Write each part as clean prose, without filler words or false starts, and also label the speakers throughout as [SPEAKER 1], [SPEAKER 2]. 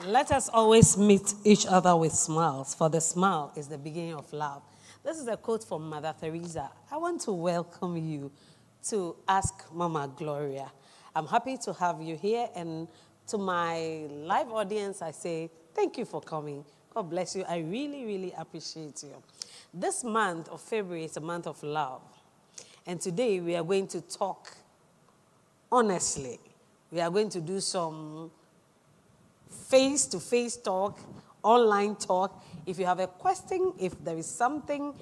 [SPEAKER 1] Let us always meet each other with smiles, for the smile is the beginning of love. This is a quote from Mother Teresa. I want to welcome you to Ask Mama Gloria. I'm happy to have you here, and to my live audience, I say thank you for coming. God bless you. I really, really appreciate you. This month of February is a month of love, and today we are going to talk honestly. We are going to do some face-to-face talk, online talk. If you have a question, if there is something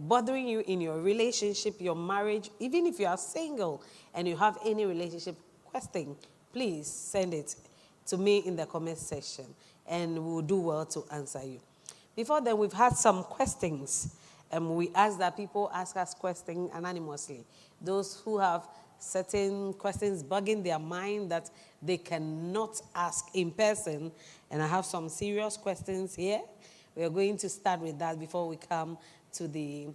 [SPEAKER 1] bothering you in your relationship, your marriage, even if you are single and you have any relationship question, please send it to me in the comment section and we will do well to answer you. Before then, we've had some questions. We ask that people ask us questions anonymously. Those who have certain questions bugging their mind that they cannot ask in person. And I have some serious questions here. We are going to start with that before we come to the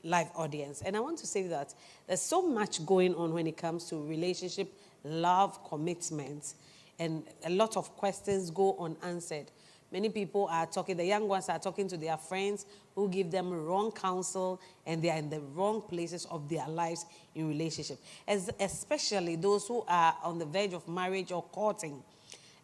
[SPEAKER 1] live audience. And I want to say that there's so much going on when it comes to relationship, love, commitment, and a lot of questions go unanswered. Many people are talking, the young ones are talking to their friends who give them wrong counsel, and they are in the wrong places of their lives in relationship. Especially those who are on the verge of marriage or courting.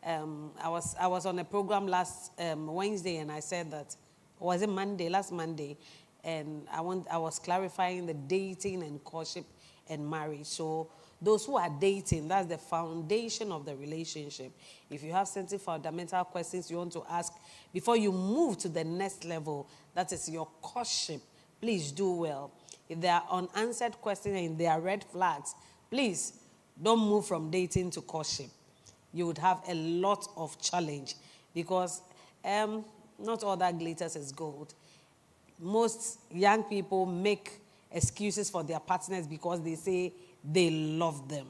[SPEAKER 1] I was on a program last Wednesday, and I said that, was it Monday, last Monday, and I was clarifying the dating and courtship and marriage. So those who are dating, that's the foundation of the relationship. If you have certain fundamental questions you want to ask before you move to the next level, that is your courtship, please do well. If there are unanswered questions and there are red flags, please don't move from dating to courtship. You would have a lot of challenge because not all that glitters is gold. Most young people make excuses for their partners because they say they love them.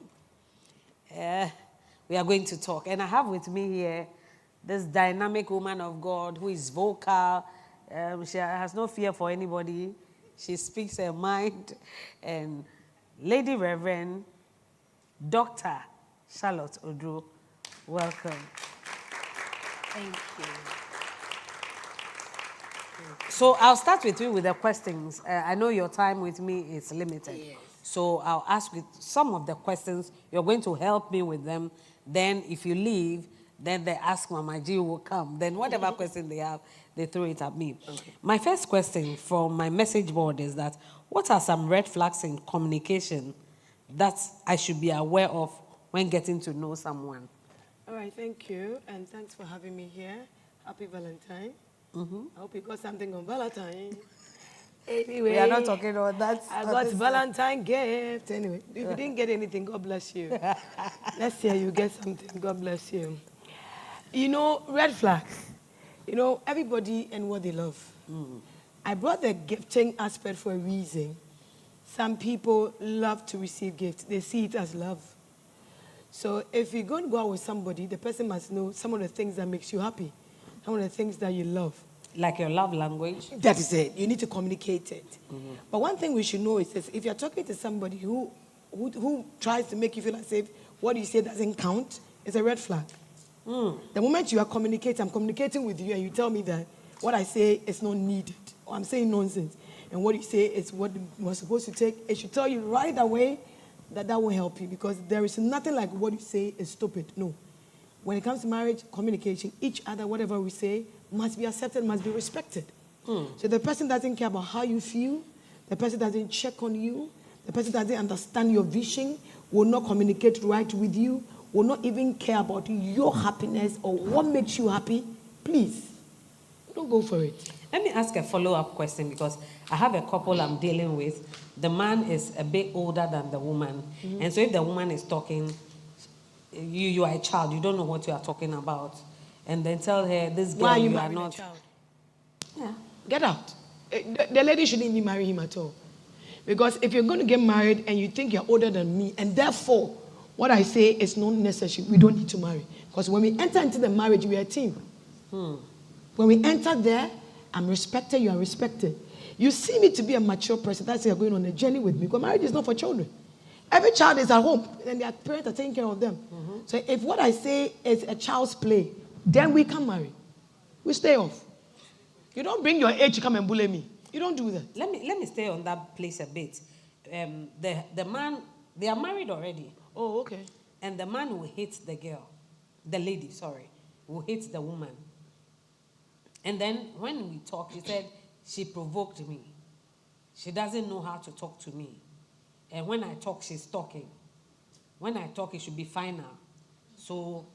[SPEAKER 1] We are going to talk. And I have with me here this dynamic woman of God who is vocal. She has no fear for anybody. She speaks her mind. And Lady-Rev, Dr. Charlotte Odro, welcome.
[SPEAKER 2] Thank you.
[SPEAKER 1] So I'll start with you with the questions. I know your time with me is limited.
[SPEAKER 2] Yes.
[SPEAKER 1] So I'll ask you some of the questions. You're going to help me with them. Then if you leave, then they ask Mama G will come. Then whatever question they have, they throw it at me. Okay. My first question from my message board is that, what are some red flags in communication that I should be aware of when getting to know someone?
[SPEAKER 2] All right, thank you. And thanks for having me here. Happy Valentine. I hope you got something on Valentine. Anyway,
[SPEAKER 1] We are not talking about that.
[SPEAKER 2] I got Valentine gift. Anyway, if you didn't get anything, God bless you. Let's say you get something. God bless you. You know, red flags. You know, everybody and what they love. I brought the gifting aspect for a reason. Some people love to receive gifts. They see it as love. So if you're going to go out with somebody, the person must know some of the things that makes you happy, some of the things that you love.
[SPEAKER 1] Like your love language?
[SPEAKER 2] That is it. You need to communicate it. But one thing we should know is this: if you're talking to somebody who tries to make you feel as if what you say doesn't count, it's a red flag. The moment you are communicating, I'm communicating with you and you tell me that what I say is not needed, or I'm saying nonsense, and what you say is what we're supposed to take, it should tell you right away that will help you, because there is nothing like what you say is stupid. No. When it comes to marriage, communication, each other, whatever we say, must be accepted, must be respected. So the person doesn't care about how you feel, the person doesn't check on you, the person doesn't understand your vision, will not communicate right with you, will not even care about your happiness or what makes you happy. Please, don't go for it.
[SPEAKER 1] Let me ask a follow-up question, because I have a couple I'm dealing with. The man is a bit older than the woman. And so if the woman is talking, you are a child, you don't know what you are talking about. And then tell her, this girl,
[SPEAKER 2] Why are you
[SPEAKER 1] are
[SPEAKER 2] marrying
[SPEAKER 1] not.
[SPEAKER 2] a child?
[SPEAKER 1] Yeah.
[SPEAKER 2] Get out. The lady shouldn't even marry him at all. Because if you're going to get married and you think you're older than me, and therefore what I say is not necessary, we don't need to marry. Because when we enter into the marriage, we are a team. When we enter there, I'm respected, you are respected. You see me to be a mature person, that's why you're going on a journey with me. Because marriage is not for children. Every child is at home, and their parents are taking care of them. So if what I say is a child's play, then we can marry. We stay off. You don't bring your age to come and bully me. You don't do that.
[SPEAKER 1] Let me stay on that place a bit. The man, they are married already.
[SPEAKER 2] Oh, okay.
[SPEAKER 1] And the man will hate the girl, the lady, sorry, will hate the woman. And then when we talked, he said, she provoked me. She doesn't know how to talk to me. And when I talk, she's talking. When I talk, it should be final. So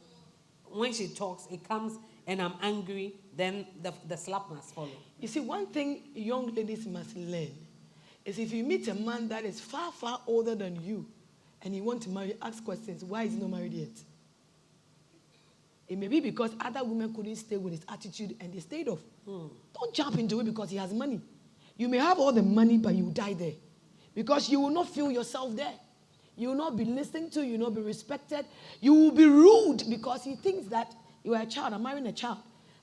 [SPEAKER 1] when she talks, it comes and I'm angry, then the slap must follow.
[SPEAKER 2] You see, one thing young ladies must learn is if you meet a man that is far, far older than you and you want to marry, ask questions. Why is he not married yet? It may be because other women couldn't stay with his attitude and they stayed off. Don't jump into it because he has money. You may have all the money, but you will die there. Because you will not feel yourself there. You will not be listened to, you will not be respected. You will be rude because he thinks that you are a child, I'm marrying a child.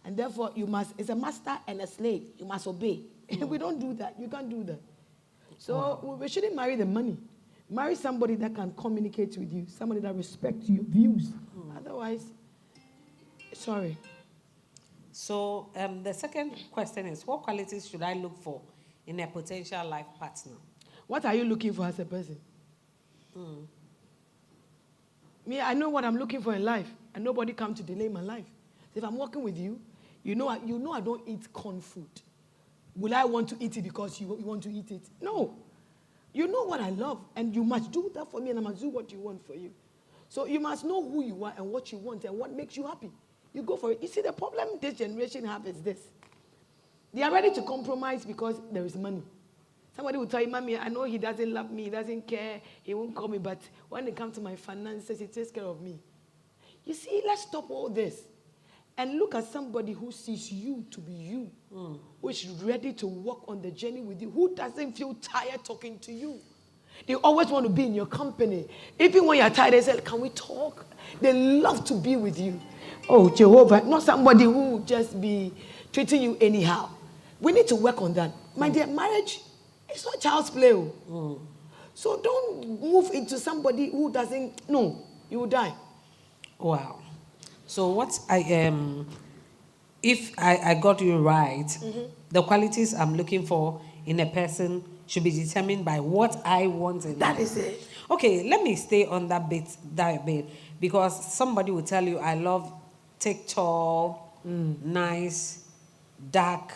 [SPEAKER 2] And therefore, you must, it's a master and a slave. You must obey. We don't do that. You can't do that. So we shouldn't marry the money. Marry somebody that can communicate with you, somebody that respects your views. Otherwise, sorry.
[SPEAKER 1] So the second question is, what qualities should I look for in a potential life partner?
[SPEAKER 2] What are you looking for as a person? Me, I know what I'm looking for in life, and nobody come to delay my life. If I'm working with you, you know I don't eat corn food. Will I want to eat it because you want to eat it? No. You know what I love, and you must do that for me, and I must do what you want for you. So you must know who you are and what you want and what makes you happy. You go for it. You see, the problem this generation have is this. They are ready to compromise because there is money. Somebody will tell you, Mommy, I know he doesn't love me, he doesn't care, he won't call me, but when it comes to my finances, he takes care of me. You see, let's stop all this and look at somebody who sees you to be you, who is ready to walk on the journey with you, who doesn't feel tired talking to you. They always want to be in your company. Even when you're tired, they say, can we talk? They love to be with you. Oh, Jehovah, not somebody who will just be treating you anyhow. We need to work on that. My dear, marriage is not child's play. So don't move into somebody who doesn't, no, you will die.
[SPEAKER 1] Wow. So what if I got you right, the qualities I'm looking for in a person should be determined by what I want in
[SPEAKER 2] That
[SPEAKER 1] life.
[SPEAKER 2] is it.
[SPEAKER 1] Okay, let me stay on that bit, because somebody will tell you, I love thick, tall, nice, dark,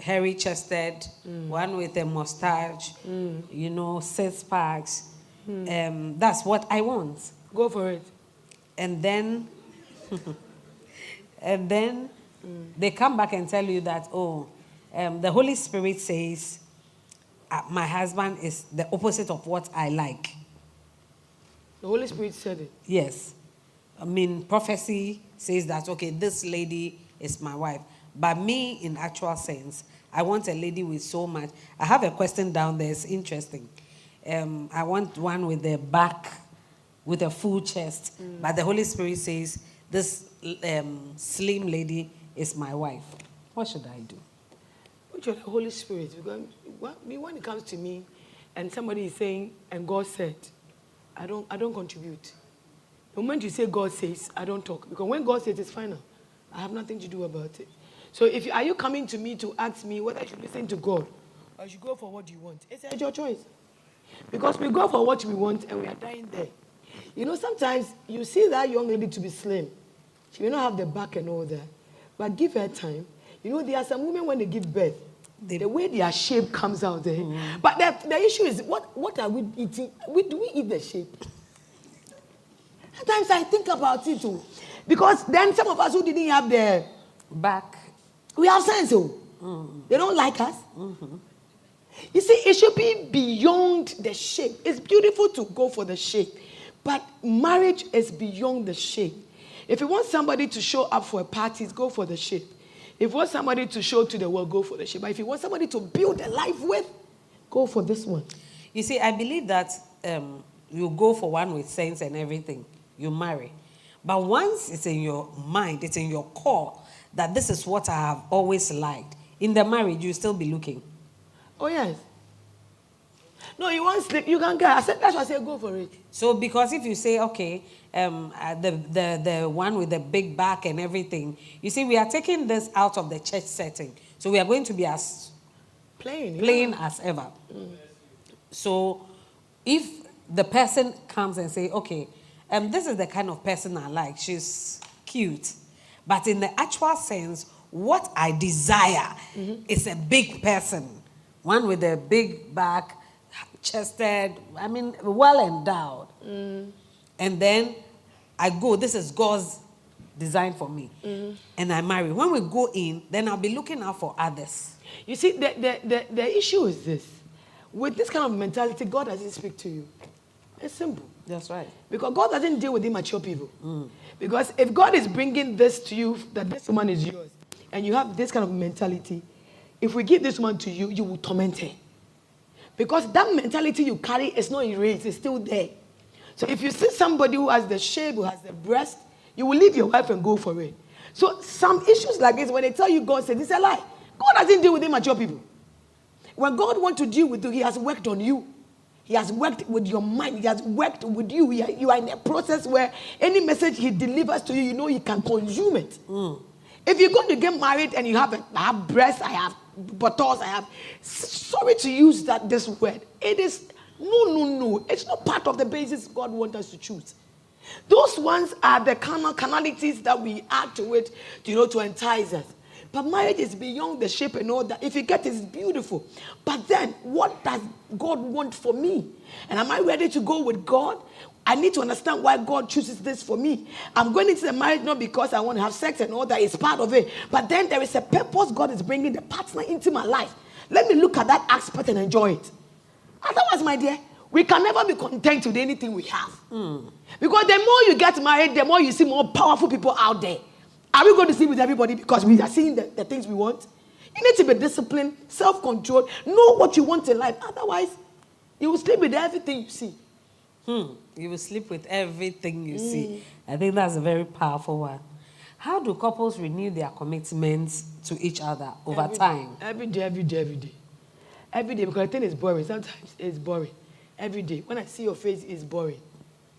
[SPEAKER 1] hairy-chested, one with a mustache, 6 packs. That's what I want.
[SPEAKER 2] Go for it.
[SPEAKER 1] And then, they come back and tell you that, the Holy Spirit says, my husband is the opposite of what I like.
[SPEAKER 2] The Holy Spirit said it.
[SPEAKER 1] Yes. I mean, prophecy says that, okay, this lady is my wife. But me, in actual sense, I want a lady with so much. I have a question down there. It's interesting. I want one with a back, with a full chest. But the Holy Spirit says, this slim lady is my wife. What should I do?
[SPEAKER 2] Which is the Holy Spirit? Because when it comes to me, and somebody is saying, and God said, I don't contribute. The moment you say God says, I don't talk. Because when God says it's final, I have nothing to do about it. So are you coming to me to ask me whether I should listen to God or I should go for what you want? It's your choice. Because we go for what we want and we are dying there. Sometimes you see that young lady to be slim. She may not have the back and all that. But give her time. There are some women when they give birth, the way their shape comes out there. But the issue is, what are we eating? Do we eat the shape? Sometimes I think about it too. Because then some of us who didn't have the
[SPEAKER 1] back,
[SPEAKER 2] we have sense. They don't like us. You see, it should be beyond the shape. It's beautiful to go for the shape. But marriage is beyond the shape. If you want somebody to show up for a party, go for the shape. If you want somebody to show to the world, go for the shape. But if you want somebody to build a life with, go for this one.
[SPEAKER 1] You see, I believe that you go for one with sense and everything. You marry. But once it's in your mind, it's in your core, that this is what I have always liked, in the marriage, you still be looking.
[SPEAKER 2] Oh, yes. No, you want sleep, you can get. I said, that's why I said go for it.
[SPEAKER 1] So because if you say, okay, the one with the big back and everything, you see, we are taking this out of the church setting. So we are going to be as plain as ever. So if the person comes and say, okay, this is the kind of person I like. She's cute. But in the actual sense, what I desire is a big person. One with a big back, chested, I mean, well endowed. And then I go, this is God's design for me. And I marry. When we go in, then I'll be looking out for others.
[SPEAKER 2] You see, the issue is this. With this kind of mentality, God doesn't speak to you. It's simple.
[SPEAKER 1] That's right.
[SPEAKER 2] Because God doesn't deal with immature people. Because if God is bringing this to you, that this woman is yours, and you have this kind of mentality, if we give this woman to you, you will torment her. Because that mentality you carry is not erased, it's still there. So if you see somebody who has the shape, who has the breast, you will leave your wife and go for it. So some issues like this, when they tell you God said, it's a lie. God doesn't deal with immature people. When God wants to deal with you, he has worked on you. He has worked with your mind. He has worked with you. You are in a process where any message he delivers to you, you know he can consume it. If you're going to get married and I have breasts, I have buttocks, sorry to use this word. It is, no. It's not part of the basis God wants us to choose. Those ones are the carnalities that we add to it, to entice us. But marriage is beyond the shape and all that. If you get it, it's beautiful. But then, what does God want for me? And am I ready to go with God? I need to understand why God chooses this for me. I'm going into the marriage not because I want to have sex and all that. It's part of it. But then there is a purpose. God is bringing the partner into my life. Let me look at that aspect and enjoy it. Otherwise, my dear, we can never be content with anything we have. Because the more you get married, the more you see more powerful people out there. Are we going to sleep with everybody because we are seeing the things we want? You need to be disciplined, self-controlled, know what you want in life. Otherwise, you will sleep with everything you see.
[SPEAKER 1] You will sleep with everything you see. I think that's a very powerful one. How do couples renew their commitments to each other over time?
[SPEAKER 2] Every day. Every day, because I think it's boring. Sometimes it's boring. Every day. When I see your face, it's boring.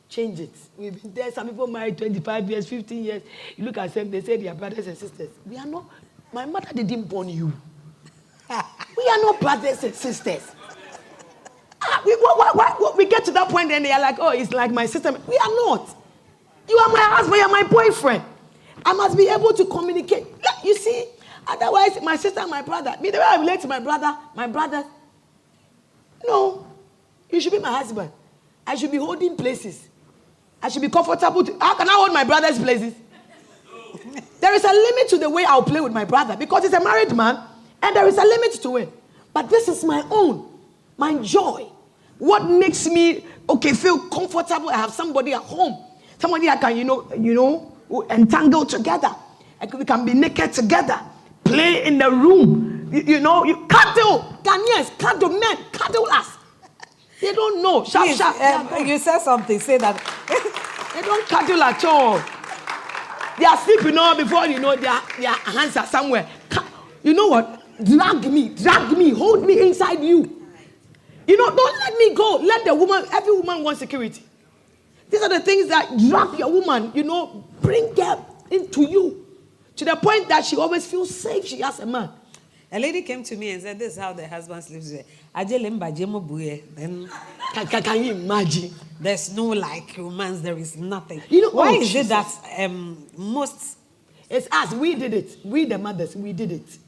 [SPEAKER 2] Change it. We've been there. Some people married 25 years, 15 years. You look at them, they say they are brothers and sisters. We are not. My mother didn't born you. We are not brothers and sisters. We get to that point and they are like, oh, it's like my sister. We are not. You are my husband, you are my boyfriend. I must be able to communicate. You see, otherwise, my sister and my brother, the way I relate to my brother, no, you should be my husband. I should be holding places. I should be comfortable. How can I hold my brother's places? There is a limit to the way I'll play with my brother because he's a married man and there is a limit to it. But this is my own, my joy. What makes me, feel comfortable? I have somebody at home. Somebody I can, entangle together. We can be naked together. Play in the room. You cuddle. Ghanaians, cuddle men, cuddle us. They don't know. Sharp.
[SPEAKER 1] You said something. Say that.
[SPEAKER 2] They don't cuddle at all. They are sleeping before their hands are somewhere. You know what? Drag me, hold me inside you. Don't let me go. Let the woman, every woman wants security. These are the things that drag your woman, bring her into you. To the point that she always feels safe. She has a man.
[SPEAKER 1] A lady came to me and said, this is how the husband sleeps with her. Then
[SPEAKER 2] can you imagine?
[SPEAKER 1] There's no romance, there is nothing.
[SPEAKER 2] Why
[SPEAKER 1] is it that most...
[SPEAKER 2] It's us, we did it. We the mothers, we did it.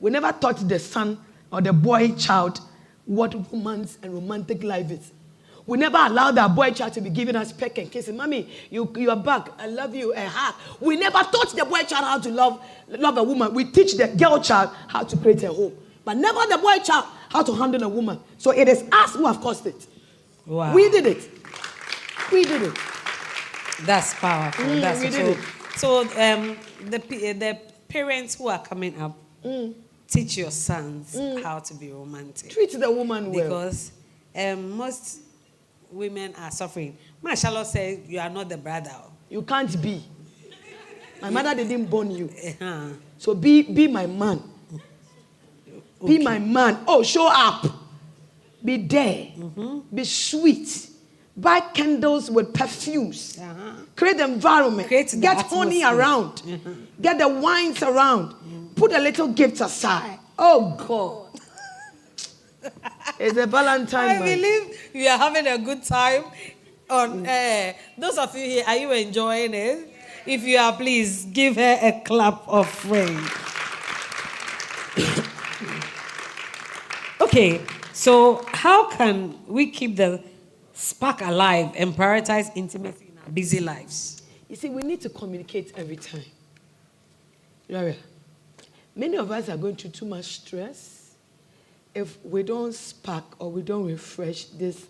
[SPEAKER 2] We never taught the son or the boy child what romance and romantic life is. We never allowed our boy child to be giving us peck and kissing. Mommy, you are back. I love you. A hug. We never taught the boy child how to love a woman. We teach the girl child how to create a home. But never the boy child how to handle a woman. So it is us who have caused it.
[SPEAKER 1] Wow.
[SPEAKER 2] We did it.
[SPEAKER 1] That's powerful. That's
[SPEAKER 2] we did it.
[SPEAKER 1] So the parents who are coming up, teach your sons how to be romantic.
[SPEAKER 2] Treat the woman well.
[SPEAKER 1] Because most women are suffering. Ma Charlotte said, you are not the brother.
[SPEAKER 2] You can't be. My mother didn't born you. So be my man. Be my man. Oh, show up. Be there. Be sweet. Buy candles with perfumes. Create the environment.
[SPEAKER 1] Create the
[SPEAKER 2] Get honey
[SPEAKER 1] atmosphere.
[SPEAKER 2] around. Get the wines around. Put a little gift aside. Oh God. It's a Valentine
[SPEAKER 1] I
[SPEAKER 2] month.
[SPEAKER 1] believe you are having a good time on air. Those of you here, are you enjoying it? If you are, please give her a clap of praise. Okay, so how can we keep the spark alive and prioritize intimacy in our busy lives?
[SPEAKER 2] You see, we need to communicate every time. Gloria, many of us are going through too much stress. If we don't spark or we don't refresh this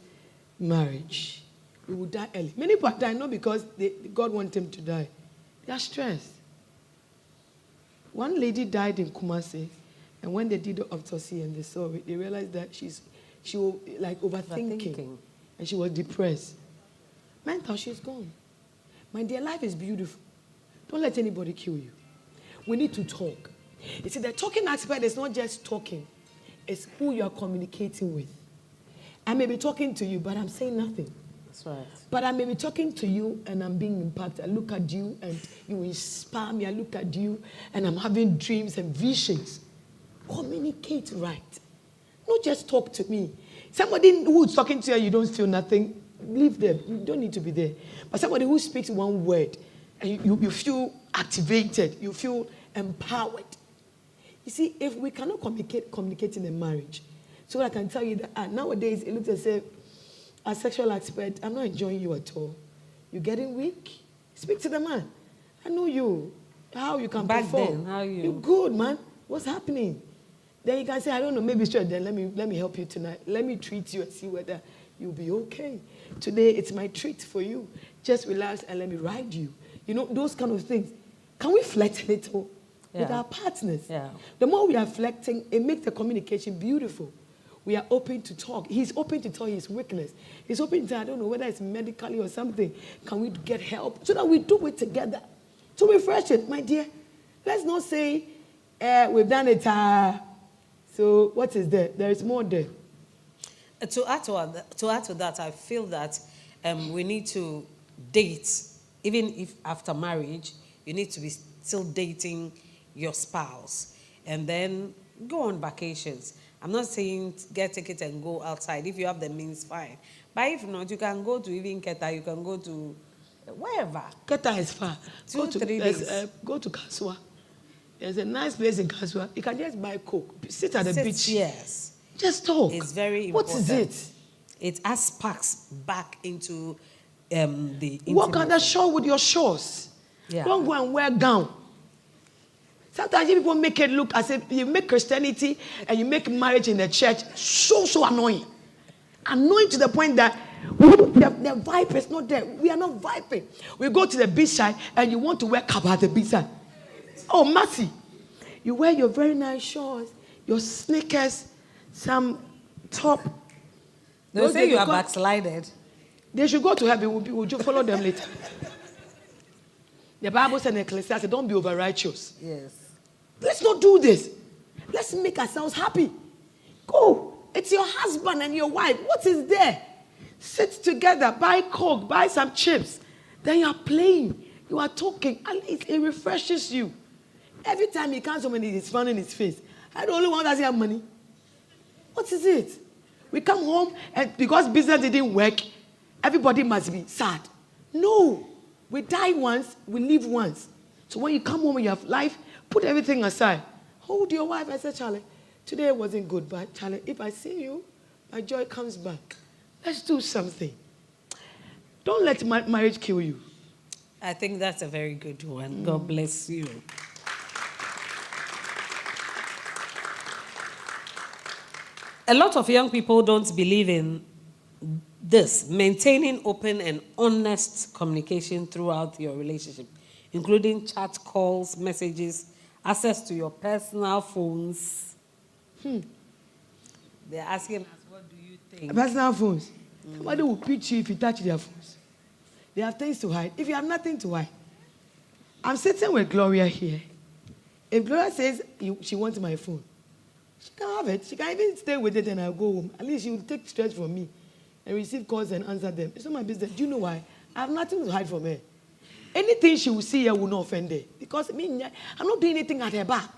[SPEAKER 2] marriage, we will die early. Many people die not because God wants them to die. They are stressed. One lady died in Kumasi, and when they did the autopsy and they saw it, they realized that she was like overthinking. And she was depressed. Mental, she's gone. My dear, life is beautiful. Don't let anybody kill you. We need to talk. You see, the talking aspect is not just talking. It's who you are communicating with. I may be talking to you, but I'm saying nothing.
[SPEAKER 1] That's right.
[SPEAKER 2] But I may be talking to you and I'm being impacted. I look at you and you inspire me. I look at you and I'm having dreams and visions. Communicate right. Not just talk to me. Somebody who's talking to you and you don't feel nothing, leave them. You don't need to be there. But somebody who speaks one word and you feel activated, you feel empowered. You see, if we cannot communicate in a marriage, so I can tell you that nowadays it looks as if a sexual aspect, I'm not enjoying you at all. You're getting weak. Speak to the man. I know you. How you can
[SPEAKER 1] Back
[SPEAKER 2] perform.
[SPEAKER 1] then, how you?
[SPEAKER 2] You're good, man. What's happening? Then you can say, I don't know, maybe straight. Then let me help you tonight. Let me treat you and see whether you'll be okay. Today it's my treat for you. Just relax and let me ride you. You know, those kind of things. Can we flirt a little with our partners?
[SPEAKER 1] Yeah.
[SPEAKER 2] The more we are flirting, it makes the communication beautiful. We are open to talk. He's open to tell his weakness. He's open to, I don't know, whether it's medically or something. Can we get help? So that we do it together. To refresh it, my dear. Let's not say, we've done it. So what is there? There is more there.
[SPEAKER 1] To add to that, I feel that we need to date, even if after marriage, you need to be still dating your spouse. And then go on vacations. I'm not saying get a ticket and go outside. If you have the means, fine. But if not, you can go to even Keta, you can go to wherever.
[SPEAKER 2] Keta is far.
[SPEAKER 1] 2-3 days.
[SPEAKER 2] Go to Kasua. There's a nice place in Kasua. You can just buy Coke. Sit at the beach.
[SPEAKER 1] Yes.
[SPEAKER 2] Just talk.
[SPEAKER 1] It's very important.
[SPEAKER 2] What is it?
[SPEAKER 1] It adds sparks back into the
[SPEAKER 2] Walk on the
[SPEAKER 1] intimacy.
[SPEAKER 2] shore with your shores.
[SPEAKER 1] Yeah.
[SPEAKER 2] Don't go and wear gown. Sometimes people make it look as if you make Christianity and you make marriage in the church so annoying. Annoying to the point that the vibe is not there. We are not vibing. We go to the beach side and you want to wear kaba at the beach side. Oh, Mercy. You wear your very nice shorts, your sneakers, some top.
[SPEAKER 1] They'll say you are backslided.
[SPEAKER 2] They should go to heaven. We'll follow them later. The Bible said in Ecclesiastes, don't be over righteous.
[SPEAKER 1] Yes.
[SPEAKER 2] Let's not do this. Let's make ourselves happy. Go. It's your husband and your wife. What is there? Sit together, buy Coke, buy some chips. Then you are playing. You are talking. At least it refreshes you. Every time he comes home and he's frowning his face, I the only one that doesn't have money. What is it? We come home and because business didn't work, everybody must be sad. No. We die once, we live once. So when you come home and you have life, put everything aside. Hold your wife and say, Charlie, today wasn't good, but Charlie, if I see you, my joy comes back. Let's do something. Don't let marriage kill you.
[SPEAKER 1] I think that's a very good one. God bless you. A lot of young people don't believe in this, maintaining open and honest communication throughout your relationship, including chat calls, messages, access to your personal phones. They're asking us, what do you think?
[SPEAKER 2] Personal phones. Somebody will pitch you if you touch their phones. They have things to hide. If you have nothing to hide. I'm sitting with Gloria here. If Gloria says she wants my phone, She can have it. She can even stay with it and I'll go home. At least she will take stress from me and receive calls and answer them. It's not my business. Do you know why? I have nothing to hide from her. Anything she will see here will not offend her. Because me, I'm not doing anything at her back.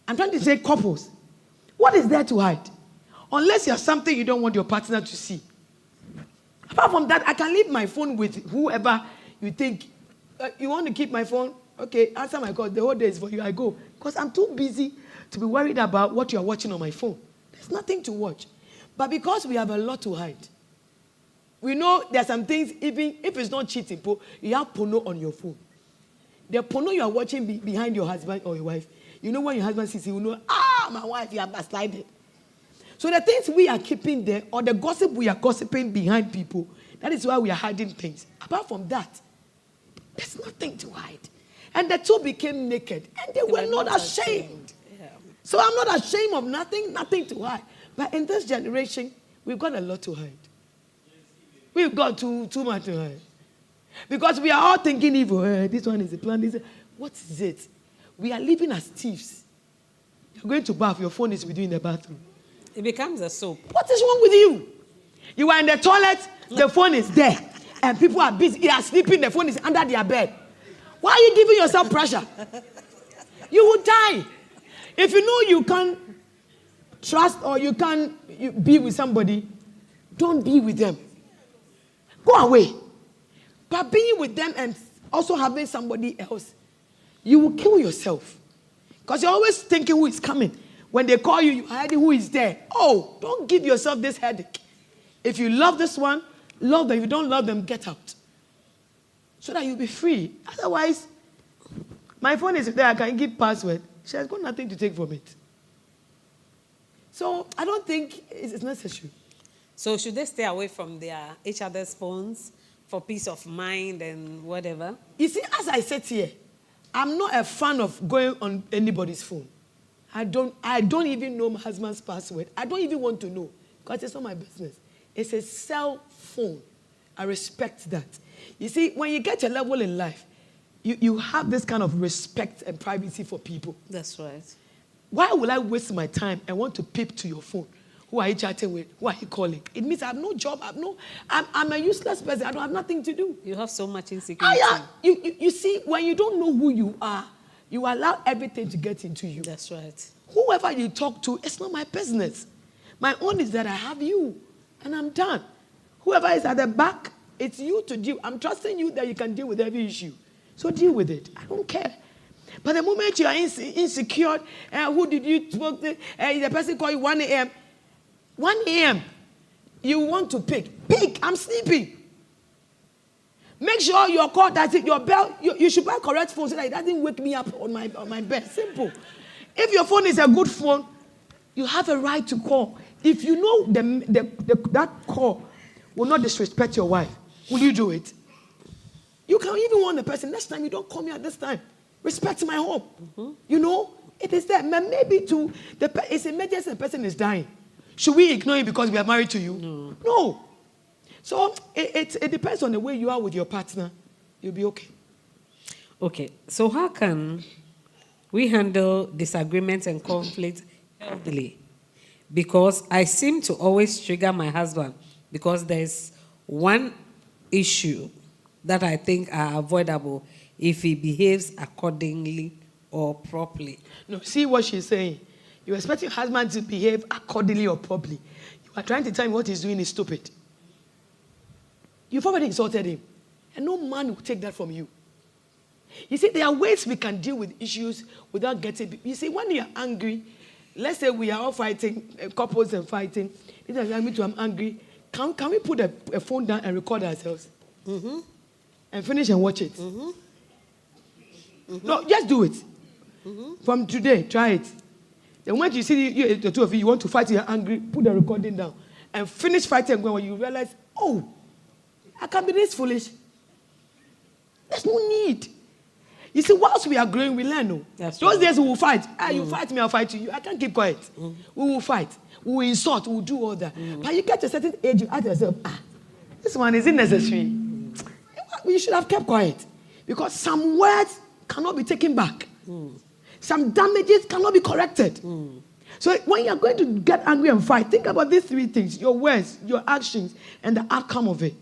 [SPEAKER 2] I'm trying to say couples. What is there to hide? Unless you have something you don't want your partner to see. Apart from that, I can leave my phone with whoever you think. You want to keep my phone? Okay, answer my call. The whole day is for you. I go. Because I'm too busy to be worried about what you are watching on my phone. There's nothing to watch. But because we have a lot to hide, we know there are some things, even if it's not cheating, you have porno on your phone. The porno you are watching behind your husband or your wife, you know when your husband sees you, know, my wife, you are backslided. So the things we are keeping there, or the gossip we are gossiping behind people, that is why we are hiding things. Apart from that, there's nothing to hide. And the two became naked, and they were not ashamed. Yeah. So I'm not ashamed of nothing to hide. But in this generation, we've got a lot to hide. We've got too much to hide. Because we are all thinking evil. This one is a plan. What is it? We are living as thieves. You're going to bath, your phone is with you in the bathroom.
[SPEAKER 1] It becomes a soap.
[SPEAKER 2] What is wrong with you? You are in the toilet, the phone is there. And people are busy, they are sleeping, the phone is under their bed. Why are you giving yourself pressure? You will die. If you know you can't trust or you can't be with somebody, don't be with them. Go away. But being with them and also having somebody else, you will kill yourself. Because you're always thinking who is coming. When they call you, you're hiding who is there. Oh, don't give yourself this headache. If you love this one, love them. If you don't love them, get out. So that you'll be free. Otherwise, my phone is there. I can give password. She has got nothing to take from it. So I don't think it's necessary.
[SPEAKER 1] So should they stay away from each other's phones for peace of mind and whatever?
[SPEAKER 2] You see, as I said here, I'm not a fan of going on anybody's phone. I don't even know my husband's password. I don't even want to know because it's not my business. It's a cell phone. I respect that. You see, when you get a level in life, you have this kind of respect and privacy for people.
[SPEAKER 1] That's right.
[SPEAKER 2] Why will I waste my time and want to peep to your phone? Who are you chatting with? Who are you calling? It means I have no job. I'm a useless person. I don't have nothing to do.
[SPEAKER 1] You have so much insecurity.
[SPEAKER 2] You see, when you don't know who you are, you allow everything to get into you.
[SPEAKER 1] That's right.
[SPEAKER 2] Whoever you talk to, it's not my business. My own is that I have you, and I'm done. Whoever is at the back, it's you to deal. I'm trusting you that you can deal with every issue. So deal with it. I don't care. But the moment you are insecure, who did you talk to? The person called you 1 a.m. 1 a.m. You want to pick. Pick. I'm sleeping. Make sure your call, that's it. Your bell, you should buy correct phone so that it doesn't wake me up on my bed. Simple. If your phone is a good phone, you have a right to call. If you know that call will not disrespect your wife, will you do it? You can even warn the person, next time you don't call me at this time. Respect my home. Mm-hmm. You know, it is there. Maybe it's emergency and the person is dying. Should we ignore it because we are married to you? No. So it depends on the way you are with your partner. You'll be okay.
[SPEAKER 1] Okay. So how can we handle disagreements and conflict healthily? Because I seem to always trigger my husband because there's one issue that I think are avoidable if he behaves accordingly or properly.
[SPEAKER 2] No, see what she's saying. You expect your husband to behave accordingly or properly. You are trying to tell him what he's doing is stupid. You've already insulted him. And no man will take that from you. You see, there are ways we can deal with issues without getting... You see, when you're angry, let's say we are all fighting, couples and fighting. I'm angry. Can we put a phone down and record ourselves? Mm-hmm. And finish and watch it? Mm-hmm. Mm-hmm. No, just do it. Mm-hmm. From today, try it. Then when you see the two of you want to fight, you're angry, put the recording down. And finish fighting when you realize, oh, I can be this foolish. There's no need. You see, whilst we are growing, we learn. No? Those days we will fight. You fight me, I'll fight you. I can't keep quiet. We will fight. We will insult. We will do all that. But you get to a certain age, you ask yourself, this one, is it necessary? You should have kept quiet. Because some words cannot be taken back. Some damages cannot be corrected. So when you're going to get angry and fight, think about these three things: your words, your actions, and the outcome of it.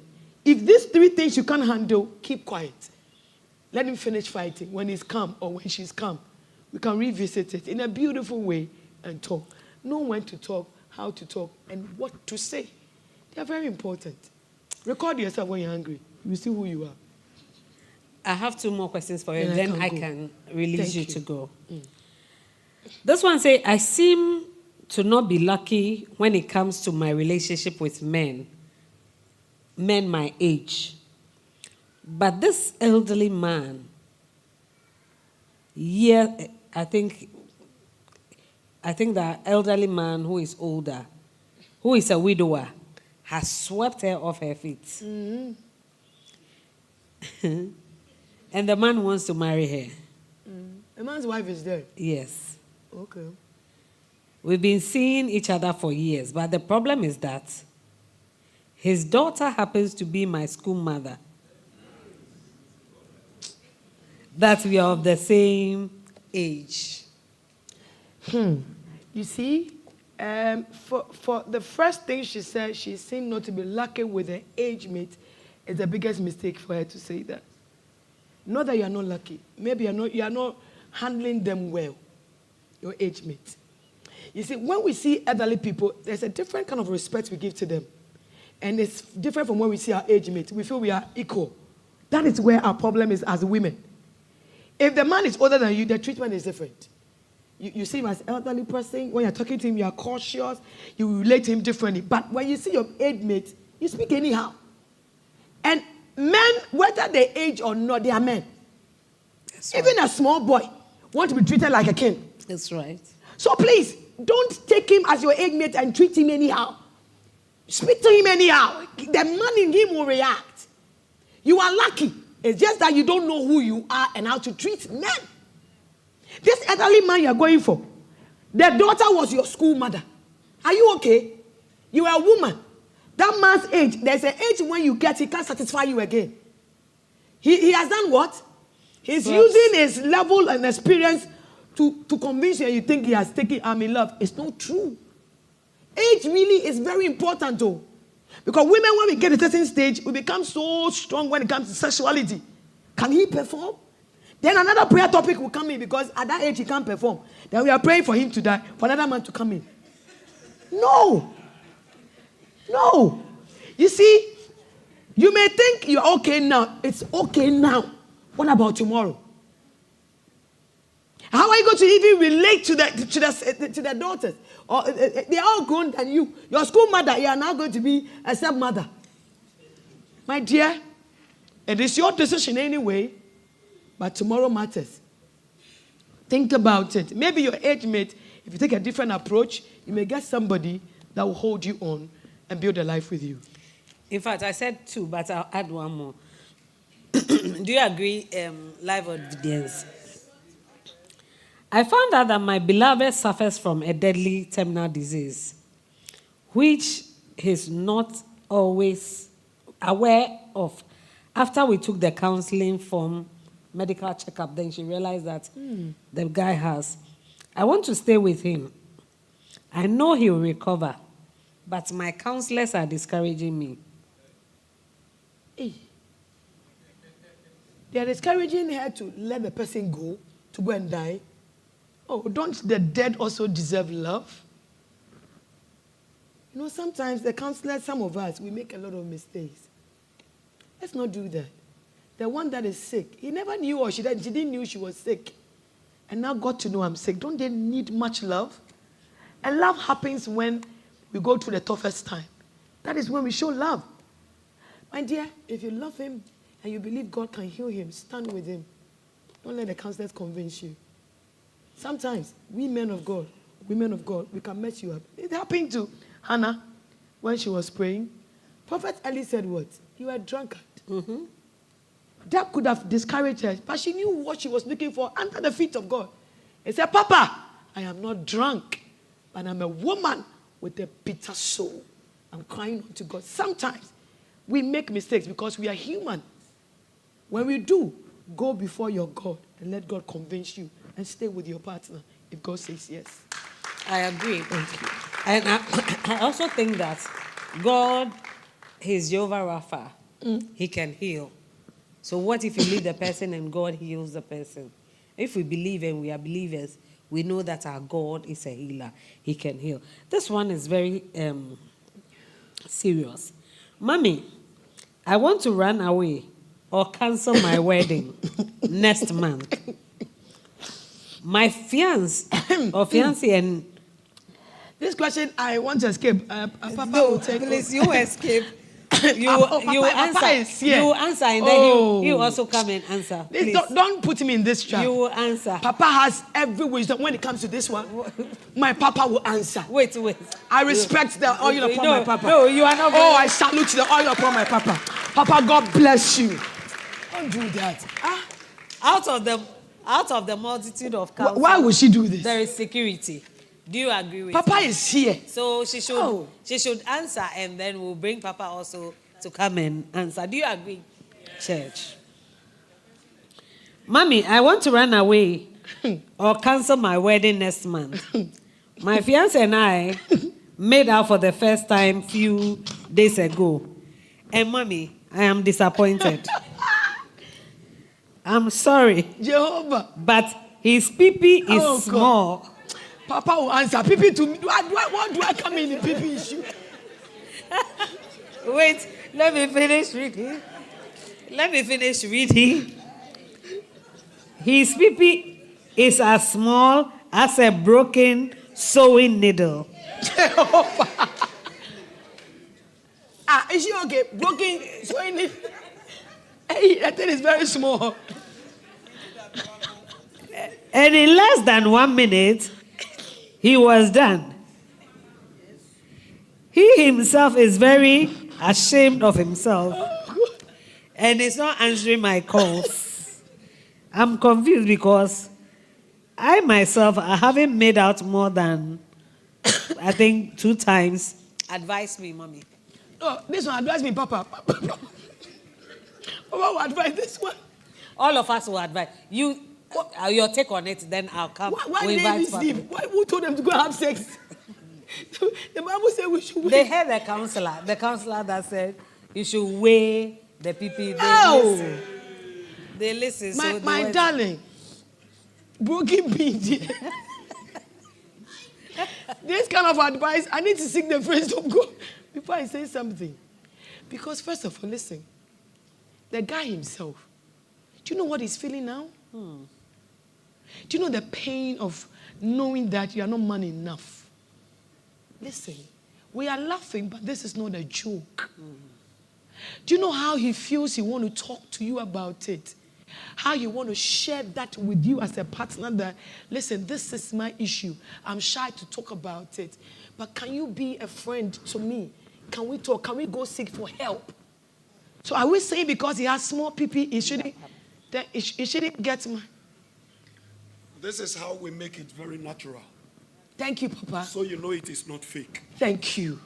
[SPEAKER 2] If these three things you can't handle, keep quiet. Let him finish fighting. When he's calm or when she's calm, we can revisit it in a beautiful way and talk. Know when to talk, how to talk, and what to say. They are very important. Record yourself when you're angry. You see who you are.
[SPEAKER 1] I have 2 more questions for you, then I can release you to go.
[SPEAKER 2] Mm.
[SPEAKER 1] This one says, I seem to not be lucky when it comes to my relationship with men my age. But this elderly man, I think the elderly man who is older, who is a widower, has swept her off her feet. Mm-hmm. And the man wants to marry her.
[SPEAKER 2] The man's wife is there?
[SPEAKER 1] Yes.
[SPEAKER 2] Okay.
[SPEAKER 1] We've been seeing each other for years, but the problem is that his daughter happens to be my school mother. That we are of the same age.
[SPEAKER 2] You see, for the first thing she said, she seemed not to be lucky with her age mate. It's the biggest mistake for her to say that. Not that you are not lucky. Maybe you are not handling them well, your age mate. You see, when we see elderly people, there's a different kind of respect we give to them. And it's different from when we see our age mate. We feel we are equal. That is where our problem is as women. If the man is older than you, the treatment is different. You see him as an elderly person. When you're talking to him, you are cautious. You relate to him differently. But when you see your age mate, you speak anyhow. And men, whether they age or not, they are men. That's even right. A small boy wants to be treated like a king.
[SPEAKER 1] That's right.
[SPEAKER 2] So please, don't take him as your age mate and treat him anyhow. Speak to him anyhow. The man in him will react. You are lucky. It's just that you don't know who you are and how to treat men. This elderly man you're going for, their daughter was your school mother. Are you okay? You are a woman. That man's age, there's an age when you get, he can't satisfy you again. He has done what? He's using his level and experience to convince you and you think he has taken I'm in love. It's not true. Age really is very important though. Because women, when we get a certain stage, we become so strong when it comes to sexuality. Can he perform? Then another prayer topic will come in because at that age he can't perform. Then we are praying for him to die, for another man to come in. No. No. You see, you may think you're okay now. It's okay now. What about tomorrow? How are you going to even relate to the daughters? Or they're all grown than you. Your school mother, you are now going to be a stepmother. My dear, it is your decision anyway, but tomorrow matters. Think about it. Maybe your age mate, if you take a different approach, you may get somebody that will hold you on and build a life with you.
[SPEAKER 1] In fact, I said 2, but I'll add 1 more. Do you agree, live audience? I found out that my beloved suffers from a deadly terminal disease, which he's not always aware of. After we took the counseling from medical checkup, then she realized that the guy has. I want to stay with him. I know he'll recover, but my counselors are discouraging me.
[SPEAKER 2] Hey. They are discouraging her to let the person go, to go and die. Oh, don't the dead also deserve love? You know, sometimes the counselors, some of us, we make a lot of mistakes. Let's not do that. The one that is sick, he never knew or she didn't know she was sick. And now got to know I'm sick. Don't they need much love? And love happens when we go through the toughest time. That is when we show love. My dear, if you love him and you believe God can heal him, stand with him. Don't let the counselors convince you. Sometimes, we men of God, women of God, we can mess you up. It happened to Hannah when she was praying. Prophet Eli said what? You are a drunkard. Mm-hmm. That could have discouraged her, but she knew what she was looking for under the feet of God. He said, Papa, I am not drunk, but I'm a woman with a bitter soul. I'm crying unto God. Sometimes we make mistakes because we are human. When we do, go before your God and let God convince you and stay with your partner if God says yes.
[SPEAKER 1] I agree. And I also think that God, He's Jehovah Rapha. He can heal. So what if you leave the person and God heals the person? If we believe and we are believers, we know that our God is a healer. He can heal. This one is very serious. Mommy, I want to run away or cancel my wedding next month. My fiancé and...
[SPEAKER 2] This question, I want to escape. Papa will take
[SPEAKER 1] please, you escape. You
[SPEAKER 2] Papa
[SPEAKER 1] answer.
[SPEAKER 2] is here.
[SPEAKER 1] You answer, and then he also come and answer. Please.
[SPEAKER 2] Don't put him in this trap.
[SPEAKER 1] You will answer.
[SPEAKER 2] Papa has every wisdom. When it comes to this one, my Papa will answer.
[SPEAKER 1] Wait.
[SPEAKER 2] I respect the oil upon my Papa.
[SPEAKER 1] No, you are not.
[SPEAKER 2] I salute the oil upon my Papa. Papa, God bless you. Don't do that.
[SPEAKER 1] Out of the multitude of counsel,
[SPEAKER 2] why would she do this?
[SPEAKER 1] There is security. Do you agree with
[SPEAKER 2] Papa
[SPEAKER 1] me?
[SPEAKER 2] is here.
[SPEAKER 1] So she should answer, and then we'll bring Papa also to come and answer. Do you agree, church? Mommy, I want to run away or cancel my wedding next month. My fiancé and I made out for the first time few days ago. And Mommy, I am disappointed. I'm sorry.
[SPEAKER 2] Jehovah.
[SPEAKER 1] But his pee-pee is small.
[SPEAKER 2] God. Papa will answer. Pee-pee to me. What do I come in pee-pee issue?
[SPEAKER 1] Wait, let me finish reading. His pee-pee is as small as a broken sewing needle.
[SPEAKER 2] Is she okay? Broken sewing needle. Hey, that thing is very small.
[SPEAKER 1] And in less than 1 minute, he was done. He himself is very ashamed of himself and is not answering my calls. I'm confused because I myself, I haven't made out more than, I think, 2 times. Advise me, Mommy.
[SPEAKER 2] Oh, this one, advise me, Papa. Papa will advise this one.
[SPEAKER 1] All of us will advise. Your take on it, then I'll come.
[SPEAKER 2] Why did they sleep? Who told them to go have sex? The Bible said we should wait.
[SPEAKER 1] They heard the counselor that said you should weigh the people. They listen.
[SPEAKER 2] My darling, broken beat. This kind of advice, I need to seek the face of God before I say something. Because first of all, listen, the guy himself, do you know what he's feeling now? Do you know the pain of knowing that you are not man enough? Listen, we are laughing, but this is not a joke. Do you know how he feels he want to talk to you about it? How you want to share that with you as a partner that, listen, this is my issue. I'm shy to talk about it. But can you be a friend to me? Can we talk? Can we go seek for help? So are we saying because he has small PP, he shouldn't get my...
[SPEAKER 3] This is how we make it very natural.
[SPEAKER 2] Thank you, Papa.
[SPEAKER 3] So you know it is not fake.
[SPEAKER 2] Thank you.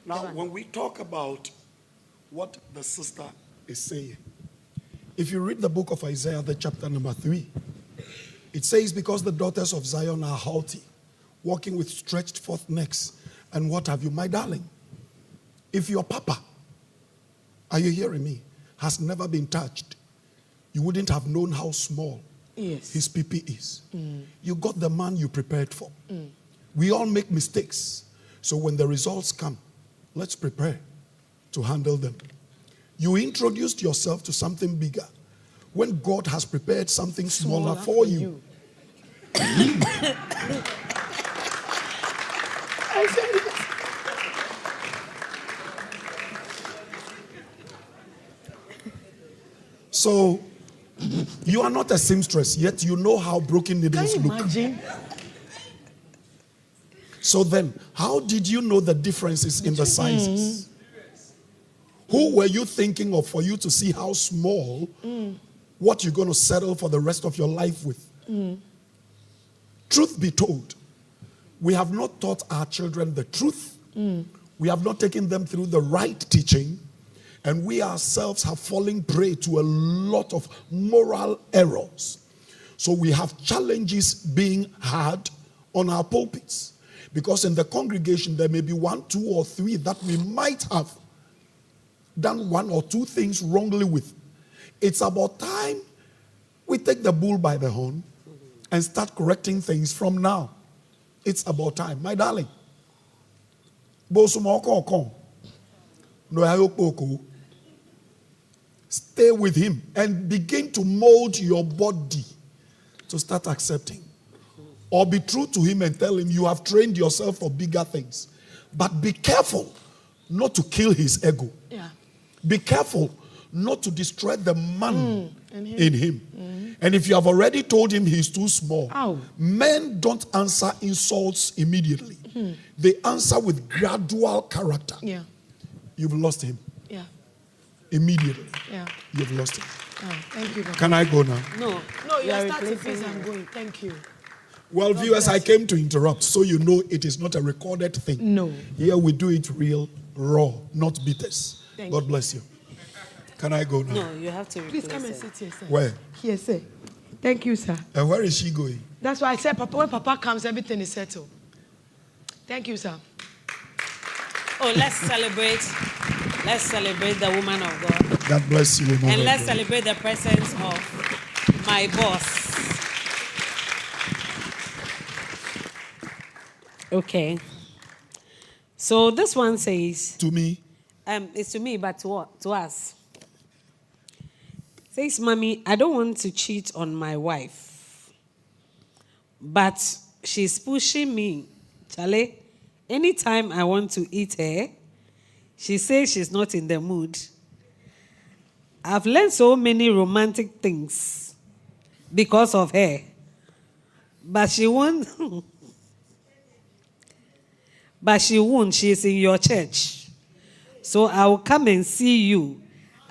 [SPEAKER 3] Now, when we talk about what the sister is saying, if you read the book of Isaiah, the chapter number 3, it says, because the daughters of Zion are haughty, walking with stretched forth necks, and what have you, my darling? If your papa, are you hearing me, has never been touched, you wouldn't have known how small his PP is. You got the man you prepared for. We all make mistakes. So when the results come, let's prepare to handle them. You introduced yourself to something bigger when God has prepared something smaller for you. So, you are not a seamstress, yet you know how broken needles look.
[SPEAKER 2] Can you imagine?
[SPEAKER 3] So then, how did you know the differences in the sizes? Who were you thinking of for you to see how small, what you're going to settle for the rest of your life with? Truth be told, we have not taught our children the truth. We have not taken them through the right teaching. And we ourselves have fallen prey to a lot of moral errors. So we have challenges being had on our pulpits. Because in the congregation, there may be 1, 2, or 3 that we might have done 1 or 2 things wrongly with. It's about time we take the bull by the horn and start correcting things from now. It's about time. My darling. Stay with him and begin to mold your body to start accepting. Or be true to him and tell him you have trained yourself for bigger things. But be careful not to kill his ego.
[SPEAKER 2] Yeah.
[SPEAKER 3] Be careful not to destroy the man in him. And if you have already told him he's too small, men don't answer insults immediately. They answer with gradual character.
[SPEAKER 2] Yeah.
[SPEAKER 3] You've lost him.
[SPEAKER 2] Yeah.
[SPEAKER 3] Immediately.
[SPEAKER 2] Yeah.
[SPEAKER 3] You've lost him.
[SPEAKER 2] Thank you.
[SPEAKER 3] Can I go now?
[SPEAKER 1] No.
[SPEAKER 2] No, you are
[SPEAKER 1] replacing
[SPEAKER 2] starting. Please,
[SPEAKER 1] him.
[SPEAKER 2] I'm going. Thank you.
[SPEAKER 3] Well, viewers, I came to interrupt so you know it is not a recorded thing.
[SPEAKER 2] No.
[SPEAKER 3] Here we do it real, raw, not bitters.
[SPEAKER 2] Thank
[SPEAKER 3] God
[SPEAKER 2] you.
[SPEAKER 3] bless you. Can I go now?
[SPEAKER 1] No, you have to replace
[SPEAKER 2] Please come and
[SPEAKER 1] it.
[SPEAKER 2] sit here, sir.
[SPEAKER 3] Where?
[SPEAKER 2] Here, sir. Thank you, sir.
[SPEAKER 3] And where is she going?
[SPEAKER 2] That's why I said, Papa, when Papa comes, everything is settled. Thank you, sir.
[SPEAKER 1] Oh, let's celebrate. Let's celebrate the woman of God.
[SPEAKER 3] God bless you, woman.
[SPEAKER 1] And let's
[SPEAKER 3] of God.
[SPEAKER 1] celebrate the presence of my boss. Okay. So this one says,
[SPEAKER 3] To me,
[SPEAKER 1] it's to me, but to what? To us. Says, Mommy, I don't want to cheat on my wife, but she's pushing me. Charlie, anytime I want to eat her, she says she's not in the mood. I've learned so many romantic things because of her, but she won't. But she won't. She's in your church. So I will come and see you.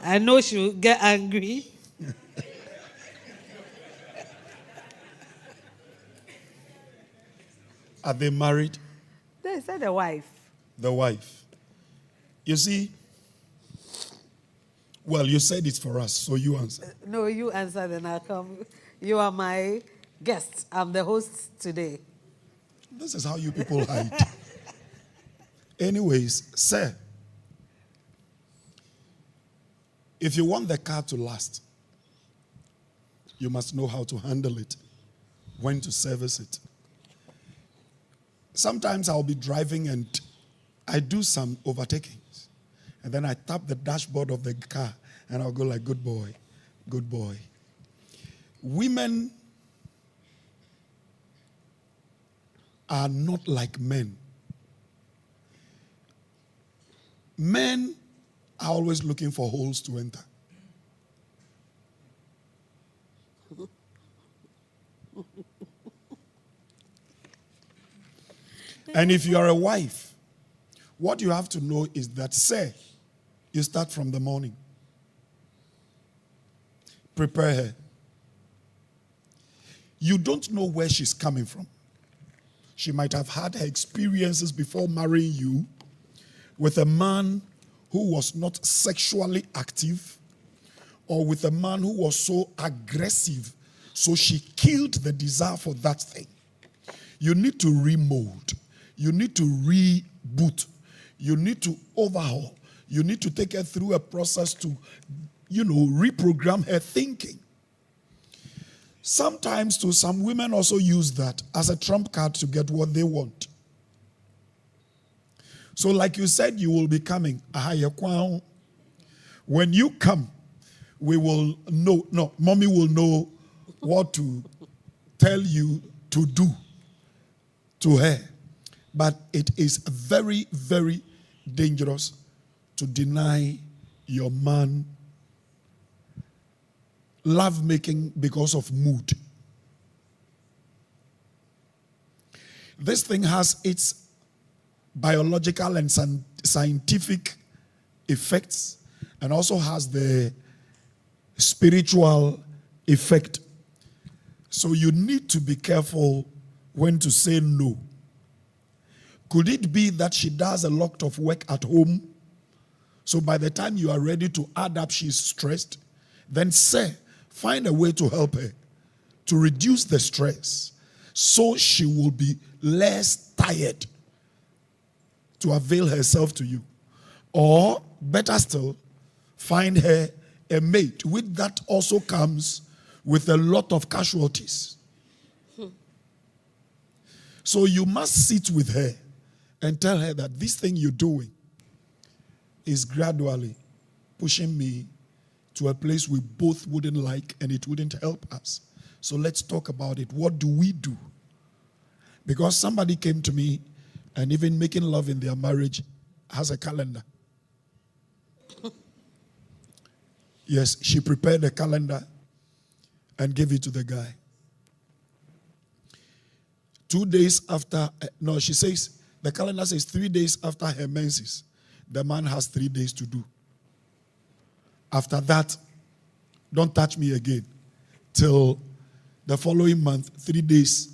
[SPEAKER 1] I know she will get angry.
[SPEAKER 3] are they married?
[SPEAKER 1] They said the wife.
[SPEAKER 3] The wife. You see, well, you said it's for us, so you answer.
[SPEAKER 1] No, you answer, then I'll come. You are my guest. I'm the host today.
[SPEAKER 3] This is how you people hide. Anyways, sir, if you want the car to last, you must know how to handle it, when to service it. Sometimes I'll be driving and I do some overtakings. And then I tap the dashboard of the car and I'll go like, good boy, good boy. Women are not like men. Men are always looking for holes to enter. And if you are a wife, what you have to know is that, say, you start from the morning. Prepare her. You don't know where she's coming from. She might have had her experiences before marrying you with a man who was not sexually active, or with a man who was so aggressive, so she killed the desire for that thing. You need to remold. You need to reboot. You need to overhaul. You need to take her through a process to, reprogram her thinking. Sometimes, too, some women also use that as a trump card to get what they want. So, like you said, you will be coming. When you come, we will know. No, mommy will know what to tell you to do to her. But it is very, very dangerous to deny your man love making because of mood. This thing has its biological and scientific effects, and also has the spiritual effect. So you need to be careful when to say no. Could it be that she does a lot of work at home? So by the time you are ready to add up, she's stressed. Then say, find a way to help her to reduce the stress so she will be less tired to avail herself to you. Or, better still, find her a mate, which that also comes with a lot of casualties. So you must sit with her and tell her that this thing you're doing is gradually pushing me to a place we both wouldn't like and it wouldn't help us. So let's talk about it. What do we do? Because somebody came to me and even making love in their marriage has a calendar. Yes, she prepared a calendar and gave it to the guy. 2 days after, no, she says, the calendar says 3 days after her menses, the man has 3 days to do. After that, don't touch me again. Till the following month, 3 days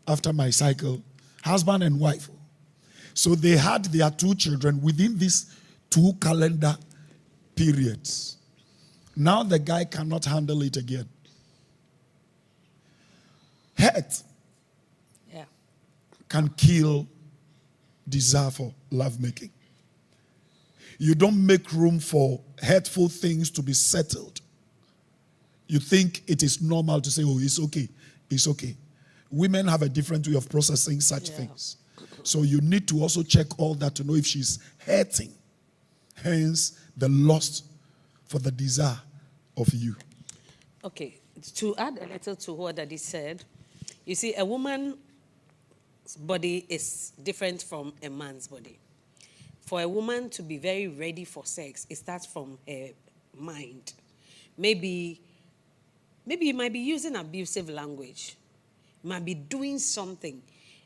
[SPEAKER 3] after my cycle, husband and wife. So they had their 2 children within these 2 calendar periods. Now the guy cannot handle it again. Hurt can kill desire for lovemaking. You don't make room for hurtful things to be settled. You think it is normal to say, oh, it's okay. It's okay. Women have a different way of processing such things. So you need to also check all that to know if she's hurting. Hence, the lust for the desire of you.
[SPEAKER 1] Okay, to add a little to what Daddy said, you see, a woman's body is different from a man's body. For a woman to be very ready for sex, it starts from her mind. Maybe you might be using abusive language. You might be doing something.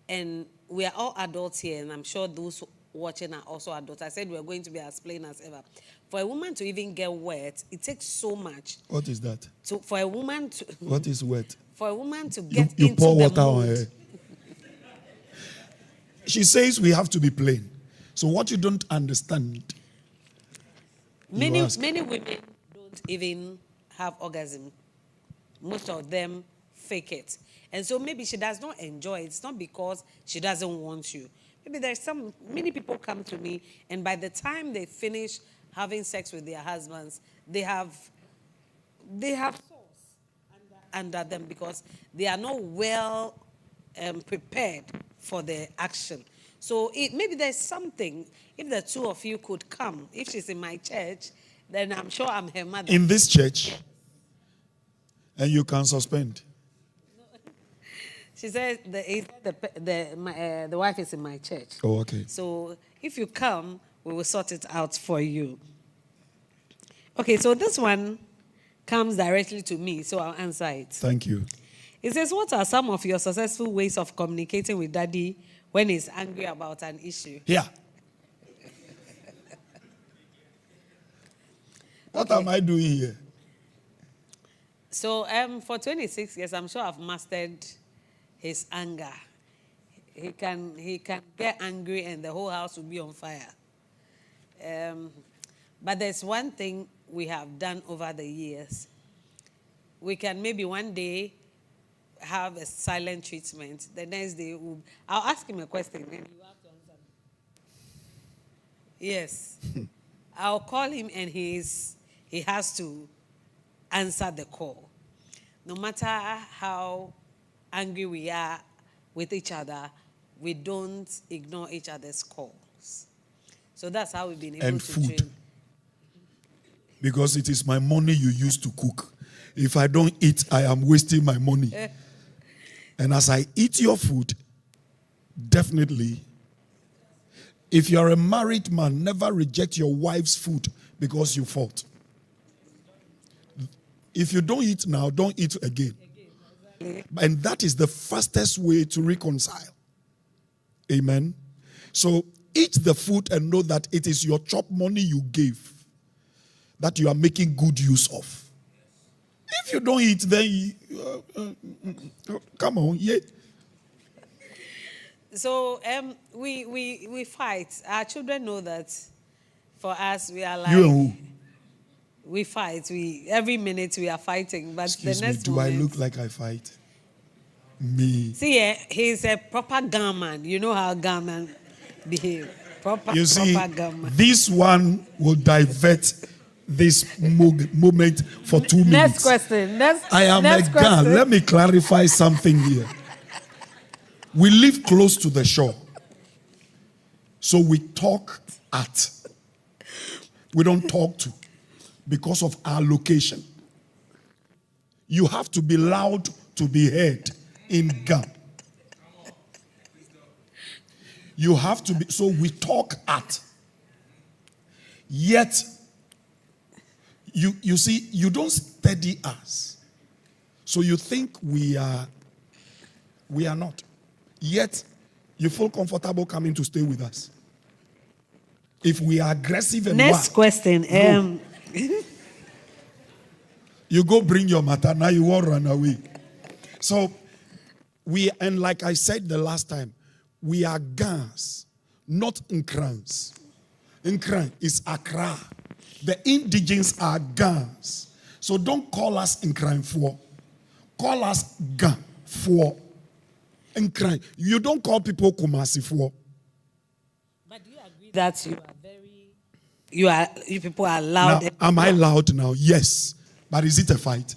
[SPEAKER 1] And we are all adults here, and I'm sure those watching are also adults. I said we're going to be as plain as ever. For a woman to even get wet, it takes so much.
[SPEAKER 3] What is that?
[SPEAKER 1] For a woman to...
[SPEAKER 3] What is wet?
[SPEAKER 1] For a woman to get
[SPEAKER 3] you
[SPEAKER 1] into
[SPEAKER 3] pour
[SPEAKER 1] the
[SPEAKER 3] water on
[SPEAKER 1] mood.
[SPEAKER 3] her. She says we have to be plain. So what you don't understand,
[SPEAKER 1] Many women don't even have orgasm. Most of them fake it. And so maybe she does not enjoy it. It's not because she doesn't want you. Maybe many people come to me, and by the time they finish having sex with their husbands, they have sores under them because they are not well prepared for the action. So maybe there's something, if the 2 of you could come, if she's in my church, then I'm sure I'm her mother.
[SPEAKER 3] in this church, and you can suspend.
[SPEAKER 1] She said the wife is in my church.
[SPEAKER 3] Oh, okay.
[SPEAKER 1] So if you come, we will sort it out for you. Okay, so this one comes directly to me, so I'll answer it.
[SPEAKER 3] Thank you.
[SPEAKER 1] It says, what are some of your successful ways of communicating with Daddy when he's angry about an issue?
[SPEAKER 3] Here. What am I doing here?
[SPEAKER 1] So for 26 years, I'm sure I've mastered his anger. He can get angry and the whole house will be on fire. But there's one thing we have done over the years. We can maybe one day have a silent treatment. The next day, I'll ask him a question and you have to answer me. Yes. I'll call him and he has to answer the call. No matter how angry we are with each other, we don't ignore each other's calls. So that's how we've been able to
[SPEAKER 3] food.
[SPEAKER 1] train.
[SPEAKER 3] Because it is my money you use to cook. If I don't eat, I am wasting my money. And as I eat your food, definitely, if you're a married man, never reject your wife's food because you fought. If you don't eat now, don't eat again. And that is the fastest way to reconcile. Amen. So eat the food and know that it is your chop money you gave that you are making good use of. If you don't eat, then come on, yeah.
[SPEAKER 1] So we fight. Our children know that. For us, we are like
[SPEAKER 3] You and who?
[SPEAKER 1] we fight. Every minute we are fighting. But
[SPEAKER 3] Excuse
[SPEAKER 1] the
[SPEAKER 3] me,
[SPEAKER 1] next
[SPEAKER 3] do
[SPEAKER 1] moment,
[SPEAKER 3] I look like I fight? Me.
[SPEAKER 1] See, he's a proper gunman. You know how gunmen behave.
[SPEAKER 3] You see,
[SPEAKER 1] proper gamma.
[SPEAKER 3] this one will divert this moment for 2 minutes.
[SPEAKER 1] Next question.
[SPEAKER 3] I am
[SPEAKER 1] next
[SPEAKER 3] a gun.
[SPEAKER 1] question.
[SPEAKER 3] Let me clarify something here. We live close to the shore. So we talk at. We don't talk to because of our location. You have to be loud to be heard in Ghana. You have to be, so we talk at. Yet, you see, you don't study us. So you think we are not. Yet, you feel comfortable coming to stay with us. If we are aggressive and
[SPEAKER 1] Next
[SPEAKER 3] wild,
[SPEAKER 1] question.
[SPEAKER 3] no. You go bring your matter, now you won't run away. So, and like I said the last time, we are Gans, not Nkrans. Nkran is Accra. The indigens are Gans. So don't call us Nkran for. Call us Gan for. Nkran. You don't call people Kumasi for.
[SPEAKER 1] But do you agree that you people are loud?
[SPEAKER 3] Now, am I loud now? Yes. But is it a fight?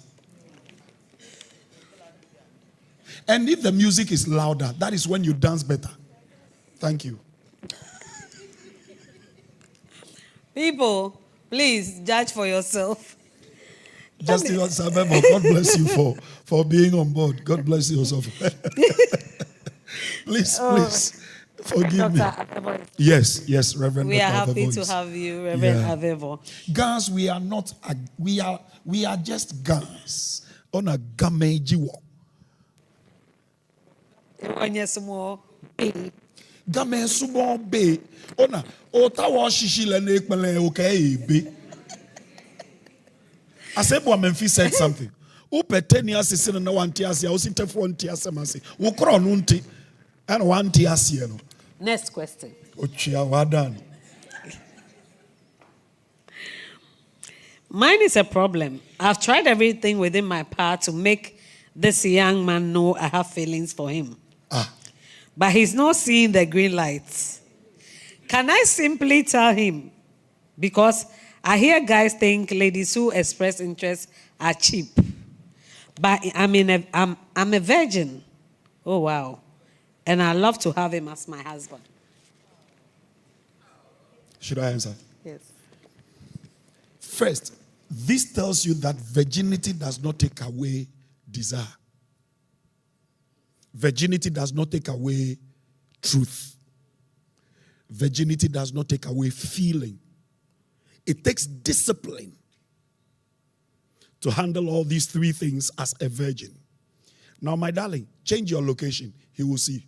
[SPEAKER 3] And if the music is louder, that is when you dance better. Thank you.
[SPEAKER 1] People, please judge for yourself.
[SPEAKER 3] Justin Sabebo, God bless you for being on board. God bless you also. Please forgive me. Yes, Reverend.
[SPEAKER 1] We are happy to have you, Reverend Avevo.
[SPEAKER 3] Guys, we are not. We are just guys on a gameji walk. Game sumo be ona otawa shishile na ekpele okay be. Asebo Memphis said something. Upeteni asisi na wanti asi osintefo wanti asemasi. Ukro nunti and wanti asi no.
[SPEAKER 1] Next question.
[SPEAKER 3] Ochia wadan.
[SPEAKER 1] Mine is a problem. I've tried everything within my power to make this young man know I have feelings for him. But he's not seeing the green lights. Can I simply tell him? Because I hear guys think ladies who express interest are cheap. But I'm a virgin. Oh, wow. And I love to have him as my husband.
[SPEAKER 3] Should I answer?
[SPEAKER 1] Yes.
[SPEAKER 3] First, this tells you that virginity does not take away desire. Virginity does not take away truth. Virginity does not take away feeling. It takes discipline to handle all these three things as a virgin. Now, my darling, change your location. He will see.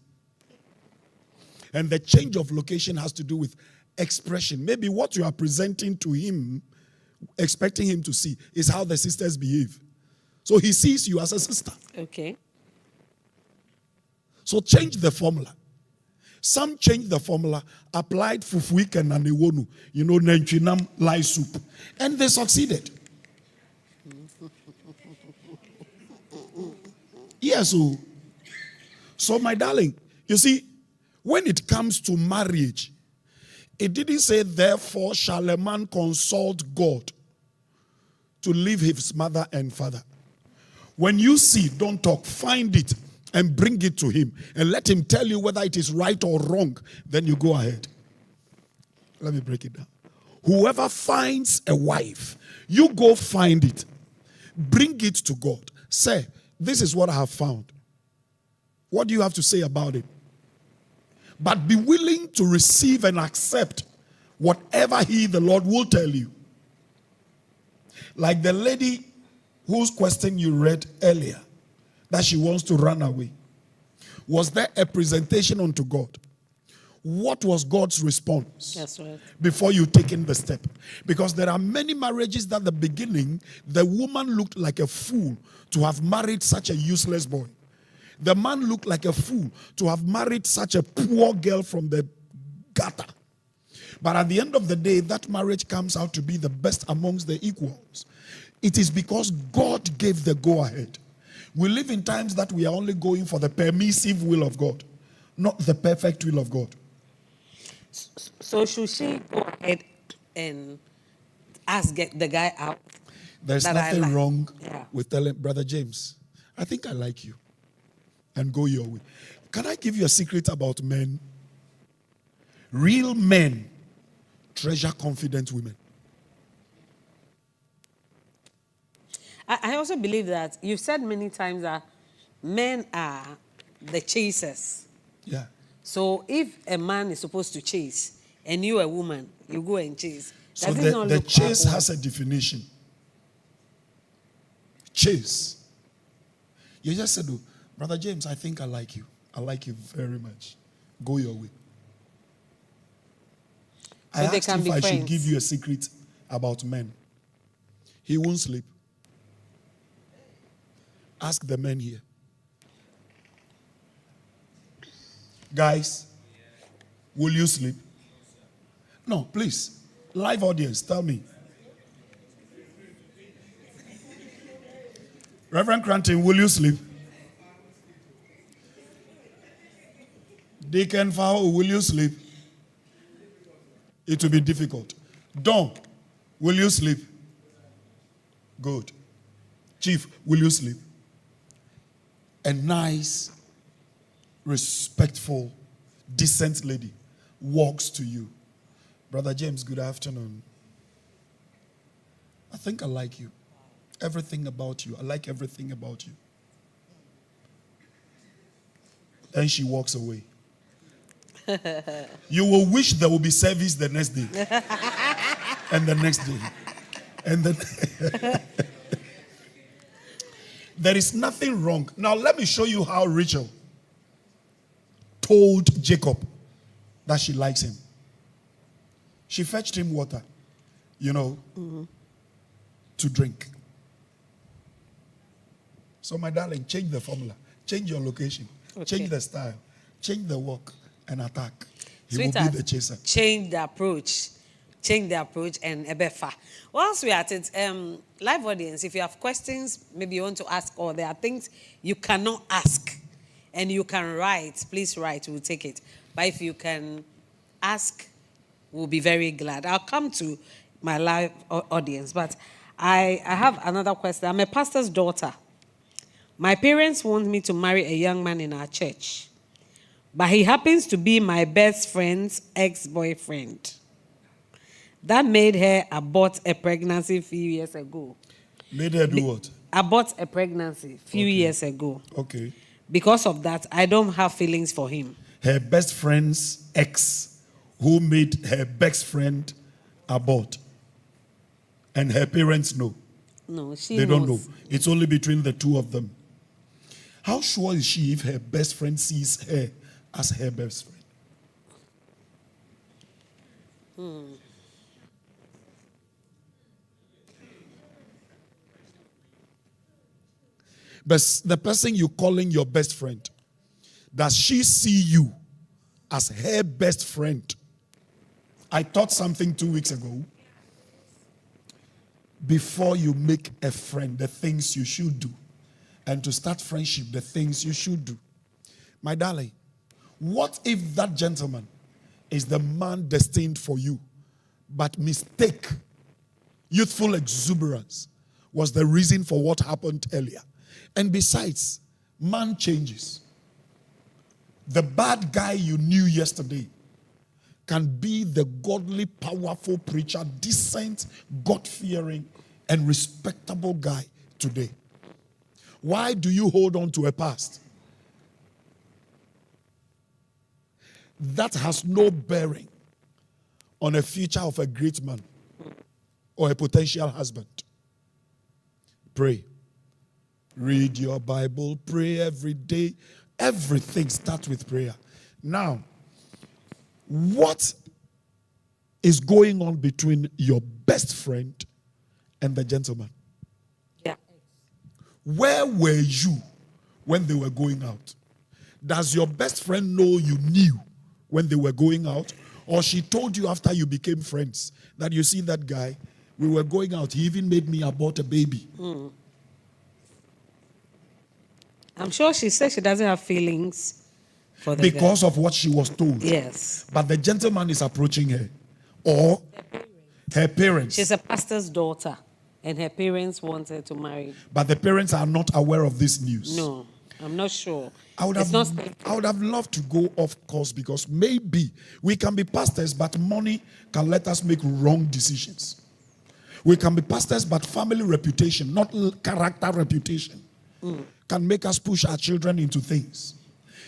[SPEAKER 3] And the change of location has to do with expression. Maybe what you are presenting to him, expecting him to see, is how the sisters behave. So he sees you as a sister.
[SPEAKER 1] Okay.
[SPEAKER 3] So change the formula. Some change the formula, applied fufuik and nanewonu, nenchinam lai soup. And they succeeded. Yes. So my darling, you see, when it comes to marriage, it didn't say, therefore shall a man consult God to leave his mother and father. When you see, don't talk, find it and bring it to him and let him tell you whether it is right or wrong. Then you go ahead. Let me break it down. Whoever finds a wife, you go find it. Bring it to God. Say, this is what I have found. What do you have to say about it? But be willing to receive and accept whatever the Lord will tell you. Like the lady whose question you read earlier, that she wants to run away. Was there a presentation unto God? What was God's response?
[SPEAKER 1] That's right.
[SPEAKER 3] Before you take in the step? Because there are many marriages that at the beginning, the woman looked like a fool to have married such a useless boy. The man looked like a fool to have married such a poor girl from the gutter. But at the end of the day, that marriage comes out to be the best amongst the equals. It is because God gave the go-ahead. We live in times that we are only going for the permissive will of God, not the perfect will of God.
[SPEAKER 1] So should she go ahead and ask the guy out?
[SPEAKER 3] There's
[SPEAKER 1] that I
[SPEAKER 3] nothing
[SPEAKER 1] like?
[SPEAKER 3] wrong
[SPEAKER 1] Yeah.
[SPEAKER 3] with telling Brother James, I think I like you, and go your way. Can I give you a secret about men? Real men treasure confident women.
[SPEAKER 1] I also believe that you've said many times that men are the chasers.
[SPEAKER 3] Yeah.
[SPEAKER 1] So if a man is supposed to chase and you're a woman, you go and chase.
[SPEAKER 3] So
[SPEAKER 1] Does it not
[SPEAKER 3] the
[SPEAKER 1] look
[SPEAKER 3] chase
[SPEAKER 1] awkward?
[SPEAKER 3] has a definition. Chase. You just said, oh, Brother James, I think I like you. I like you very much. Go your way. I
[SPEAKER 1] So they
[SPEAKER 3] asked
[SPEAKER 1] can
[SPEAKER 3] if
[SPEAKER 1] be
[SPEAKER 3] I should
[SPEAKER 1] friends.
[SPEAKER 3] give you a secret about men. He won't sleep. Ask the men here. Guys, will you sleep? No, please. Live audience, tell me. Reverend Cranton, will you sleep? Deacon Fowl, will you sleep? It will be difficult. Don, will you sleep? Good. Chief, will you sleep? A nice, respectful, decent lady walks to you. Brother James, good afternoon. I think I like you. Everything about you. I like everything about you. And she walks away. You will wish there will be service the next day. And the next day. And then there is nothing wrong. Now let me show you how Rachel told Jacob that she likes him. She fetched him water, to drink. So my darling, change the formula. Change your location.
[SPEAKER 1] Okay.
[SPEAKER 3] Change the style. Change the walk and attack. He will
[SPEAKER 1] Sweetheart,
[SPEAKER 3] be the chaser.
[SPEAKER 1] change the approach. Change the approach and ebefa. Whilst we're at it, live audience, if you have questions, maybe you want to ask, or there are things you cannot ask and you can write, please write, we'll take it. But if you can ask, we'll be very glad. I'll come to my live audience, but I have another question. I'm a pastor's daughter. My parents want me to marry a young man in our church, but he happens to be my best friend's ex-boyfriend. That made her abort a pregnancy a few years ago.
[SPEAKER 3] Made her do what?
[SPEAKER 1] Abort a pregnancy a few years ago.
[SPEAKER 3] Okay.
[SPEAKER 1] Because of that, I don't have feelings for him.
[SPEAKER 3] Her best friend's ex, who made her best friend abort. And her parents know.
[SPEAKER 1] No, she
[SPEAKER 3] They
[SPEAKER 1] knows.
[SPEAKER 3] don't know. It's only between the two of them. How sure is she if her best friend sees her as her best friend? But the person you're calling your best friend, does she see you as her best friend? I taught something 2 weeks ago. Before you make a friend, the things you should do. And to start friendship, the things you should do. My darling, what if that gentleman is the man destined for you, but mistake, youthful exuberance was the reason for what happened earlier? And besides, man changes. The bad guy you knew yesterday can be the godly, powerful preacher, decent, God-fearing, and respectable guy today. Why do you hold on to a past that has no bearing on a future of a great man or a potential husband? Pray. Read your Bible. Pray every day. Everything starts with prayer. Now, what is going on between your best friend and the gentleman?
[SPEAKER 1] Yeah.
[SPEAKER 3] Where were you when they were going out? Does your best friend know you knew when they were going out? Or she told you after you became friends that you see that guy, we were going out, he even made me abort a baby.
[SPEAKER 1] I'm sure she said she doesn't have feelings For the
[SPEAKER 3] because of what she was told.
[SPEAKER 1] Yes.
[SPEAKER 3] But the gentleman is approaching her. Or her parents.
[SPEAKER 1] She's a pastor's daughter, and her parents want her to marry.
[SPEAKER 3] But the parents are not aware of this news.
[SPEAKER 1] No, I'm not sure.
[SPEAKER 3] I would have loved to go off course, because maybe we can be pastors, but money can let us make wrong decisions. We can be pastors, but family reputation, not character reputation, can make us push our children into things.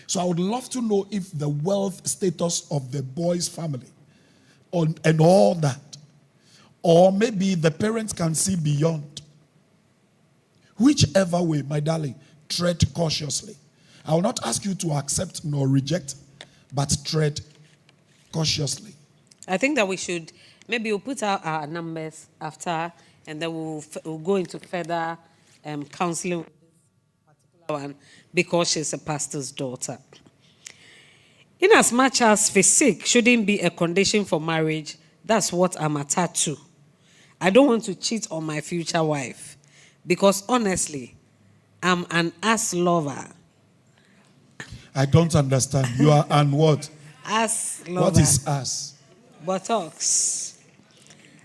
[SPEAKER 3] So I would love to know if the wealth status of the boy's family and all that, or maybe the parents can see beyond. Whichever way, my darling, tread cautiously. I will not ask you to accept nor reject, but tread cautiously.
[SPEAKER 1] I think that we should, maybe we'll put out our numbers after, and then we'll go into further counseling with this particular one, because she's a pastor's daughter. In as much as physique shouldn't be a condition for marriage, that's what I'm attached to. I don't want to cheat on my future wife, because honestly, I'm an ass lover.
[SPEAKER 3] I don't understand. You are an what?
[SPEAKER 1] Ass lover.
[SPEAKER 3] What is ass?
[SPEAKER 1] Buttocks.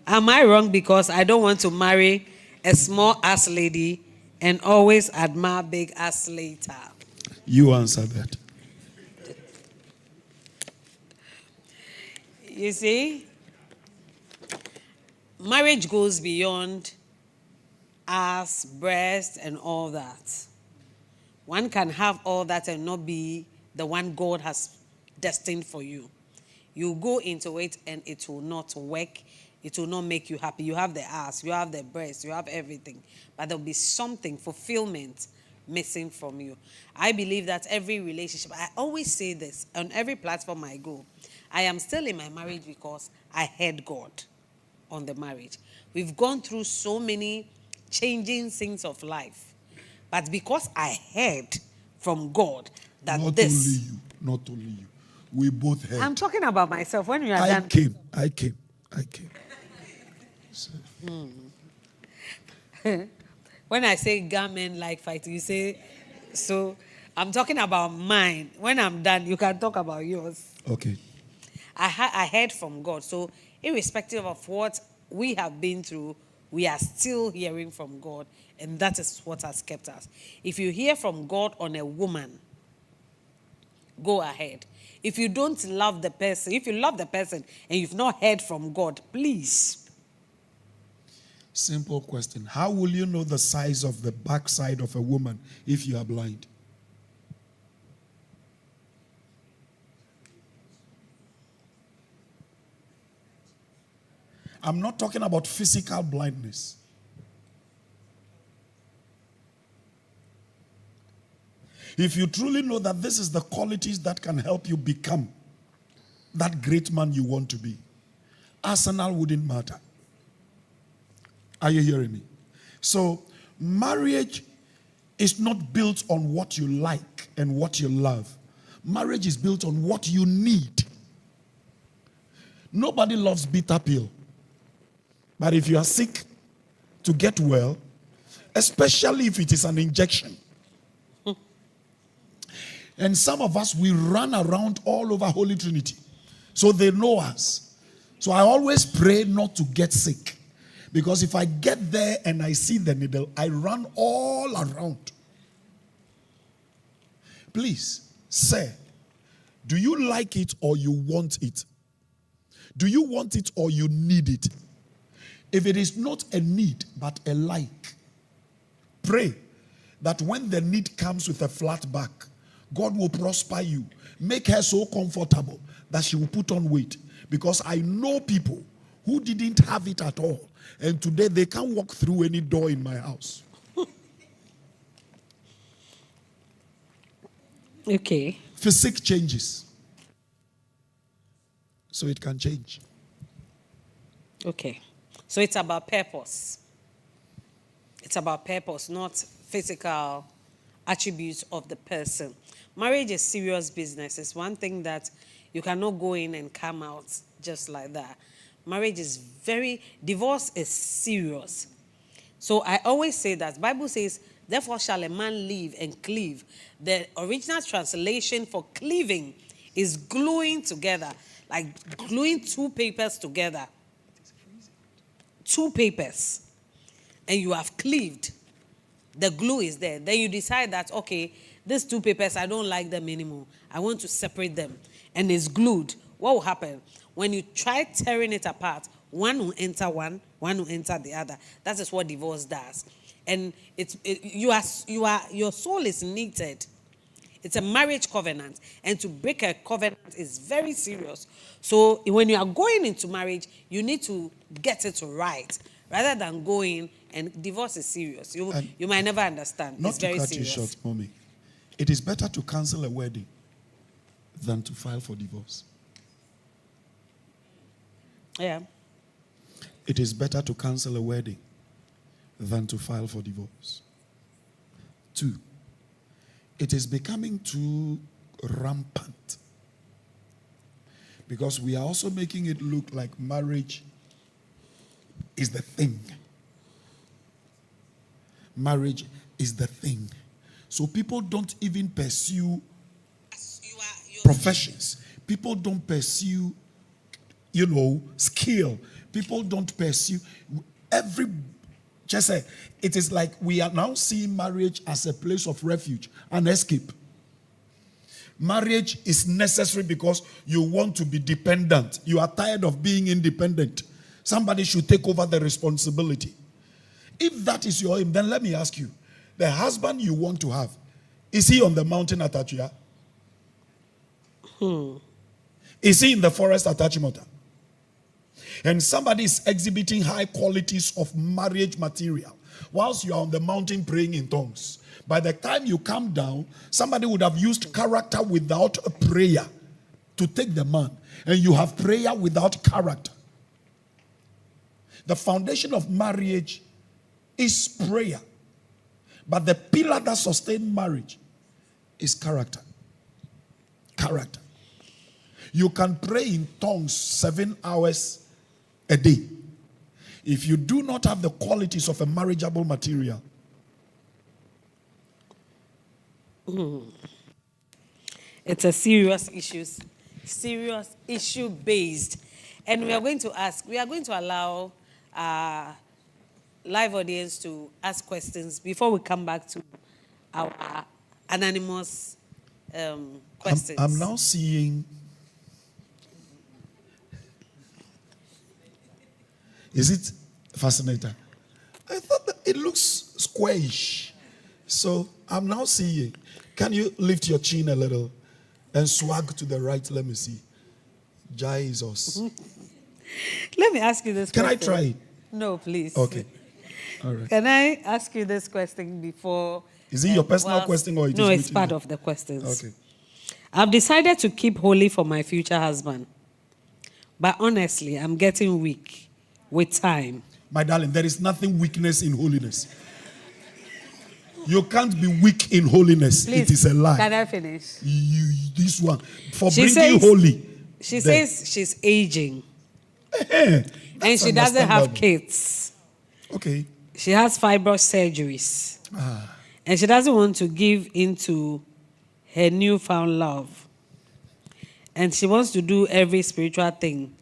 [SPEAKER 1] Am I wrong because I don't want to marry a small ass lady and always admire big ass later?
[SPEAKER 3] You answer that.
[SPEAKER 1] You see, marriage goes beyond ass, breast, and all that. One can have all that and not be the one God has destined for you. You go into it and it will not work. It will not make you happy. You have the ass, you have the breast, you have everything. But there will be something, fulfillment, missing from you. I believe that every relationship, I always say this on every platform I go, I am still in my marriage because I had God on the marriage. We've gone through so many changing things of life. But because I heard from God that
[SPEAKER 3] not
[SPEAKER 1] this...
[SPEAKER 3] Not only you. We both heard.
[SPEAKER 1] I'm talking about myself. When you are done...
[SPEAKER 3] I came. So.
[SPEAKER 1] When I say garment like fight, you say... So, I'm talking about mine. When I'm done, you can talk about yours.
[SPEAKER 3] Okay.
[SPEAKER 1] I heard from God. So, irrespective of what we have been through, we are still hearing from God. And that is what has kept us. If you hear from God on a woman, go ahead. If you don't love the person, if you love the person and you've not heard from God, please.
[SPEAKER 3] Simple question. How will you know the size of the backside of a woman if you are blind? I'm not talking about physical blindness. If you truly know that this is the qualities that can help you become that great man you want to be, Arsenal wouldn't matter. Are you hearing me? So, marriage is not built on what you like and what you love. Marriage is built on what you need. Nobody loves bitter pill. But if you are sick, to get well, especially if it is an injection. And some of us, we run around all over Holy Trinity. So they know us. So I always pray not to get sick. Because if I get there and I see the needle, I run all around. Please, sir, do you like it or you want it? Do you want it or you need it? If it is not a need, but a like, pray that when the need comes with a flat back, God will prosper you. Make her so comfortable that she will put on weight. Because I know people who didn't have it at all. And today they can't walk through any door in my house.
[SPEAKER 1] Okay.
[SPEAKER 3] Physique changes. So it can change.
[SPEAKER 1] Okay. So it's about purpose. It's about purpose, not physical attributes of the person. Marriage is serious business. It's one thing that you cannot go in and come out just like that. Marriage is divorce is serious. So I always say that. Bible says Therefore shall a man leave and cleave. The original translation for cleaving is gluing together, like gluing two papers together. Two papers. And you have cleaved. The glue is there. Then you decide that, okay, these two papers, I don't like them anymore. I want to separate them. And it's glued. What will happen? When you try tearing it apart, one will enter one will enter the other. That is what divorce does. And your soul is knitted. It's a marriage covenant. And to break a covenant is very serious. So when you are going into marriage, you need to get it right. Rather than going, and divorce is serious. You might never understand.
[SPEAKER 3] Not
[SPEAKER 1] it's very
[SPEAKER 3] to cut
[SPEAKER 1] serious.
[SPEAKER 3] you short, Mommy. It is better to cancel a wedding than to file for divorce.
[SPEAKER 1] Yeah.
[SPEAKER 3] It is better to cancel a wedding than to file for divorce. 2, it is becoming too rampant because we are also making it look like marriage is the thing. Marriage is the thing. So people don't even pursue professions. People don't pursue, skill. People don't pursue just say, it is like we are now seeing marriage as a place of refuge, an escape. Marriage is necessary because you want to be dependent. You are tired of being independent. Somebody should take over the responsibility. If that is your aim, then let me ask you, the husband you want to have, is he on the mountain at Achia? Is he in the forest at Achimota? And somebody is exhibiting high qualities of marriage material whilst you are on the mountain praying in tongues. By the time you come down, somebody would have used character without a prayer to take the man. And you have prayer without character. The foundation of marriage is prayer. But the pillar that sustains marriage is character. Character. You can pray in tongues 7 hours a day. If you do not have the qualities of a marriageable material,
[SPEAKER 1] it's a serious issue based. And we are going to allow our live audience to ask questions before we come back to our anonymous questions.
[SPEAKER 3] I'm now seeing. Is it fascinator? I thought that it looks squarish. So I'm now seeing. Can you lift your chin a little and swag to the right? Let me see. Jesus.
[SPEAKER 1] Let me ask you this
[SPEAKER 3] question.
[SPEAKER 1] question.
[SPEAKER 3] Can I try it?
[SPEAKER 1] No, please.
[SPEAKER 3] Okay. All right.
[SPEAKER 1] Can I ask you this question before?
[SPEAKER 3] Is it your personal question or it
[SPEAKER 1] no,
[SPEAKER 3] is
[SPEAKER 1] it's part of the questions.
[SPEAKER 3] Okay.
[SPEAKER 1] I've decided to keep holy for my future husband. But honestly, I'm getting weak with time.
[SPEAKER 3] My darling, there is nothing weakness in holiness. You can't be weak in holiness.
[SPEAKER 1] Please,
[SPEAKER 3] it is a lie.
[SPEAKER 1] Can I finish?
[SPEAKER 3] This one. For
[SPEAKER 1] She
[SPEAKER 3] bringing
[SPEAKER 1] says-
[SPEAKER 3] holy.
[SPEAKER 1] She
[SPEAKER 3] there.
[SPEAKER 1] says she's aging.
[SPEAKER 3] And
[SPEAKER 1] And she doesn't have kids.
[SPEAKER 3] Okay.
[SPEAKER 1] She has fibroid surgeries. And she doesn't want to give into her newfound love. And she wants to do every spiritual thing,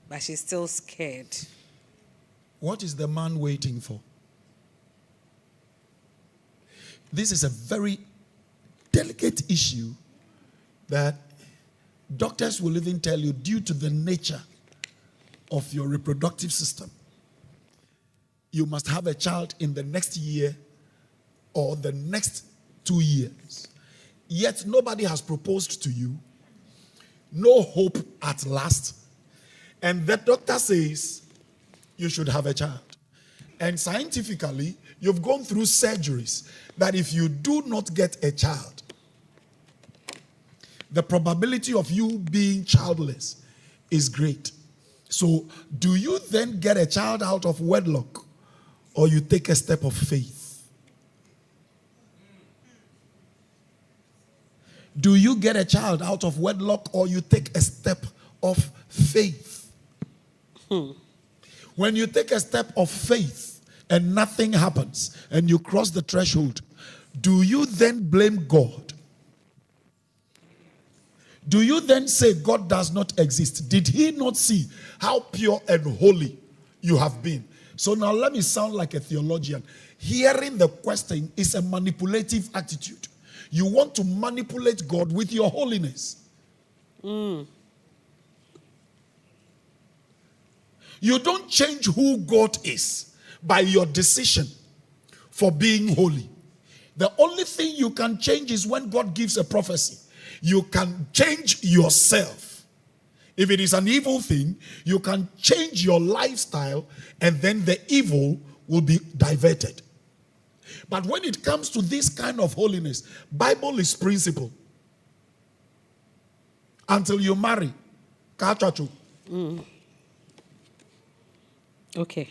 [SPEAKER 1] but she's still scared.
[SPEAKER 3] What is the man waiting for? This is a very delicate issue that doctors will even tell you, due to the nature of your reproductive system, you must have a child in the next year or the next 2 years. Yet nobody has proposed to you. No hope at last. And the doctor says you should have a child. And scientifically, you've gone through surgeries that if you do not get a child, the probability of you being childless is great. So, do you then get a child out of wedlock, or you take a step of faith? Do you get a child out of wedlock, or you take a step of faith? When you take a step of faith, and nothing happens, and you cross the threshold, do you then blame God? Do you then say God does not exist? Did he not see how pure and holy you have been? So now let me sound like a theologian. Hearing the question is a manipulative attitude. You want to manipulate God with your holiness. You don't change who God is by your decision for being holy. The only thing you can change is when God gives a prophecy. You can change yourself. If it is an evil thing, you can change your lifestyle and then the evil will be diverted. But when it comes to this kind of holiness, Bible is principle. Until you marry,
[SPEAKER 1] Okay.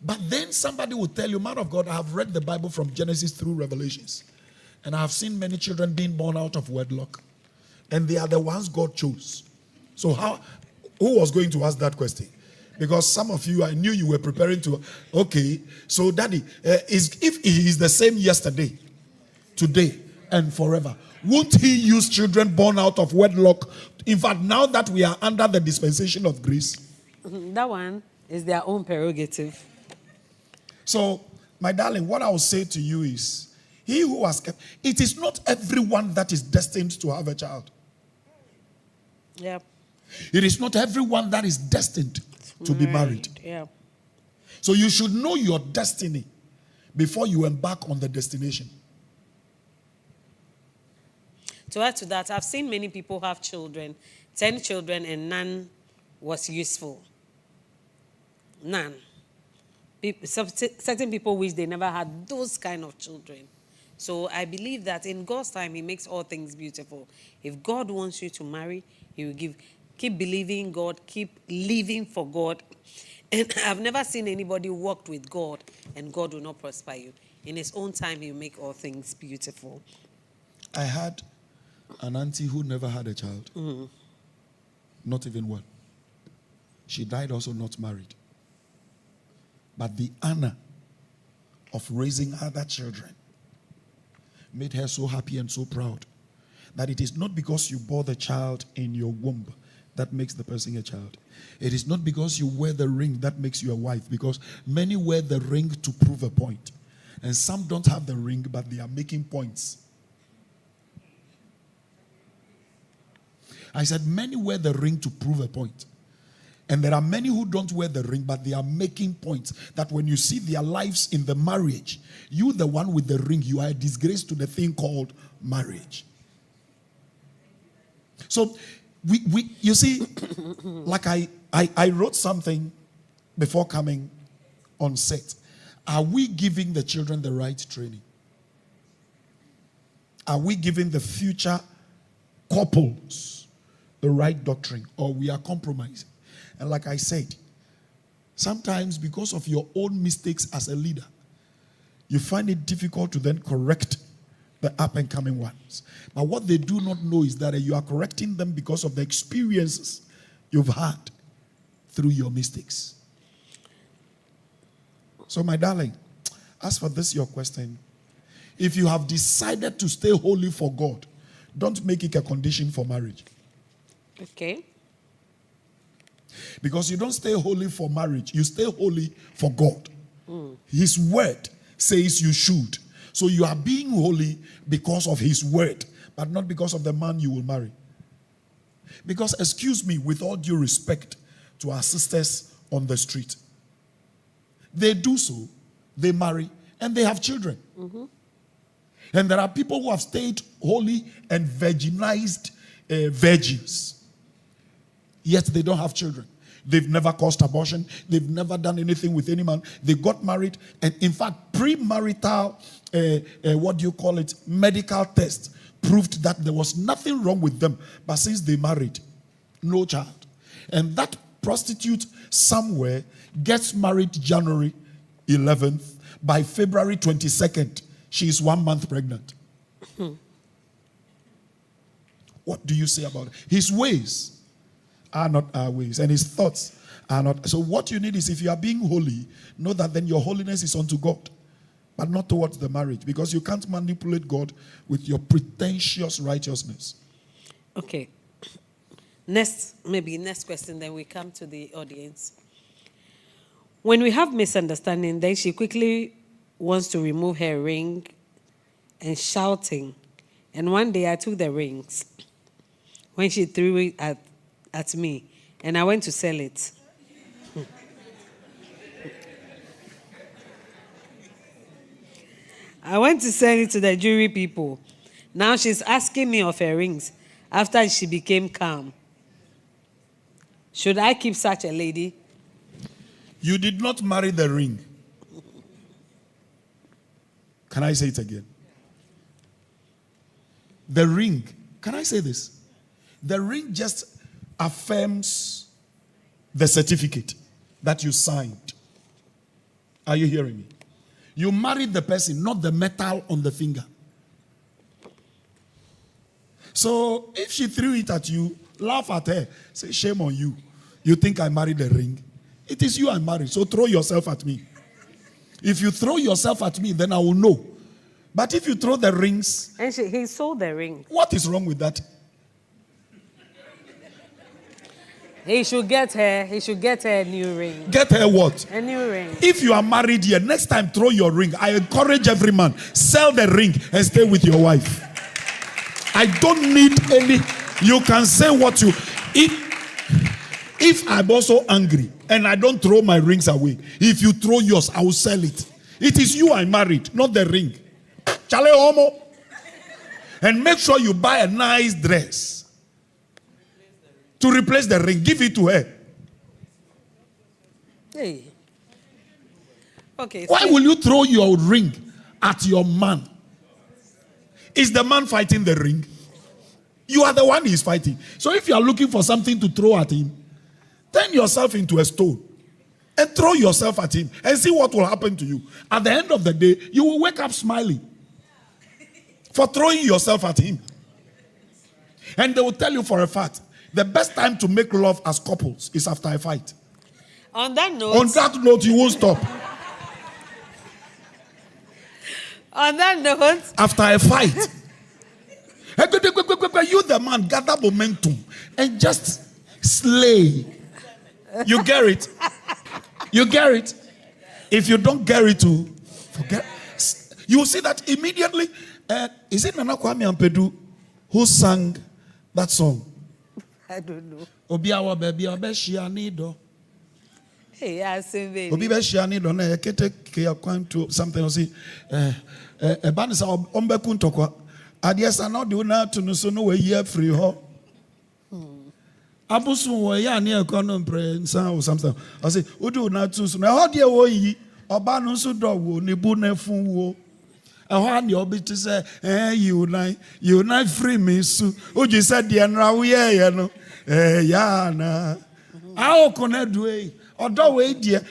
[SPEAKER 3] But then somebody will tell you, man of God, I have read the Bible from Genesis through Revelations. And I have seen many children being born out of wedlock. And they are the ones God chose. So who was going to ask that question? Because some of you, I knew you were preparing to, okay, so daddy, if he is the same yesterday, today, and forever, won't he use children born out of wedlock? In fact, now that we are under the dispensation of grace.
[SPEAKER 1] That one is their own prerogative.
[SPEAKER 3] So, my darling, what I will say to you is, he who has kept, it is not everyone that is destined to have a child.
[SPEAKER 1] Yeah.
[SPEAKER 3] It is not everyone that is destined to be married.
[SPEAKER 1] Yeah.
[SPEAKER 3] So you should know your destiny before you embark on the destination.
[SPEAKER 1] To add to that, I've seen many people have children, 10 children, and none was useful. None. Certain people wish they never had those kind of children. So I believe that in God's time, he makes all things beautiful. If God wants you to marry, he will give. Keep believing God, keep living for God. And I've never seen anybody walk with God and God will not prosper you. In his own time, he will make all things beautiful.
[SPEAKER 3] I had an auntie who never had a child. Not even one. She died also not married. But the honor of raising other children made her so happy and so proud that it is not because you bore the child in your womb that makes the person a child. It is not because you wear the ring that makes you a wife, because many wear the ring to prove a point. And some don't have the ring, but they are making points. I said many wear the ring to prove a point. And there are many who don't wear the ring, but they are making points that when you see their lives in the marriage, you, the one with the ring, you are a disgrace to the thing called marriage. So, you see, like I wrote something before coming on set. Are we giving the children the right training? Are we giving the future couples the right doctrine, or we are compromising? And like I said, sometimes because of your own mistakes as a leader, you find it difficult to then correct the up and coming ones. But what they do not know is that you are correcting them because of the experiences you've had through your mistakes. So my darling, as for this your question, if you have decided to stay holy for God, don't make it a condition for marriage.
[SPEAKER 1] Okay.
[SPEAKER 3] Because you don't stay holy for marriage, you stay holy for God. His word says you should. So you are being holy because of his word, but not because of the man you will marry. Because, excuse me, with all due respect to our sisters on the street, they do so, they marry, and they have children. And there are people who have stayed holy and virginized virgins, yet they don't have children. They've never caused abortion. They've never done anything with any man. They got married, and in fact, premarital, medical test proved that there was nothing wrong with them. But since they married, no child. And that prostitute somewhere gets married January 11th. By February 22nd, she is 1 month pregnant. What do you say about it? His ways are not our ways, and his thoughts are not. So what you need is, if you are being holy, know that then your holiness is unto God, but not towards the marriage, because you can't manipulate God with your pretentious righteousness.
[SPEAKER 1] Okay. Next question, then we come to the audience. When we have misunderstanding, then she quickly wants to remove her ring and shouting. And one day I took the rings when she threw it at me, and I went to sell it. I went to sell it to the jewelry people. Now she's asking me of her rings after she became calm. Should I keep such a lady?
[SPEAKER 3] You did not marry the ring. Can I say it again? The ring, can I say this? The ring just affirms the certificate that you signed. Are you hearing me? You married the person, not the metal on the finger. So if she threw it at you, laugh at her, say, shame on you. You think I married the ring? It is you I married, so throw yourself at me. If you throw yourself at me, then I will know. But if you throw the rings...
[SPEAKER 1] And he sold the ring.
[SPEAKER 3] What is wrong with that?
[SPEAKER 1] He should get her a new ring.
[SPEAKER 3] Get her what?
[SPEAKER 1] A new ring.
[SPEAKER 3] If you are married here, next time throw your ring. I encourage every man, sell the ring and stay with your wife. I don't need any... You can say what you... If I'm also angry and I don't throw my rings away, if you throw yours, I will sell it. It is you I married, not the ring. Chale homo. And make sure you buy a nice dress to replace the ring. Give it to her.
[SPEAKER 1] Hey. Okay.
[SPEAKER 3] Why will you throw your ring at your man? Is the man fighting the ring? You are the one he's fighting. So if you are looking for something to throw at him, turn yourself into a stone and throw yourself at him and see what will happen to you. At the end of the day, you will wake up smiling for throwing yourself at him. And they will tell you for a fact, the best time to make love as couples is after a fight.
[SPEAKER 1] On that note,
[SPEAKER 3] you won't stop.
[SPEAKER 1] On that note,
[SPEAKER 3] after a fight, you the man gather momentum and just slay. You get it? You get it? If you don't get it, forget. You will see that immediately. Is it Nana Kwame Ampedu who sang that song?
[SPEAKER 1] I don't know.
[SPEAKER 3] Obiawa baby obeshianido.
[SPEAKER 1] Hey, I say baby.
[SPEAKER 3] Obi beshianido na ekete ke kwanto something say banisa ombeku ntokwa. Adiesa na de una to no so no we year free ho. Abusu wo ya na econom prensa or something. I say odu na to so na ho de wo yi oba no so do wo ne bu na fun wo. And you be to say, you not free me so. Oh, you said the enra you know. Yeah, how can I do it? Or do way, dear.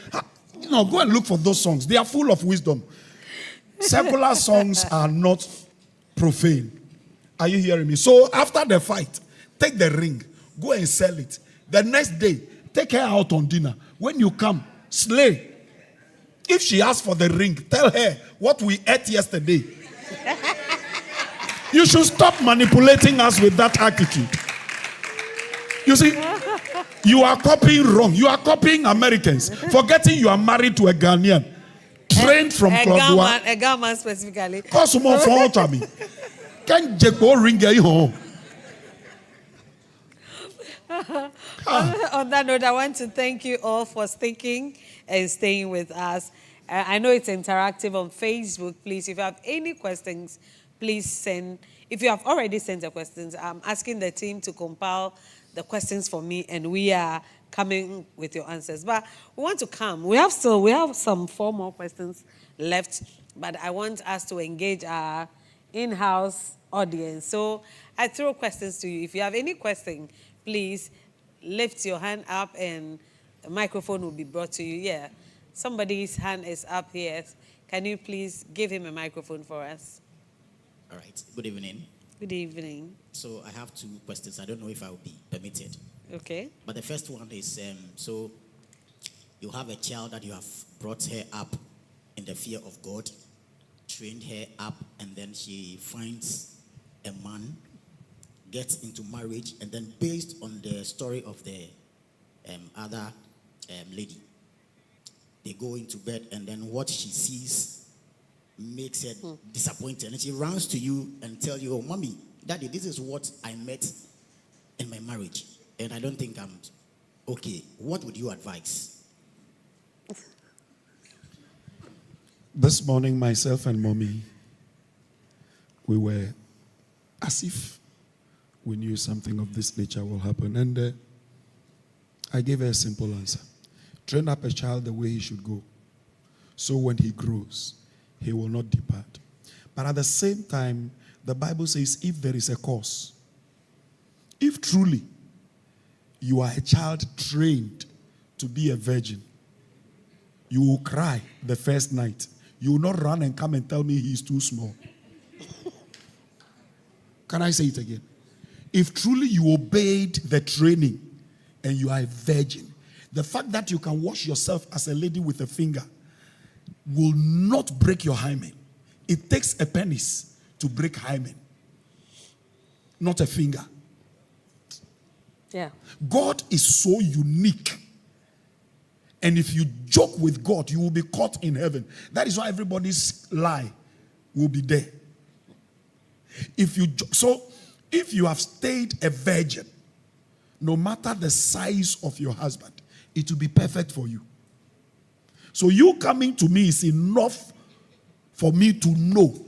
[SPEAKER 3] You know, go and look for those songs. They are full of wisdom. Secular songs are not profane. Are you hearing me? So after the fight, take the ring, go and sell it. The next day, take her out on dinner. When you come, slay. If she asks for the ring, tell her what we ate yesterday. You should stop manipulating us with that attitude. You see, you are copying wrong. You are copying Americans, forgetting you are married to a Ghanaian, trained from Claude.
[SPEAKER 1] A Ghana specifically.
[SPEAKER 3] Cause more for to me. Can Jeko ring home?
[SPEAKER 1] On that note, I want to thank you all for sticking and staying with us. I know it's interactive on Facebook. Please, if you have any questions, please send. If you have already sent the questions, I'm asking the team to compile the questions for me, and we are coming with your answers. But we want to come. We have some 4 more questions left, but I want us to engage our in-house audience. So I throw questions to you. If you have any question, please lift your hand up and the microphone will be brought to you. Yeah, somebody's hand is up here. Can you please give him a microphone for us?
[SPEAKER 4] All right. Good evening.
[SPEAKER 1] Good evening.
[SPEAKER 4] So I have 2 questions. I don't know if I will be permitted.
[SPEAKER 1] Okay.
[SPEAKER 4] But the first one is, so you have a child that you have brought her up in the fear of God, trained her up, and then she finds a man, gets into marriage, and then based on the story of the other lady, they go into bed, and then what she sees makes her disappointed, and she runs to you and tells you, "Oh, mommy, daddy, this is what I met in my marriage, and I don't think I'm okay." What would you advise?
[SPEAKER 3] This morning, myself and mommy, we were as if we knew something of this nature will happen. And I gave her a simple answer. Train up a child the way he should go, so when he grows, he will not depart. But at the same time, the Bible says, if there is a cause, if truly you are a child trained to be a virgin, you will cry the first night. You will not run and come and tell me he's too small. Can I say it again? If truly you obeyed the training and you are a virgin, the fact that you can wash yourself as a lady with a finger will not break your hymen. It takes a penis to break hymen, not a finger.
[SPEAKER 1] Yeah.
[SPEAKER 3] God is so unique. And if you joke with God, you will be caught in heaven. That is why everybody's lie will be there. If you have stayed a virgin, no matter the size of your husband, it will be perfect for you. So you coming to me is enough for me to know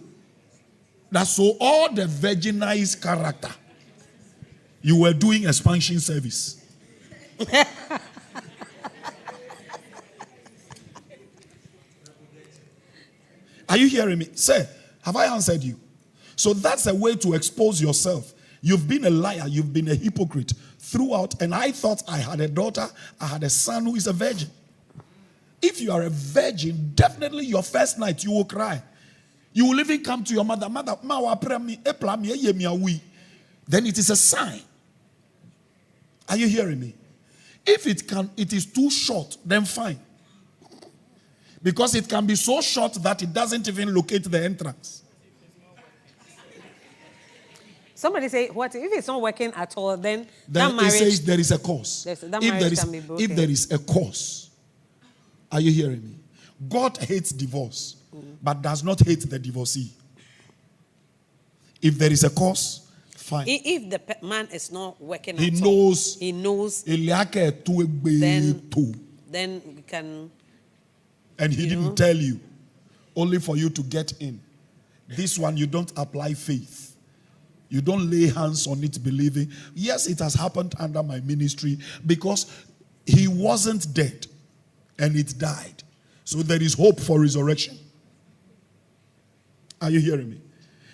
[SPEAKER 3] that so all the virginized character, you were doing expansion service. Are you hearing me? Sir, have I answered you? So that's a way to expose yourself. You've been a liar. You've been a hypocrite throughout. And I thought I had a daughter. I had a son who is a virgin. If you are a virgin, definitely your first night you will cry. You will even come to your mother. Mother, then it is a sign. Are you hearing me? If it is too short, then fine. Because it can be so short that it doesn't even locate the entrance.
[SPEAKER 1] Somebody say, what if it's not working at all? Then that marriage,
[SPEAKER 3] it says there is a cause.
[SPEAKER 1] That marriage can be broken.
[SPEAKER 3] If there is a cause, are you hearing me? God hates divorce, but does not hate the divorcee. If there is a cause, fine.
[SPEAKER 1] If the man is not working
[SPEAKER 3] He
[SPEAKER 1] at
[SPEAKER 3] knows.
[SPEAKER 1] all, he knows, then we can.
[SPEAKER 3] And he didn't tell you, only for you to get in. This one, you don't apply faith. You don't lay hands on it believing. Yes, it has happened under my ministry because he wasn't dead and it died. So there is hope for resurrection. Are you hearing me?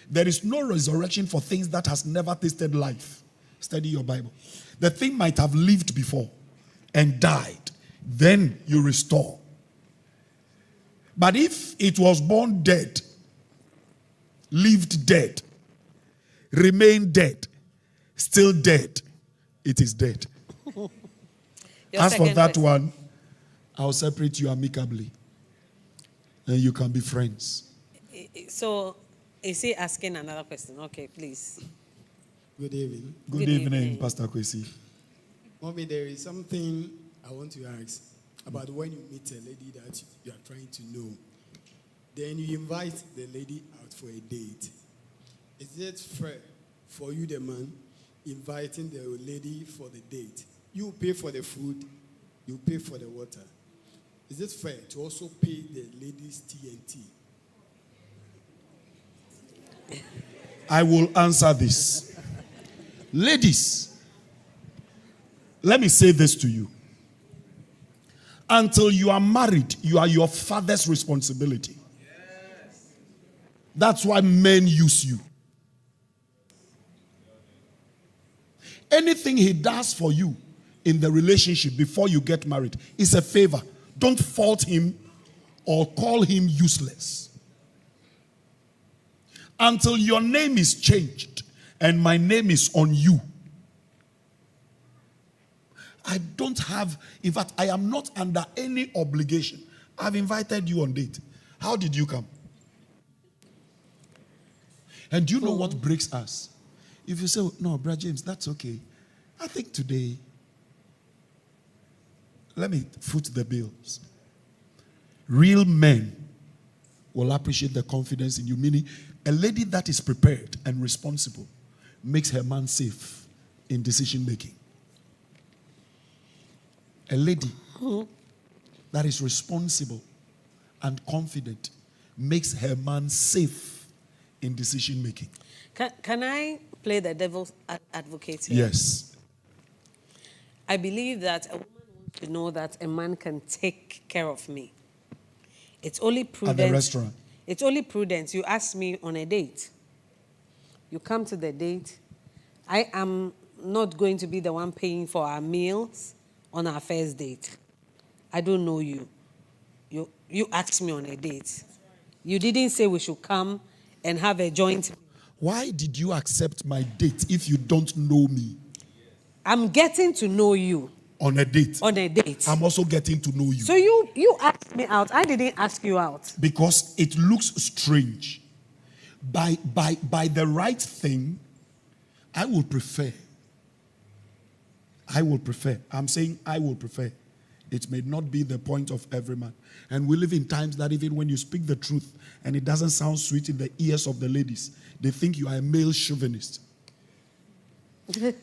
[SPEAKER 3] There is no resurrection for things that has never tasted life. Study your Bible. The thing might have lived before and died. Then you restore. But if it was born dead, lived dead, remained dead, still dead, it is dead. As for that one, I'll separate you amicably. And you can be friends.
[SPEAKER 1] So, is he asking another question? Okay, please.
[SPEAKER 5] Good evening.
[SPEAKER 3] Good evening, Pastor Kwesi.
[SPEAKER 5] Mommy, there is something I want to ask about when you meet a lady that you are trying to know. Then you invite the lady out for a date. Is it fair for you, the man, inviting the lady for the date? You pay for the food, you pay for the water. Is it fair to also pay the lady's TNT?
[SPEAKER 3] I will answer this. Ladies, let me say this to you. Until you are married, you are your father's responsibility. Yes. That's why men use you. Anything he does for you in the relationship before you get married is a favor. Don't fault him or call him useless. Until your name is changed and my name is on you, I don't have, in fact, I am not under any obligation. I've invited you on date. How did you come? And do you know what breaks us? If you say, no, Brother James, that's okay. I think today, let me foot the bills. Real men will appreciate the confidence in you. Meaning, a lady that is prepared and responsible makes her man safe in decision making. A lady that is responsible and confident makes her man safe in decision making.
[SPEAKER 1] Can I play the devil's advocate here?
[SPEAKER 3] Yes.
[SPEAKER 1] I believe that a woman wants to know that a man can take care of me. It's only prudent.
[SPEAKER 3] At the restaurant.
[SPEAKER 1] It's only prudent. You ask me on a date. You come to the date. I am not going to be the one paying for our meals on our first date. I don't know you. You asked me on a date. You didn't say we should come and have a joint.
[SPEAKER 3] Why did you accept my date if you don't know me?
[SPEAKER 1] I'm getting to know you.
[SPEAKER 3] On a date.
[SPEAKER 1] On a date.
[SPEAKER 3] I'm also getting to know you.
[SPEAKER 1] So you asked me out. I didn't ask you out.
[SPEAKER 3] Because it looks strange. By the right thing, I will prefer. I will prefer. I'm saying I will prefer. It may not be the point of every man. And we live in times that even when you speak the truth and it doesn't sound sweet in the ears of the ladies, they think you are a male chauvinist.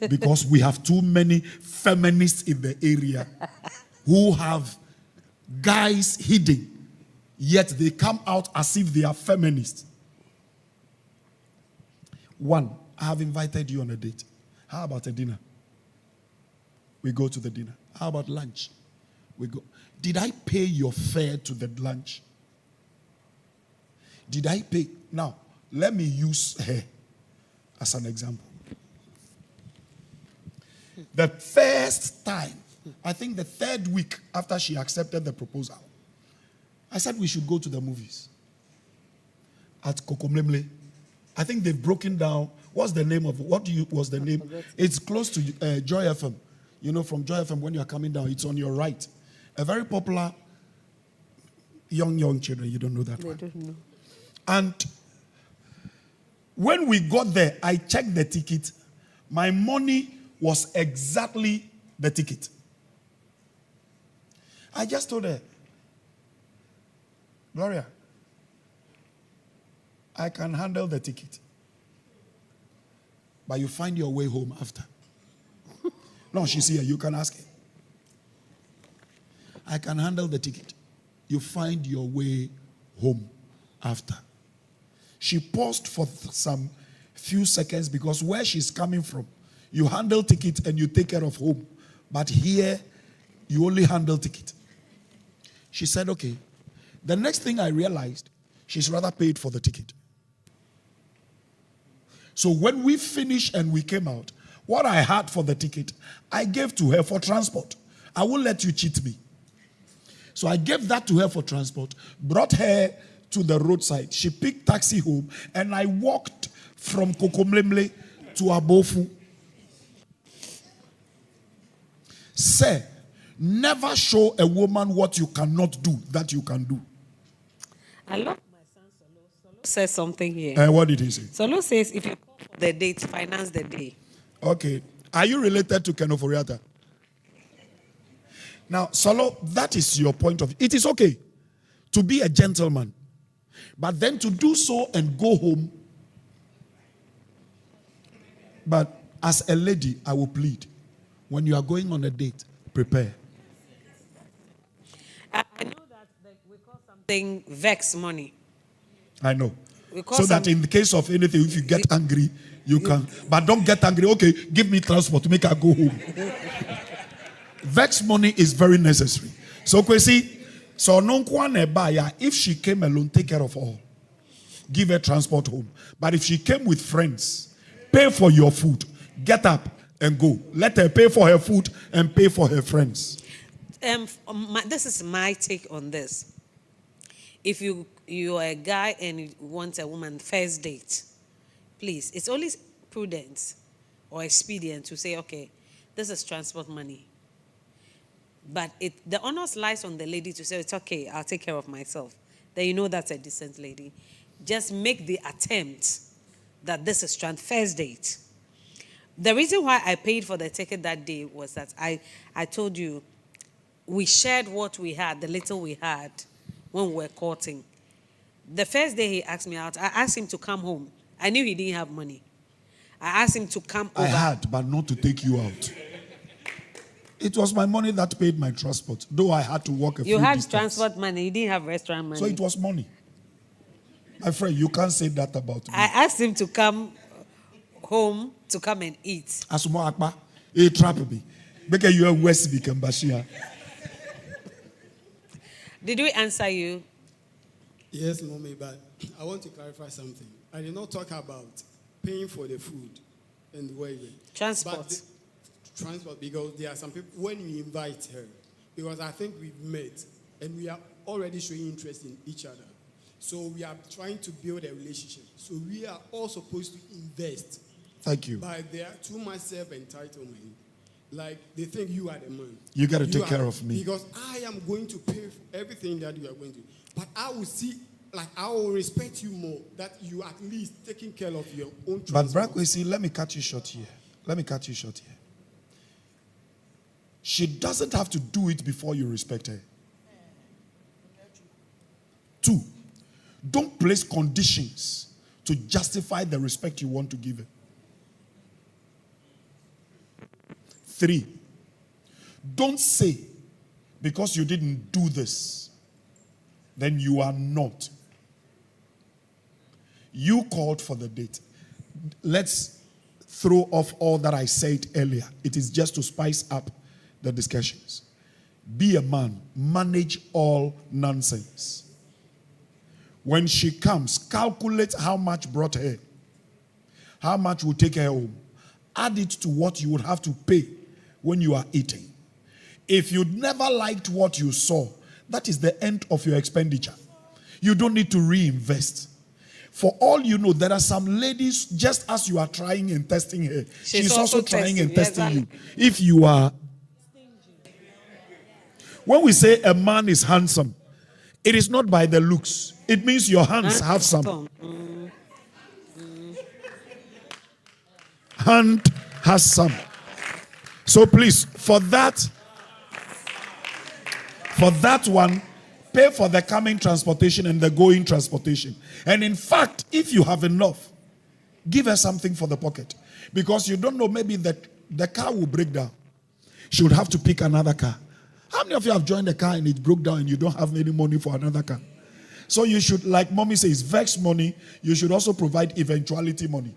[SPEAKER 3] Because we have too many feminists in the area who have guys hidden, yet they come out as if they are feminists. One, I have invited you on a date. How about a dinner? We go to the dinner. How about lunch? We go. Did I pay your fare to the lunch? Did I pay? Now, let me use her as an example. The first time, I think the third week after she accepted the proposal, I said we should go to the movies at Kokomlemle. I think they've broken down. What's the name of it? Was the name? It's close to Joy FM. You know, from Joy FM, when you're coming down, it's on your right. A very popular young children. You don't know that one.
[SPEAKER 1] They don't know.
[SPEAKER 3] And when we got there, I checked the ticket. My money was exactly the ticket. I just told her, Gloria, I can handle the ticket. But you find your way home after. No, she's here. You can ask her. I can handle the ticket. You find your way home after. She paused for some few seconds because where she's coming from, you handle ticket and you take care of home. But here, you only handle ticket. She said, okay. The next thing I realized, she's rather paid for the ticket. So when we finished and we came out, what I had for the ticket, I gave to her for transport. I won't let you cheat me. So I gave that to her for transport, brought her to the roadside. She picked taxi home, and I walked from Kokomlemle to Abofu. Say, never show a woman what you cannot do that you can do.
[SPEAKER 1] I love my son Solo. Solo says something here.
[SPEAKER 3] What did he say?
[SPEAKER 1] Solo says if you call for the date, finance the day.
[SPEAKER 3] Okay. Are you related to Ken Oforiatta? Now, Solo, that is your point of view. It is okay to be a gentleman, but then to do so and go home. But as a lady, I will plead, when you are going on a date, prepare.
[SPEAKER 1] I know that we call something vex money.
[SPEAKER 3] I know.
[SPEAKER 1] We call
[SPEAKER 3] So that in the case of anything, if you get angry, you can. But don't get angry. Okay, give me transport to make her go home. Vex money is very necessary. So, Kwesi, so no one buyer, if she came alone, take care of all. Give her transport home. But if she came with friends, pay for your food. Get up and go. Let her pay for her food and pay for her friends.
[SPEAKER 1] This is my take on this. If you're a guy and you want a woman first date, please, it's only prudent or expedient to say, okay, this is transport money. But the onus lies on the lady to say, it's okay, I'll take care of myself. Then you know that's a decent lady. Just make the attempt that this is first date. The reason why I paid for the ticket that day was that I told you, we shared what we had, the little we had, when we were courting. The first day he asked me out, I asked him to come home. I knew he didn't have money. I asked him to come over.
[SPEAKER 3] I had, but not to take you out. It was my money that paid my transport, though I had to walk a few
[SPEAKER 1] You had
[SPEAKER 3] distance.
[SPEAKER 1] transport money, you didn't have restaurant money.
[SPEAKER 3] So it was money. My friend, you can't say that about me.
[SPEAKER 1] I asked him to come home to come and eat.
[SPEAKER 3] Asuma akpa, a trap me. Because you are West become Bashia.
[SPEAKER 1] Did we answer you?
[SPEAKER 5] Yes, mommy, but I want to clarify something. I did not talk about paying for the food and where you
[SPEAKER 1] Transport.
[SPEAKER 5] Transport, because there are some people, when we invite her, because I think we've met and we are already showing interest in each other. So we are trying to build a relationship. So we are all supposed to invest.
[SPEAKER 3] Thank you.
[SPEAKER 5] But there are too much self-entitlement. Like, they think you are the man.
[SPEAKER 3] You got to take care of me.
[SPEAKER 5] Because I am going to pay for everything that you are going to. But I will see, like, I will respect you more, that you at least taking care of your own transport.
[SPEAKER 3] But Braco, see, let me cut you short here. She doesn't have to do it before you respect her. 2, don't place conditions to justify the respect you want to give her. 3, don't say because you didn't do this, then you are not. You called for the date. Let's throw off all that I said earlier. It is just to spice up the discussions. Be a man. Manage all nonsense. When she comes, calculate how much brought her. How much will take her home. Add it to what you would have to pay when you are eating. If you never liked what you saw, that is the end of your expenditure. You don't need to reinvest. For all you know, there are some ladies, just as you are trying and testing her, she's also trying and testing you. If you are... When we say a man is handsome, it is not by the looks. It means your hands have some. Hand has some. So please, for that one, pay for the coming transportation and the going transportation. And in fact, if you have enough, give her something for the pocket. Because you don't know, maybe the car will break down. She would have to pick another car. How many of you have joined a car and it broke down and you don't have any money for another car? So you should, like mommy says, vex money. You should also provide eventuality money.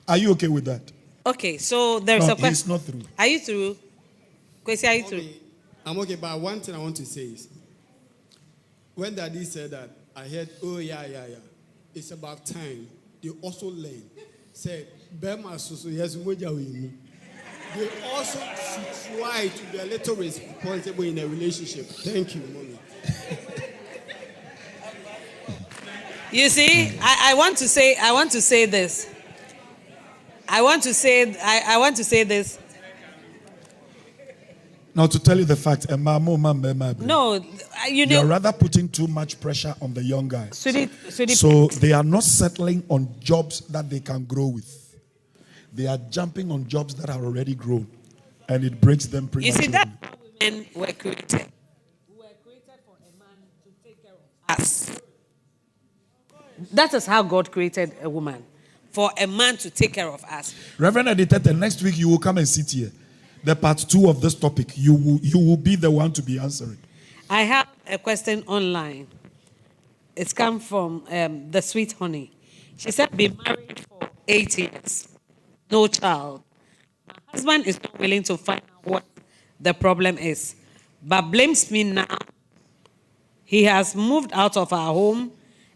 [SPEAKER 3] Are you okay with that?
[SPEAKER 1] Okay, so there's a question.
[SPEAKER 3] He's not through.
[SPEAKER 1] Are you through? Kwesi, are you through?
[SPEAKER 5] I'm okay, but one thing I want to say is, when Daddy said that, I heard, oh, yeah. It's about time. They also learn. Say, Bema Susu, yes, they also should try to be a little responsible in a relationship. Thank you, mommy.
[SPEAKER 1] You see, I want to say this. I want to say this.
[SPEAKER 3] Now, to tell you the fact,
[SPEAKER 1] No,
[SPEAKER 3] you're rather putting too much pressure on the young guys.
[SPEAKER 1] Sweetie,
[SPEAKER 3] So they are not settling on jobs that they can grow with. They are jumping on jobs that are already grown, and it breaks them pretty much.
[SPEAKER 1] You see, that's how women were created. We were created for a man to take care of us. That is how God created a woman, for a man to take care of us.
[SPEAKER 3] Reverend Editor, next week you will come and sit here. The part 2 of this topic, you will be the one to be answering.
[SPEAKER 1] I have a question online. It's come from the Sweet Honey. She said, be married for 8 years. No child. My husband is not willing to find out what the problem is, but blames me now. He has moved out of our home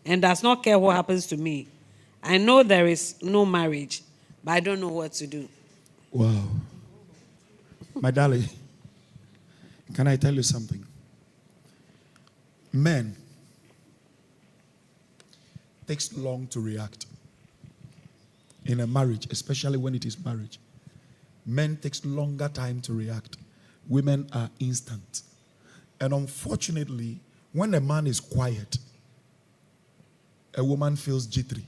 [SPEAKER 1] and does not care what happens to me. I know there is no marriage, but I don't know what to do.
[SPEAKER 3] Wow. My darling, can I tell you something? Men takes long to react in a marriage, especially when it is marriage. Men takes longer time to react. Women are instant. And unfortunately, when a man is quiet, a woman feels jittery.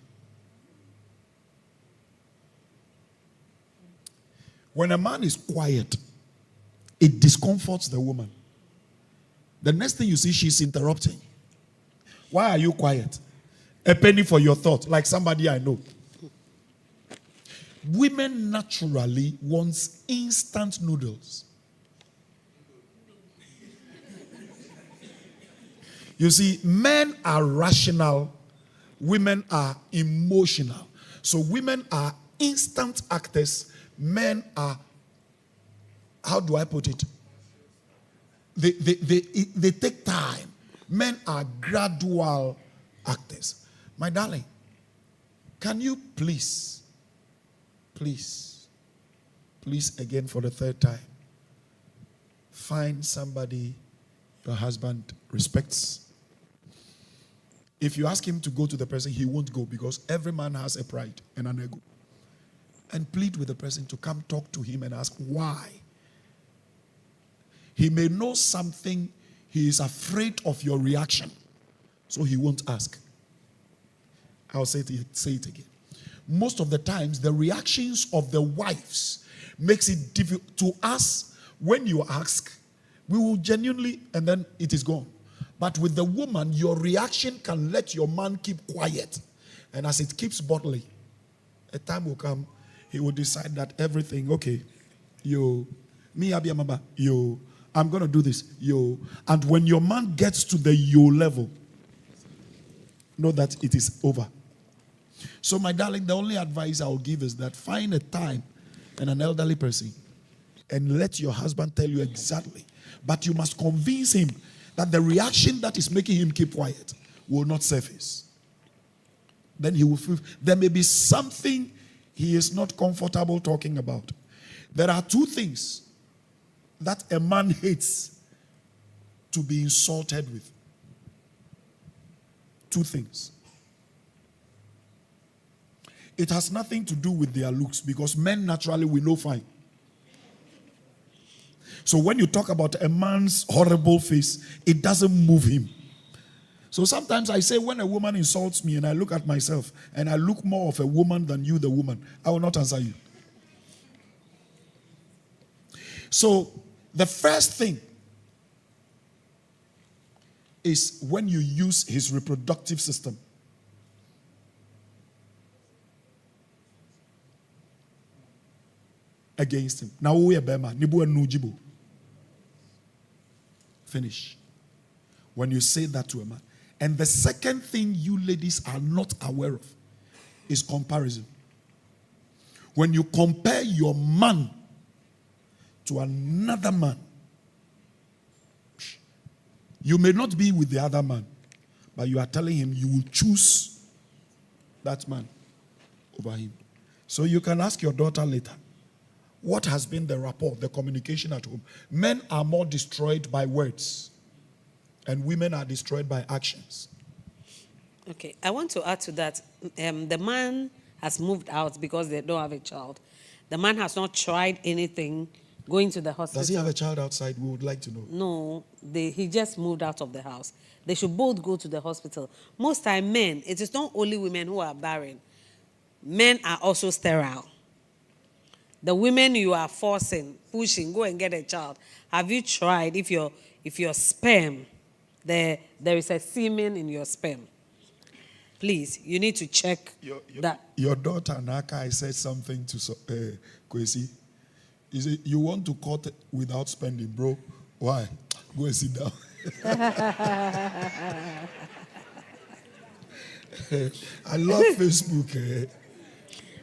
[SPEAKER 3] When a man is quiet, it discomforts the woman. The next thing you see, she's interrupting. Why are you quiet? A penny for your thought, like somebody I know. Women naturally want instant noodles. You see, men are rational, women are emotional. So women are instant actors, men are, how do I put it? They take time. Men are gradual actors. My darling, can you please again for the third time, find somebody your husband respects? If you ask him to go to the person, he won't go, because every man has a pride and an ego. And plead with the person to come talk to him and ask why. He may know something, he is afraid of your reaction, so he won't ask. I'll say it again. Most of the times, the reactions of the wives makes it difficult to us. When you ask, we will genuinely, and then it is gone. But with the woman, your reaction can let your man keep quiet. And as it keeps bottling, a time will come, he will decide that everything, okay, yo, me abiyamaba, yo, I'm going to do this, yo. And when your man gets to the yo level, know that it is over. So my darling, the only advice I will give is that find a time and an elderly person and let your husband tell you exactly. But you must convince him that the reaction that is making him keep quiet will not surface. Then he will feel there may be something he is not comfortable talking about. There are two things that a man hates to be insulted with. Two things. It has nothing to do with their looks, because men naturally will know fine. So when you talk about a man's horrible face, it doesn't move him. So sometimes I say, when a woman insults me and I look at myself and I look more of a woman than you, the woman, I will not answer you. So the first thing is when you use his reproductive system. Against him. Now we are Bema, Nibu and Nujibu. Finish. When you say that to a man. And the second thing you ladies are not aware of is comparison. When you compare your man to another man, you may not be with the other man, but you are telling him you will choose that man over him. So you can ask your daughter later, what has been the rapport, the communication at home? Men are more destroyed by words, and women are destroyed by actions.
[SPEAKER 1] Okay, I want to add to that. The man has moved out because they don't have a child. The man has not tried anything going to the hospital.
[SPEAKER 3] Does he have a child outside? We would like to know.
[SPEAKER 1] No, he just moved out of the house. They should both go to the hospital. Most time, men, it is not only women who are barren. Men are also sterile. The women you are forcing, pushing, go and get a child. Have you tried if your sperm, there is a semen in your sperm? Please, you need to check that.
[SPEAKER 3] Your daughter Naka, I said something to Kwesi. He said, you want to cut without spending, bro? Why? Go and sit down. I love Facebook.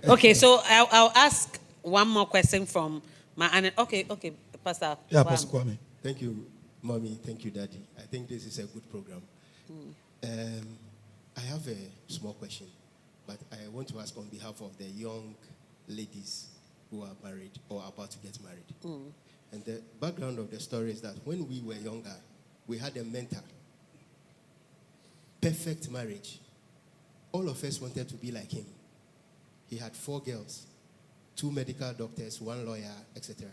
[SPEAKER 1] Okay, so I'll ask one more question from my Anna. Okay, Pastor.
[SPEAKER 3] Yeah, Pastor Kwame.
[SPEAKER 6] Thank you, Mommy. Thank you, Daddy. I think this is a good program. I have a small question, but I want to ask on behalf of the young ladies who are married or about to get married. And the background of the story is that when we were younger, we had a mentor. Perfect marriage. All of us wanted to be like him. He had 4 girls. 2 medical doctors, 1 lawyer, etc.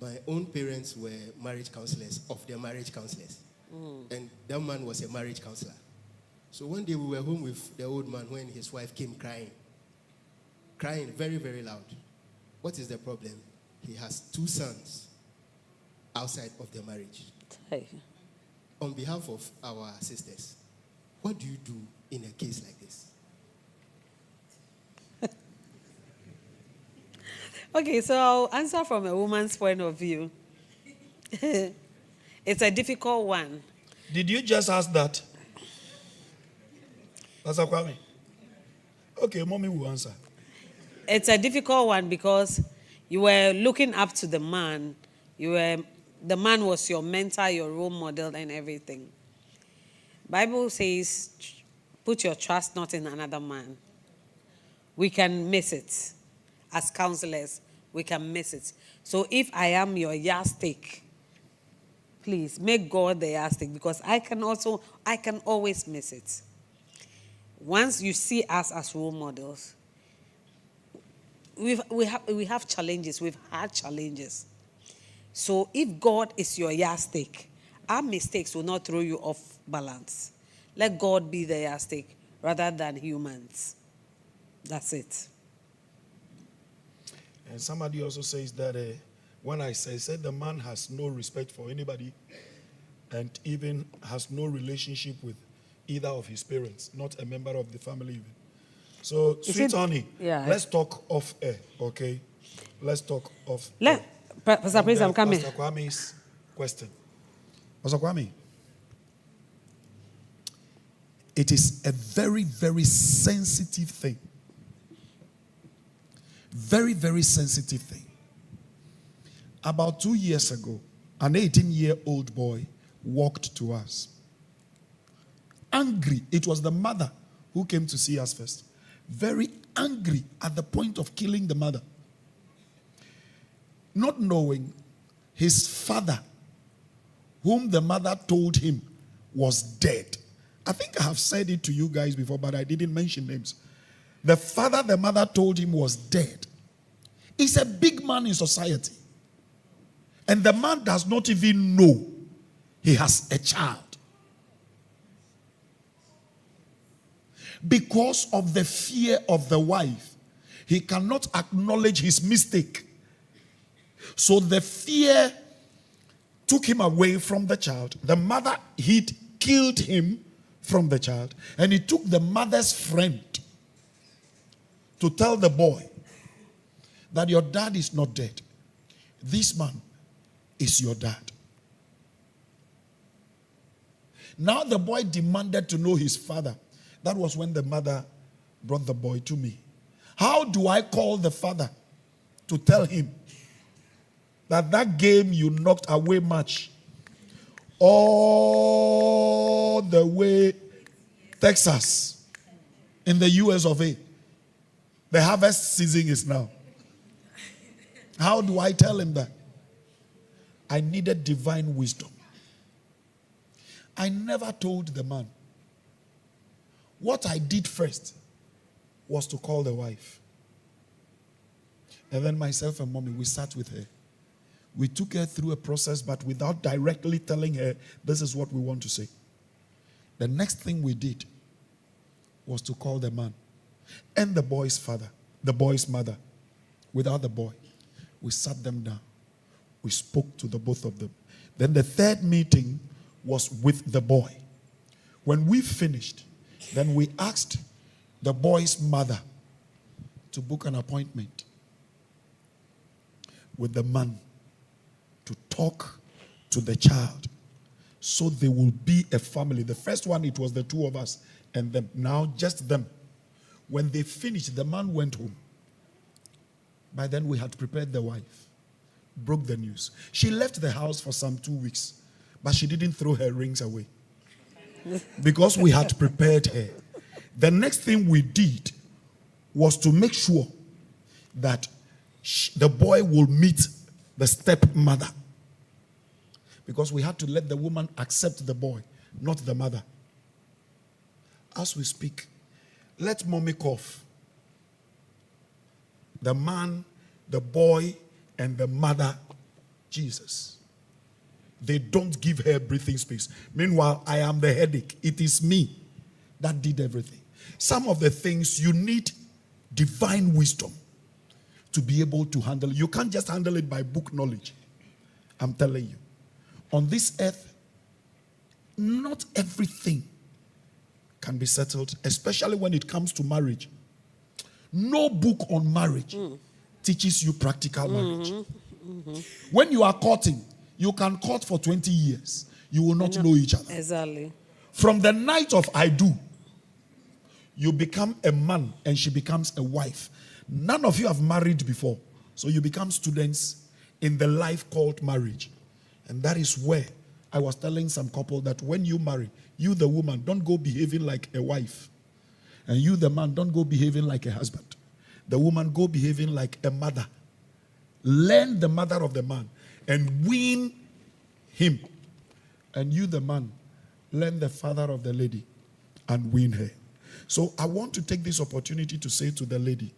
[SPEAKER 6] My own parents were marriage counselors of their marriage counselors. And that man was a marriage counselor. So one day we were home with the old man when his wife came crying very, very loud. What is the problem? He has 2 sons outside of their marriage.
[SPEAKER 1] Hey.
[SPEAKER 6] On behalf of our sisters, what do you do in a case like this?
[SPEAKER 1] Okay, so I'll answer from a woman's point of view. It's a difficult one.
[SPEAKER 3] Did you just ask that? Pastor Kwame? Okay, mommy will answer.
[SPEAKER 1] It's a difficult one because you were looking up to the man. The man was your mentor, your role model, and everything. Bible says, put your trust not in another man. We can miss it. As counselors, we can miss it. So if I am your yardstick, please make God the yardstick, because I can always miss it. Once you see us as role models, we have challenges. We've had challenges. So if God is your yardstick, our mistakes will not throw you off balance. Let God be the yardstick rather than humans. That's it.
[SPEAKER 3] And somebody also says that when I said the man has no respect for anybody and even has no relationship with either of his parents, not a member of the family even. So, sweet honey, let's talk off air, okay? Let's talk off air.
[SPEAKER 1] Pastor Prince, I'm coming.
[SPEAKER 3] Pastor Kwame's question. Pastor Kwame, it is a very, very sensitive thing. Very, very sensitive thing. About 2 years ago, an 18-year-old boy walked to us. Angry. It was the mother who came to see us first. Very angry at the point of killing the mother. Not knowing his father, whom the mother told him was dead. I think I have said it to you guys before, but I didn't mention names. The father the mother told him was dead. He's a big man in society. And the man does not even know he has a child. Because of the fear of the wife, he cannot acknowledge his mistake. So the fear took him away from the child. The mother killed him from the child. And he took the mother's friend to tell the boy that your dad is not dead. This man is your dad. Now the boy demanded to know his father. That was when the mother brought the boy to me. How do I call the father to tell him that game you knocked away match all the way Texas in the US of A? The harvest season is now. How do I tell him that? I needed divine wisdom. I never told the man. What I did first was to call the wife. And then myself and mommy, we sat with her. We took her through a process, but without directly telling her, this is what we want to say. The next thing we did was to call the man and the boy's father, the boy's mother, without the boy. We sat them down. We spoke to the both of them. Then the third meeting was with the boy. When we finished, then we asked the boy's mother to book an appointment with the man to talk to the child so they will be a family. The first one, it was the two of us and them. Now just them. When they finished, the man went home. By then we had prepared the wife. Broke the news. She left the house for some 2 weeks, but she didn't throw her rings away because we had prepared her. The next thing we did was to make sure that the boy will meet the stepmother, because we had to let the woman accept the boy, not the mother. As we speak, let mommy cough. the man, the boy, and the mother, Jesus. They don't give her breathing space. Meanwhile, I am the headache. It is me that did everything. Some of the things you need divine wisdom to be able to handle. You can't just handle it by book knowledge. I'm telling you. On this earth, not everything can be settled, especially when it comes to marriage. No book on marriage teaches you practical marriage. When you are courting, you can court for 20 years. You will not know each other.
[SPEAKER 1] Exactly.
[SPEAKER 3] From the night of I do, you become a man and she becomes a wife. None of you have married before. So you become students in the life called marriage. And that is where I was telling some couple that when you marry, you the woman, don't go behaving like a wife. And you the man, don't go behaving like a husband. The woman, go behaving like a mother. Learn the mother of the man and win him. And you the man, learn the father of the lady and win her. So I want to take this opportunity to say to the lady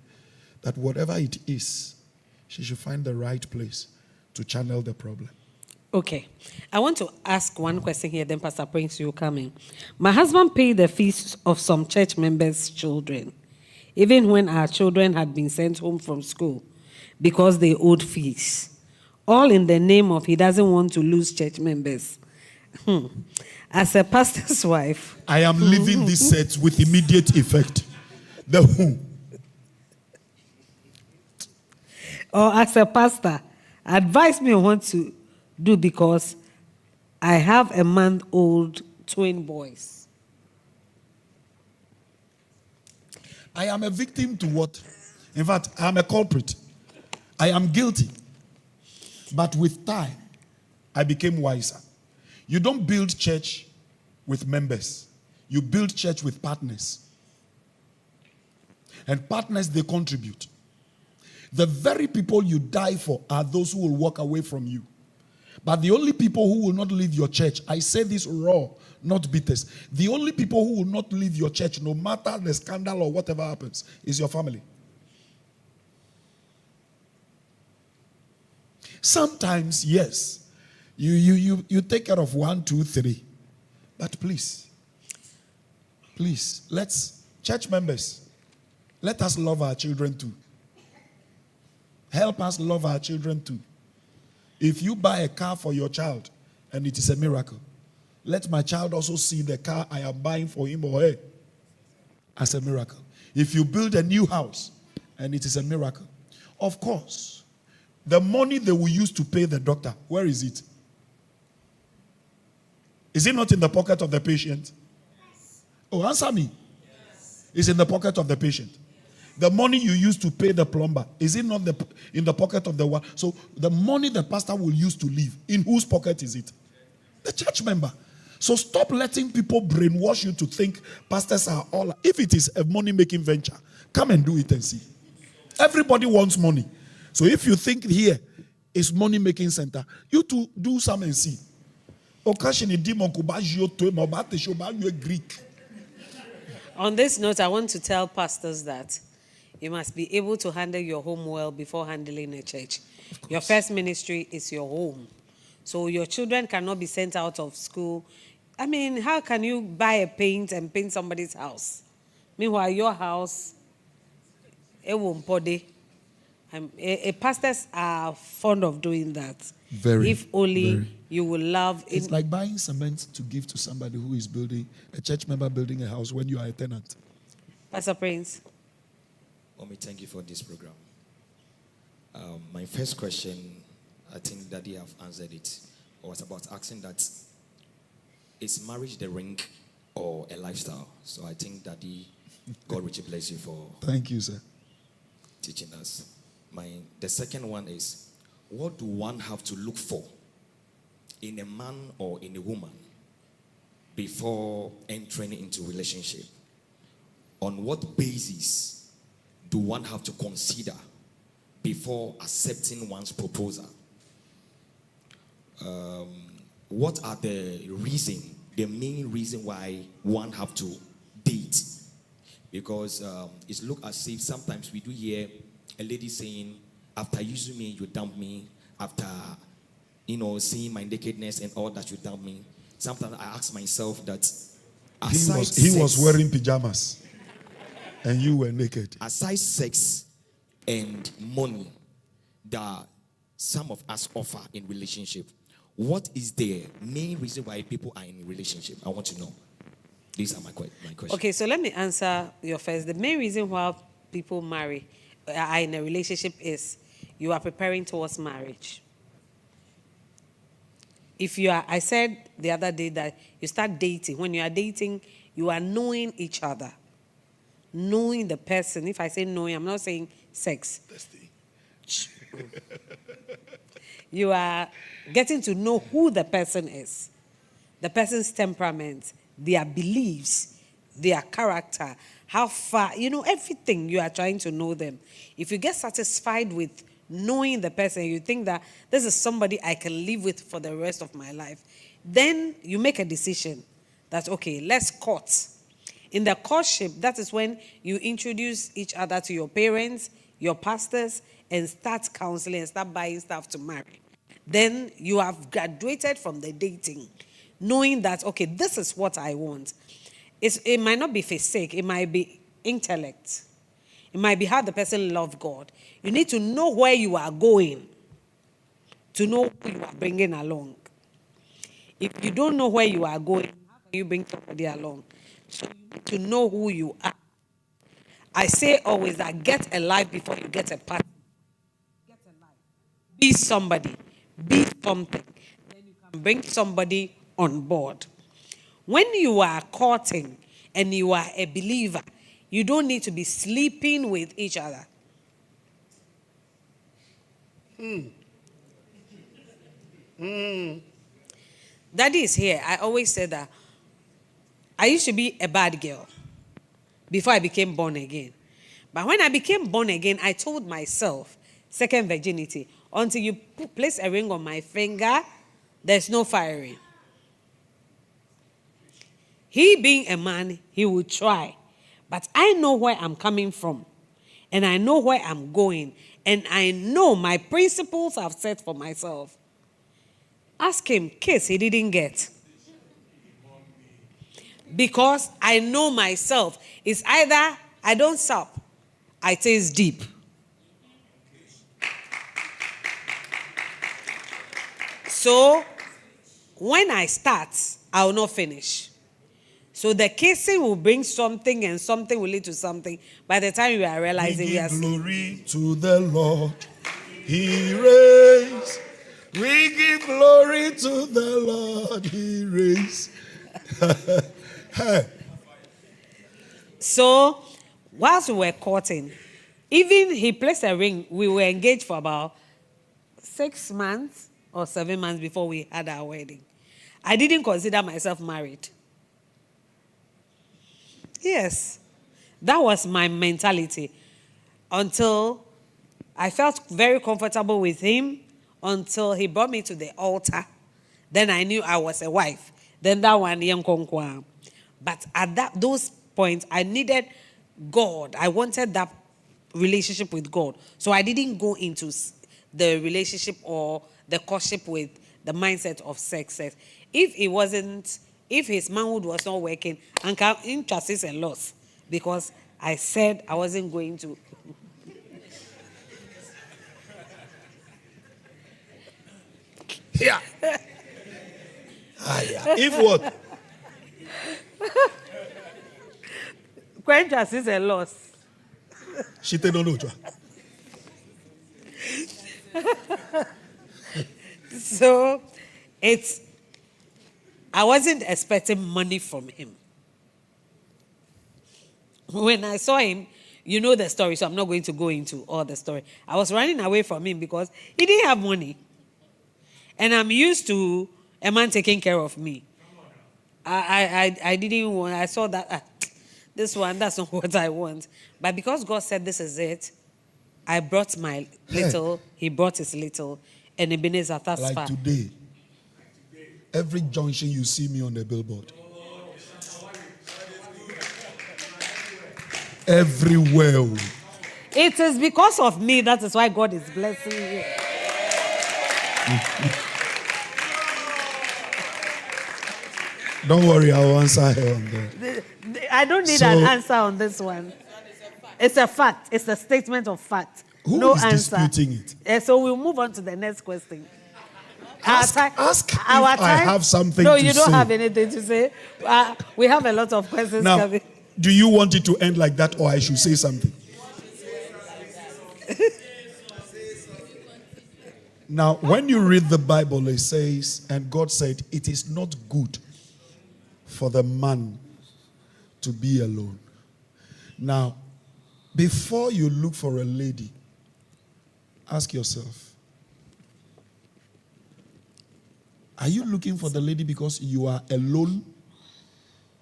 [SPEAKER 3] that whatever it is, she should find the right place to channel the problem.
[SPEAKER 1] Okay. I want to ask one question here, then Pastor Prince, you come in. My husband paid the fees of some church members' children, even when our children had been sent home from school because they owed fees. All in the name of he doesn't want to lose church members. As a pastor's wife,
[SPEAKER 3] I am leaving this set with immediate effect. The who?
[SPEAKER 1] Or as a pastor, advise me on what to do because I have a month-old twin boys.
[SPEAKER 3] I am a victim to what? In fact, I am a culprit. I am guilty. But with time, I became wiser. You don't build church with members. You build church with partners. And partners, they contribute. The very people you die for are those who will walk away from you. But the only people who will not leave your church, I say this raw, not bitters. The only people who will not leave your church, no matter the scandal or whatever happens, is your family. Sometimes, yes, you take care of 1, 2, 3. But please, let's, church members, let us love our children too. Help us love our children too. If you buy a car for your child and it is a miracle, let my child also see the car I am buying for him or her as a miracle. If you build a new house and it is a miracle, of course, the money they will use to pay the doctor, where is it? Is it not in the pocket of the patient? Oh, answer me. It's in the pocket of the patient. The money you use to pay the plumber, is it not in the pocket of the one? So the money the pastor will use to live, in whose pocket is it? The church member. So stop letting people brainwash you to think pastors are all. If it is a money-making venture, come and do it and see. Everybody wants money. So if you think here is money-making center, you too do some and see. Greek.
[SPEAKER 1] On this note, I want to tell pastors that you must be able to handle your home well before handling a church. Your first ministry is your home. So your children cannot be sent out of school. I mean, how can you buy a paint and paint somebody's house? Meanwhile, your house, it won't body. Pastors are fond of doing that.
[SPEAKER 3] Very.
[SPEAKER 1] If only you will love it.
[SPEAKER 3] It's like buying cement to give to somebody who is building, a church member building a house when you are a tenant.
[SPEAKER 1] Pastor Prince.
[SPEAKER 7] Mommy, thank you for this program. My first question, I think Daddy have answered it, was about asking that, is marriage the ring or a lifestyle? So I think Daddy, God richly bless you for
[SPEAKER 3] Thank you, sir.
[SPEAKER 7] teaching us. The second one is, what do one have to look for in a man or in a woman before entering into relationship? On what basis do one have to consider before accepting one's proposal? What are the main reason why one have to date? Because it looks as if sometimes we do hear a lady saying, after using me, you dump me. After, seeing my nakedness and all that, you dump me. Sometimes I ask myself that,
[SPEAKER 3] He was wearing pajamas and you were naked.
[SPEAKER 7] Aside sex and money that some of us offer in relationship, what is the main reason why people are in relationship? I want to know. These are my questions.
[SPEAKER 1] Okay, so let me answer your first. The main reason why people are in a relationship is you are preparing towards marriage. I said the other day that you start dating. When you are dating, you are knowing each other. Knowing the person. If I say knowing, I'm not saying sex. You are getting to know who the person is. The person's temperament, their beliefs, their character, how far, everything. You are trying to know them. If you get satisfied with knowing the person, you think that this is somebody I can live with for the rest of my life, then you make a decision that, okay, let's court. In the courtship, that is when you introduce each other to your parents, your pastors, and start counseling and start buying stuff to marry. Then you have graduated from the dating, knowing that, okay, this is what I want. It might not be physique, it might be intellect. It might be how the person loves God. You need to know where you are going to know who you are bringing along. If you don't know where you are going, how can you bring somebody along? So you need to know who you are. I say always that get a life before you get a partner. Get a life. Be somebody. Be something. Then you can bring somebody on board. When you are courting and you are a believer, you don't need to be sleeping with each other. Daddy is here. I always say that I used to be a bad girl before I became born again. But when I became born again, I told myself, second virginity, until you place a ring on my finger, there's no firing. He being a man, he will try. But I know where I'm coming from. And I know where I'm going. And I know my principles I've set for myself. Ask him, kiss he didn't get. Because I know myself. It's either I don't sup, I taste deep. So, when I start, I will not finish. So the kissing will bring something and something will lead to something. By the time you are realizing
[SPEAKER 3] we
[SPEAKER 1] we are...
[SPEAKER 3] give glory to the Lord. He reigns. We give glory to the Lord. He reigns.
[SPEAKER 1] So, whilst we were courting, even he placed a ring, we were engaged for about 6 months or 7 months before we had our wedding. I didn't consider myself married. Yes, that was my mentality until I felt very comfortable with him until he brought me to the altar. Then I knew I was a wife. Then that one, young konkwa. But at those points, I needed God. I wanted that relationship with God. So I didn't go into the relationship or the courtship with the mindset of sex. If his manhood was not working, and interest is a loss because I said I wasn't going to.
[SPEAKER 3] Yeah. If what?
[SPEAKER 1] Interest is a loss.
[SPEAKER 3] She don't know.
[SPEAKER 1] So I wasn't expecting money from him. When I saw him, you know the story, so I'm not going to go into all the story. I was running away from him because he didn't have money. And I'm used to a man taking care of me. I didn't want, I saw that, this one, that's not what I want. But because God said this is it, I brought my little, he brought his little, and Ebenezer, that's
[SPEAKER 3] like
[SPEAKER 1] far.
[SPEAKER 3] Today, every junction you see me on the billboard. Everywhere.
[SPEAKER 1] It is because of me. That is why God is blessing you.
[SPEAKER 3] Don't worry, I'll answer her on that.
[SPEAKER 1] I don't need an answer on this one. It's a fact. It's a statement of fact.
[SPEAKER 3] Who
[SPEAKER 1] no
[SPEAKER 3] is
[SPEAKER 1] answer.
[SPEAKER 3] disputing it?
[SPEAKER 1] So we'll move on to the next question.
[SPEAKER 3] Ask if I have something
[SPEAKER 1] no,
[SPEAKER 3] to say.
[SPEAKER 1] No, you don't have anything to say. We have a lot of questions
[SPEAKER 3] now,
[SPEAKER 1] coming.
[SPEAKER 3] Do you want it to end like that, or I should say something? Now, when you read the Bible, it says, and God said, it is not good for the man to be alone. Now, before you look for a lady, ask yourself, are you looking for the lady because you are alone,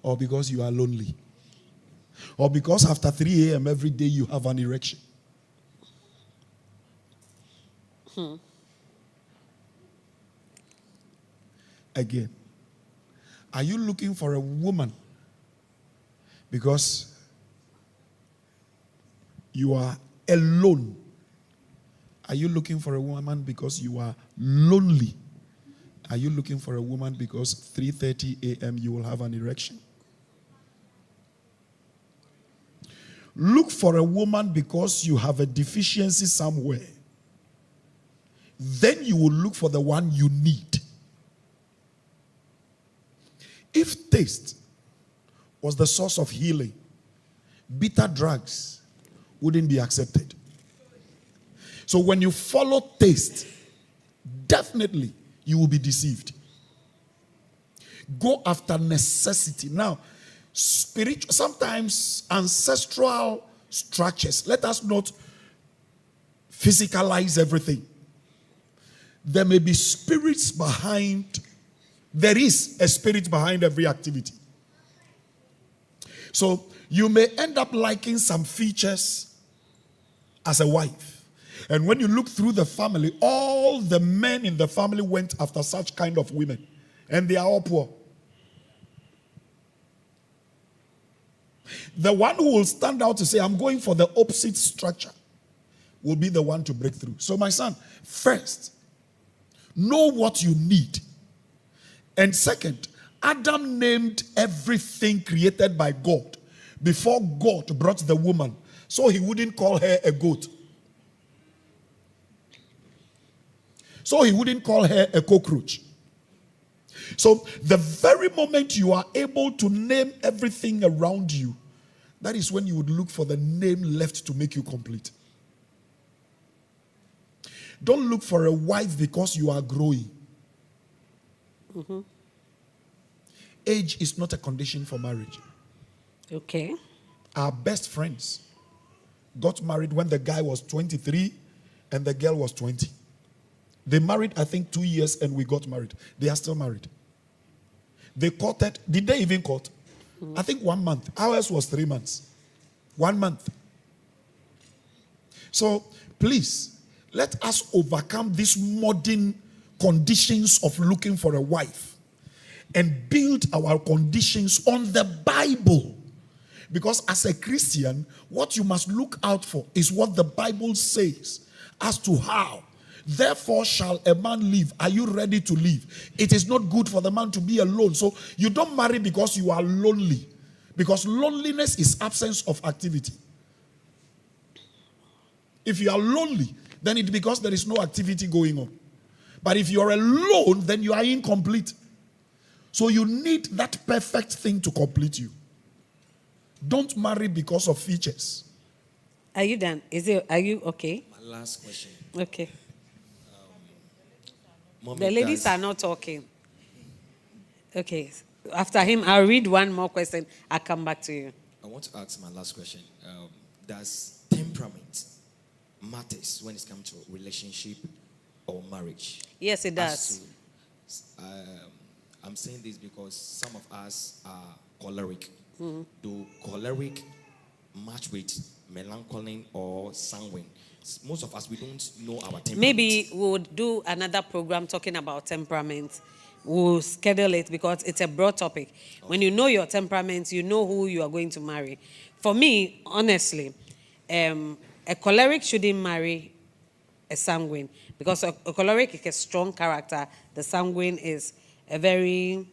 [SPEAKER 3] or because you are lonely? Or because after 3 a.m. every day you have an erection? Again, are you looking for a woman because you are alone? Are you looking for a woman because you are lonely? Are you looking for a woman because 3:30 a.m. you will have an erection? Look for a woman because you have a deficiency somewhere. Then you will look for the one you need. If taste was the source of healing, bitter drugs wouldn't be accepted. So when you follow taste, definitely you will be deceived. Go after necessity. Now, spiritual, sometimes ancestral structures, let us not physicalize everything. There may be spirits behind, there is a spirit behind every activity. So you may end up liking some features as a wife. And when you look through the family, all the men in the family went after such kind of women. And they are all poor. The one who will stand out to say, I'm going for the opposite structure, will be the one to break through. So my son, first, know what you need. And second, Adam named everything created by God before God brought the woman. So he wouldn't call her a goat. So he wouldn't call her a cockroach. So the very moment you are able to name everything around you, that is when you would look for the name left to make you complete. Don't look for a wife because you are growing.
[SPEAKER 1] Mm-hmm.
[SPEAKER 3] Age is not a condition for marriage.
[SPEAKER 1] Okay.
[SPEAKER 3] Our best friends got married when the guy was 23 and the girl was 20. They married, I think, 2 years and we got married. They are still married. They courted. Did they even court? I think 1 month. Ours was 3 months. 1 month. So, please, let us overcome these modern conditions of looking for a wife and build our conditions on the Bible. Because as a Christian, what you must look out for is what the Bible says as to how. Therefore shall a man live. Are you ready to live? It is not good for the man to be alone. So you don't marry because you are lonely. Because loneliness is absence of activity. If you are lonely, then it's because there is no activity going on. But if you are alone, then you are incomplete. So you need that perfect thing to complete you. Don't marry because of features.
[SPEAKER 1] Are you done? Are you okay?
[SPEAKER 7] My last question.
[SPEAKER 1] Okay.
[SPEAKER 7] Mommy,
[SPEAKER 1] The ladies are not talking. Okay. After him, I'll read one more question. I'll come back to you.
[SPEAKER 7] I want to ask my last question. Does temperament matters when it comes to relationship or marriage?
[SPEAKER 1] Yes, it does.
[SPEAKER 7] I'm saying this because some of us are choleric.
[SPEAKER 1] Mm-hmm.
[SPEAKER 7] Do choleric match with melancholy or sanguine? Most of us, we don't know our temperament.
[SPEAKER 1] Maybe we would do another program talking about temperament. We'll schedule it because it's a broad topic. Okay. When you know your temperament, you know who you are going to marry. For me, honestly, a a choleric shouldn't marry a sanguine because a choleric is a strong character. The sanguine is a very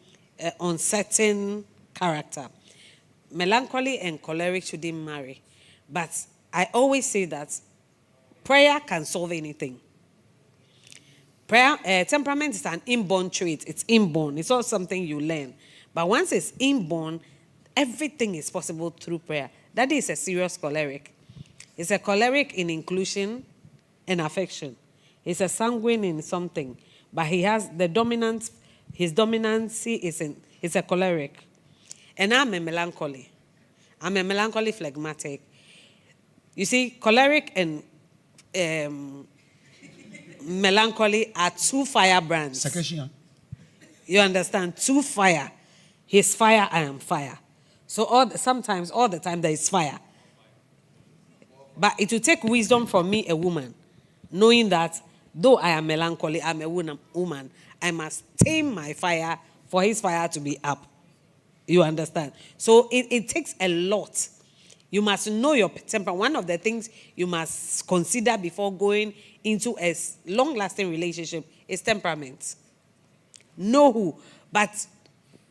[SPEAKER 1] uncertain character. Melancholy and choleric shouldn't marry. But I always say that prayer can solve anything. Temperament is an inborn trait. It's inborn. It's not something you learn. But once it's inborn, everything is possible through prayer. That is a serious choleric. It's a choleric in inclusion and affection. He's a sanguine in something, but he has the dominance. His dominancy is a choleric. And I'm a melancholy. I'm a melancholy phlegmatic. You see, choleric and melancholy are two firebrands. You understand? Two fire. He's fire, I am fire. So sometimes, all the time, there is fire. But it will take wisdom from me, a woman, knowing that though I am melancholy, I'm a woman, I must tame my fire for his fire to be up. You understand? So it takes a lot. You must know your temper. One of the things you must consider before going into a long-lasting relationship is temperament. Know who. But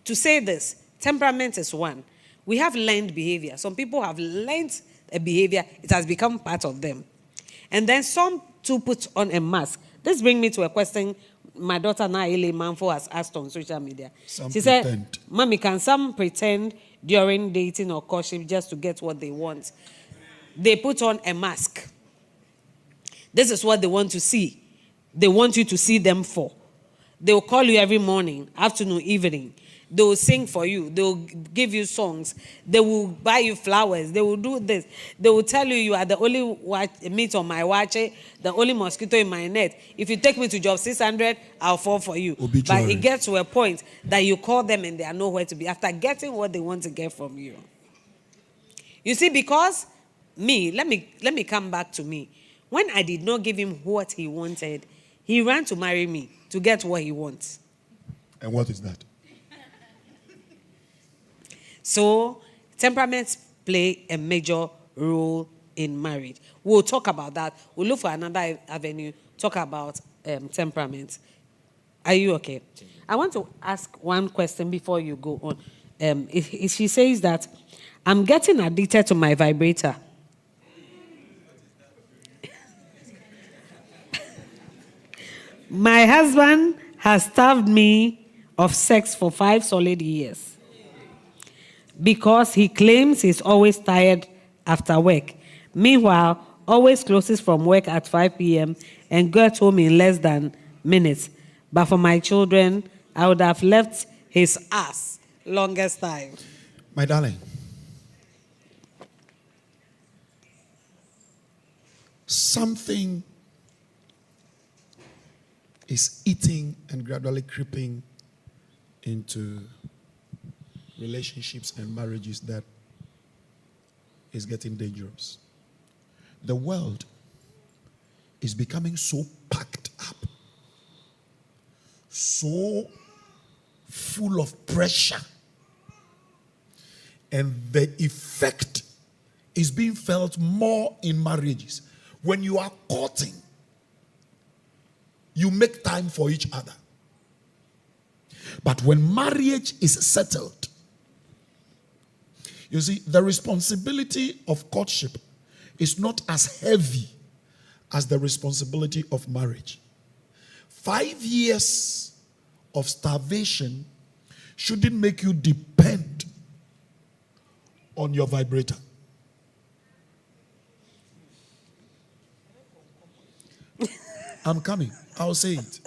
[SPEAKER 1] to say this, temperament is one. We have learned behavior. Some people have learned a behavior. It has become part of them. And then some to put on a mask. This brings me to a question my daughter Naile Manfo has asked on social media. She said, Mommy, can some pretend during dating or courtship just to get what they want? They put on a mask. This is what they want to see. They want you to see them for. They will call you every morning, afternoon, evening. They will sing for you. They will give you songs. They will buy you flowers. They will do this. They will tell you you are the only meat on my watch, the only mosquito in my net. If you take me to job 600, I'll fall for you. Obituary. But it gets to a point that you call them and they are nowhere to be after getting what they want to get from you. You see, because me, let me come back to me. When I did not give him what he wanted, he ran to marry me to get what he wants.
[SPEAKER 3] And what is that?
[SPEAKER 1] So, temperaments play a major role in marriage. We'll talk about that. We'll look for another avenue, talk about temperament. Are you okay? I want to ask one question before you go on. She says that, I'm getting addicted to my vibrator. My husband has starved me of sex for 5 solid years. Because he claims he's always tired after work. Meanwhile, always closes from work at 5 p.m. and gets home in less than minutes. But for my children, I would have left his ass longest time.
[SPEAKER 3] My darling, something is eating and gradually creeping into relationships and marriages that is getting dangerous. The world is becoming so packed up, so full of pressure, and the effect is being felt more in marriages. When you are courting, you make time for each other. But when marriage is settled, you see, the responsibility of courtship is not as heavy as the responsibility of marriage. 5 years of starvation shouldn't make you depend on your vibrator. I'm coming. I'll say it.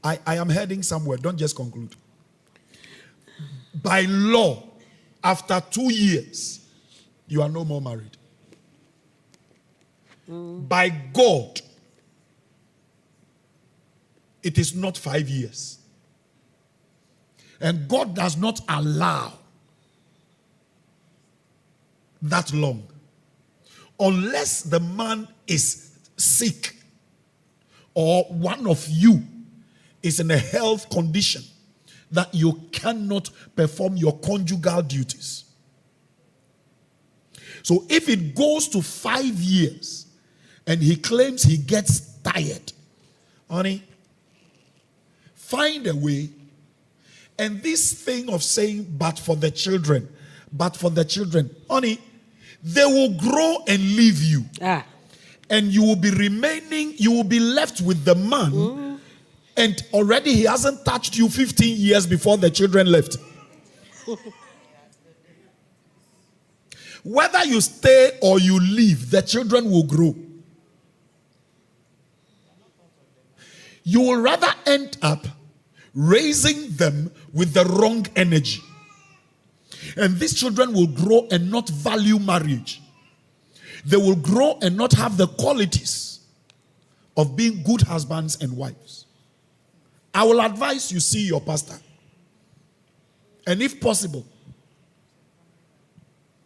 [SPEAKER 3] I am heading somewhere. Don't just conclude. By law, after 2 years, you are no more married. By God, it is not 5 years. And God does not allow that long. Unless the man is sick or one of you is in a health condition that you cannot perform your conjugal duties. So if it goes to 5 years, and he claims he gets tired, honey, find a way. And this thing of saying, but for the children, honey, they will grow and leave you. And you will be left with the man, and already he hasn't touched you 15 years before the children left. Whether you stay or you leave, the children will grow. You will rather end up raising them with the wrong energy. And these children will grow and not value marriage. They will grow and not have the qualities of being good husbands and wives. I will advise you see your pastor. And if possible,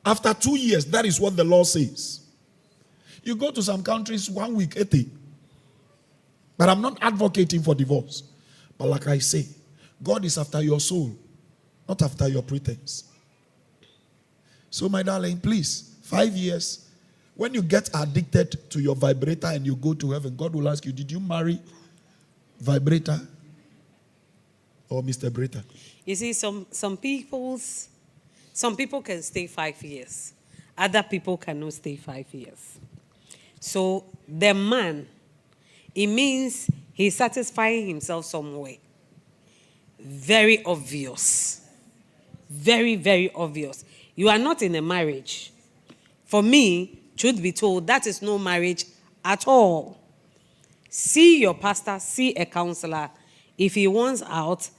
[SPEAKER 3] after 2 years, that is what the law says. You go to some countries, 1 week, 80. But I'm not advocating for divorce. But like I say, God is after your soul, not after your pretense. So my darling, please, 5 years, when you get addicted to your vibrator and you go to heaven, God will ask you, did you marry vibrator or Mr. Brater?
[SPEAKER 1] You see, some people can stay 5 years. Other people cannot stay 5 years. So the man, it means he's satisfying himself somewhere. Very obvious. Very, very obvious. You are not in a marriage. For me, truth be told, that is no marriage at all. See your pastor, see a counselor. If he wants out,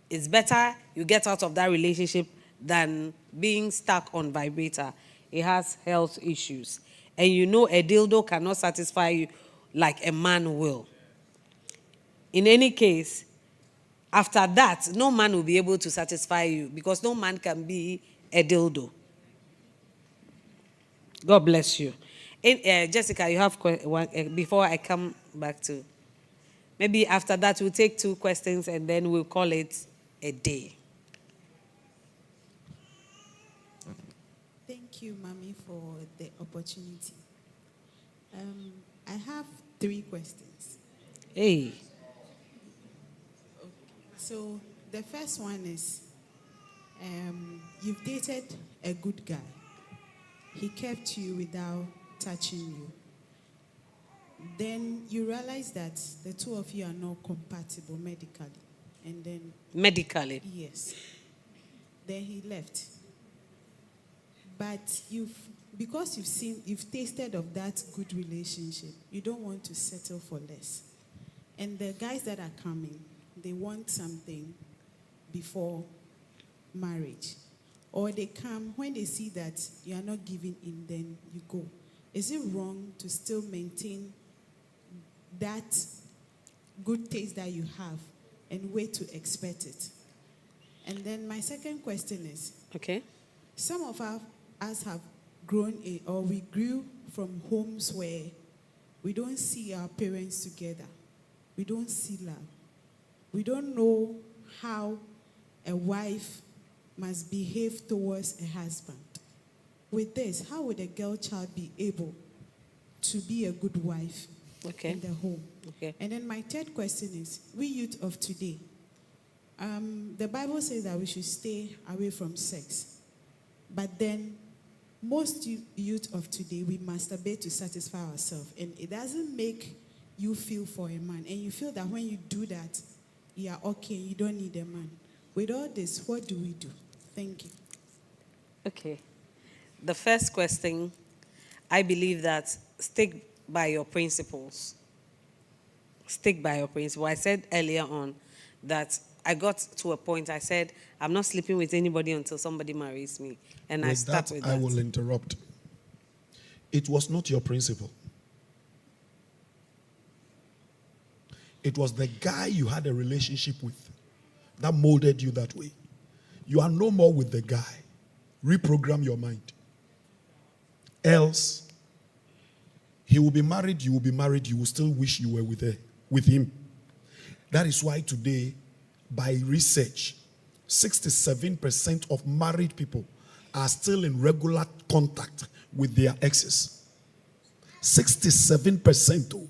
[SPEAKER 1] it's better you get out of that relationship than being stuck on vibrator. It has health issues. And you know a dildo cannot satisfy you like a man will. In any case, after that, no man will be able to satisfy you because no man can be a dildo. God bless you. Jessica, you have one before I come back to. Maybe after that, we'll take 2 questions and then we'll call it a day.
[SPEAKER 8] Thank you, Mommy, for the opportunity. I have 3 questions.
[SPEAKER 1] Hey.
[SPEAKER 8] Okay. So the first one is, you've dated a good guy. He kept you without touching you. Then you realize that the 2 of you are not compatible medically. And then...
[SPEAKER 1] Medically?
[SPEAKER 8] Yes. Then he left. But because you've tasted of that good relationship, you don't want to settle for less. And the guys that are coming, they want something before marriage. Or they come, when they see that you are not giving in, then you go. Is it wrong to still maintain that good taste that you have and wait to expect it? And then my second question is,
[SPEAKER 1] okay,
[SPEAKER 8] some of us have grown in, or we grew from homes where we don't see our parents together. We don't see love. We don't know how a wife must behave towards a husband. With this, how would a girl child be able to be a good wife in the home?
[SPEAKER 1] Okay.
[SPEAKER 8] And then my third question is, we youth of today, the Bible says that we should stay away from sex. But then most youth of today, we masturbate to satisfy ourselves. And it doesn't make you feel for a man. And you feel that when you do that, you are okay, you don't need a man. With all this, what do we do? Thank you.
[SPEAKER 1] Okay. The first question, I believe that stick by your principles. Stick by your principles. I said earlier on that I got to a point, I said, I'm not sleeping with anybody until somebody marries me. And I start with that.
[SPEAKER 3] I will interrupt. It was not your principle. It was the guy you had a relationship with that molded you that way. You are no more with the guy. Reprogram your mind. Else, he will be married, you will be married, you will still wish you were with him. That is why today, by research, 67% of married people are still in regular contact with their exes. 67%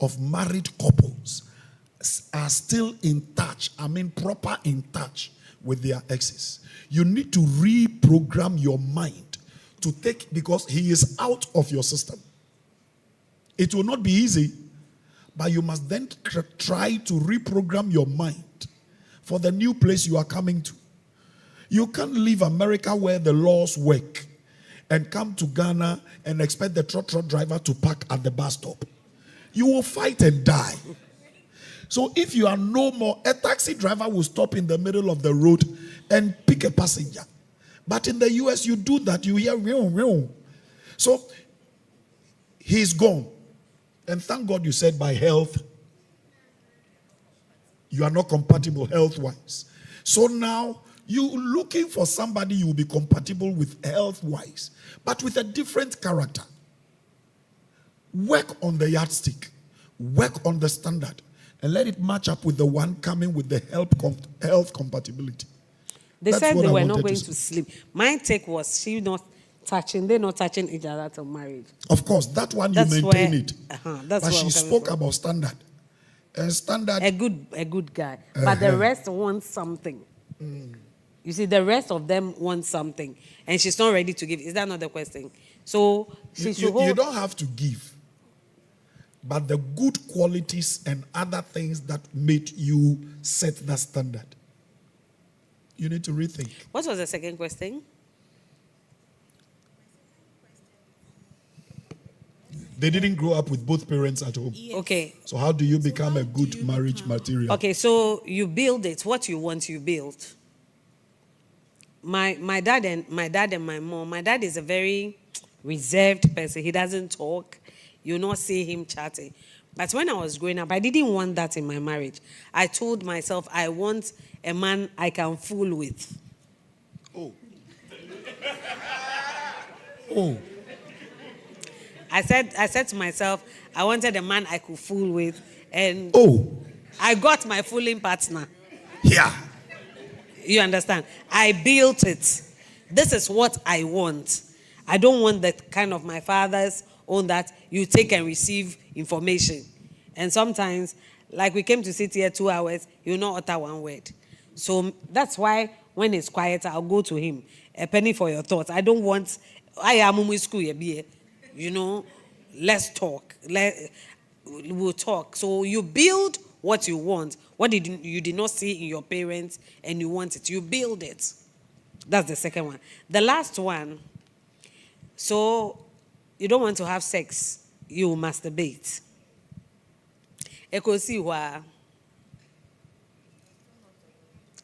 [SPEAKER 3] of married couples are still in touch, proper in touch with their exes. You need to reprogram your mind to take, because he is out of your system. It will not be easy, but you must then try to reprogram your mind for the new place you are coming to. You can't leave America where the laws work and come to Ghana and expect the trot driver to park at the bus stop. You will fight and die. So if you are no more, a taxi driver will stop in the middle of the road and pick a passenger. But in the US, you do that, you hear, real, real. So he's gone. And thank God you said by health, you are not compatible health-wise. So now, you looking for somebody you will be compatible with health-wise, but with a different character. Work on the yardstick. Work on the standard. And let it match up with the one coming with the health compatibility.
[SPEAKER 1] They
[SPEAKER 3] That's
[SPEAKER 1] said
[SPEAKER 3] what
[SPEAKER 1] they
[SPEAKER 3] I
[SPEAKER 1] were
[SPEAKER 3] wanted
[SPEAKER 1] not going
[SPEAKER 3] to
[SPEAKER 1] to sleep. My take was they're not touching each other till marriage.
[SPEAKER 3] Of course, that one
[SPEAKER 1] That's
[SPEAKER 3] you maintain
[SPEAKER 1] where-
[SPEAKER 3] it.
[SPEAKER 1] that's
[SPEAKER 3] but
[SPEAKER 1] where
[SPEAKER 3] she
[SPEAKER 1] I'm coming
[SPEAKER 3] spoke
[SPEAKER 1] from.
[SPEAKER 3] about standard. And standard,
[SPEAKER 1] A good guy. But the rest want something. You see, the rest of them want something. And she's not ready to give. Is that not the question? So she should hold.
[SPEAKER 3] you don't have to give. But the good qualities and other things that made you set that standard, you need to rethink.
[SPEAKER 1] What was the second question?
[SPEAKER 3] They didn't grow up with both parents at home.
[SPEAKER 8] Yes.
[SPEAKER 1] Okay.
[SPEAKER 3] So how do you become
[SPEAKER 8] how
[SPEAKER 3] a
[SPEAKER 8] do
[SPEAKER 3] good
[SPEAKER 8] you
[SPEAKER 3] marriage
[SPEAKER 8] become-
[SPEAKER 3] material?
[SPEAKER 1] Okay, so you build it. What you want, you build. My dad and my mom. My dad is a very reserved person. He doesn't talk. You not see him chatting. But when I was growing up, I didn't want that in my marriage. I told myself I want a man I can fool with.
[SPEAKER 3] Oh. Oh.
[SPEAKER 1] I said to myself, I wanted a man I could fool with, and
[SPEAKER 3] Oh.
[SPEAKER 1] I got my fooling partner.
[SPEAKER 3] Yeah.
[SPEAKER 1] You understand? I built it. This is what I want. I don't want that kind of my father's own that you take and receive information. And sometimes, like we came to sit here 2 hours, you not utter one word. So that's why when it's quiet, I'll go to him. A penny for your thoughts. I don't want, I am in school, you know, let's talk. We'll talk. So you build what you want. What you did not see in your parents and you want it. You build it. That's the second one. The last one, so you don't want to have sex, you masturbate.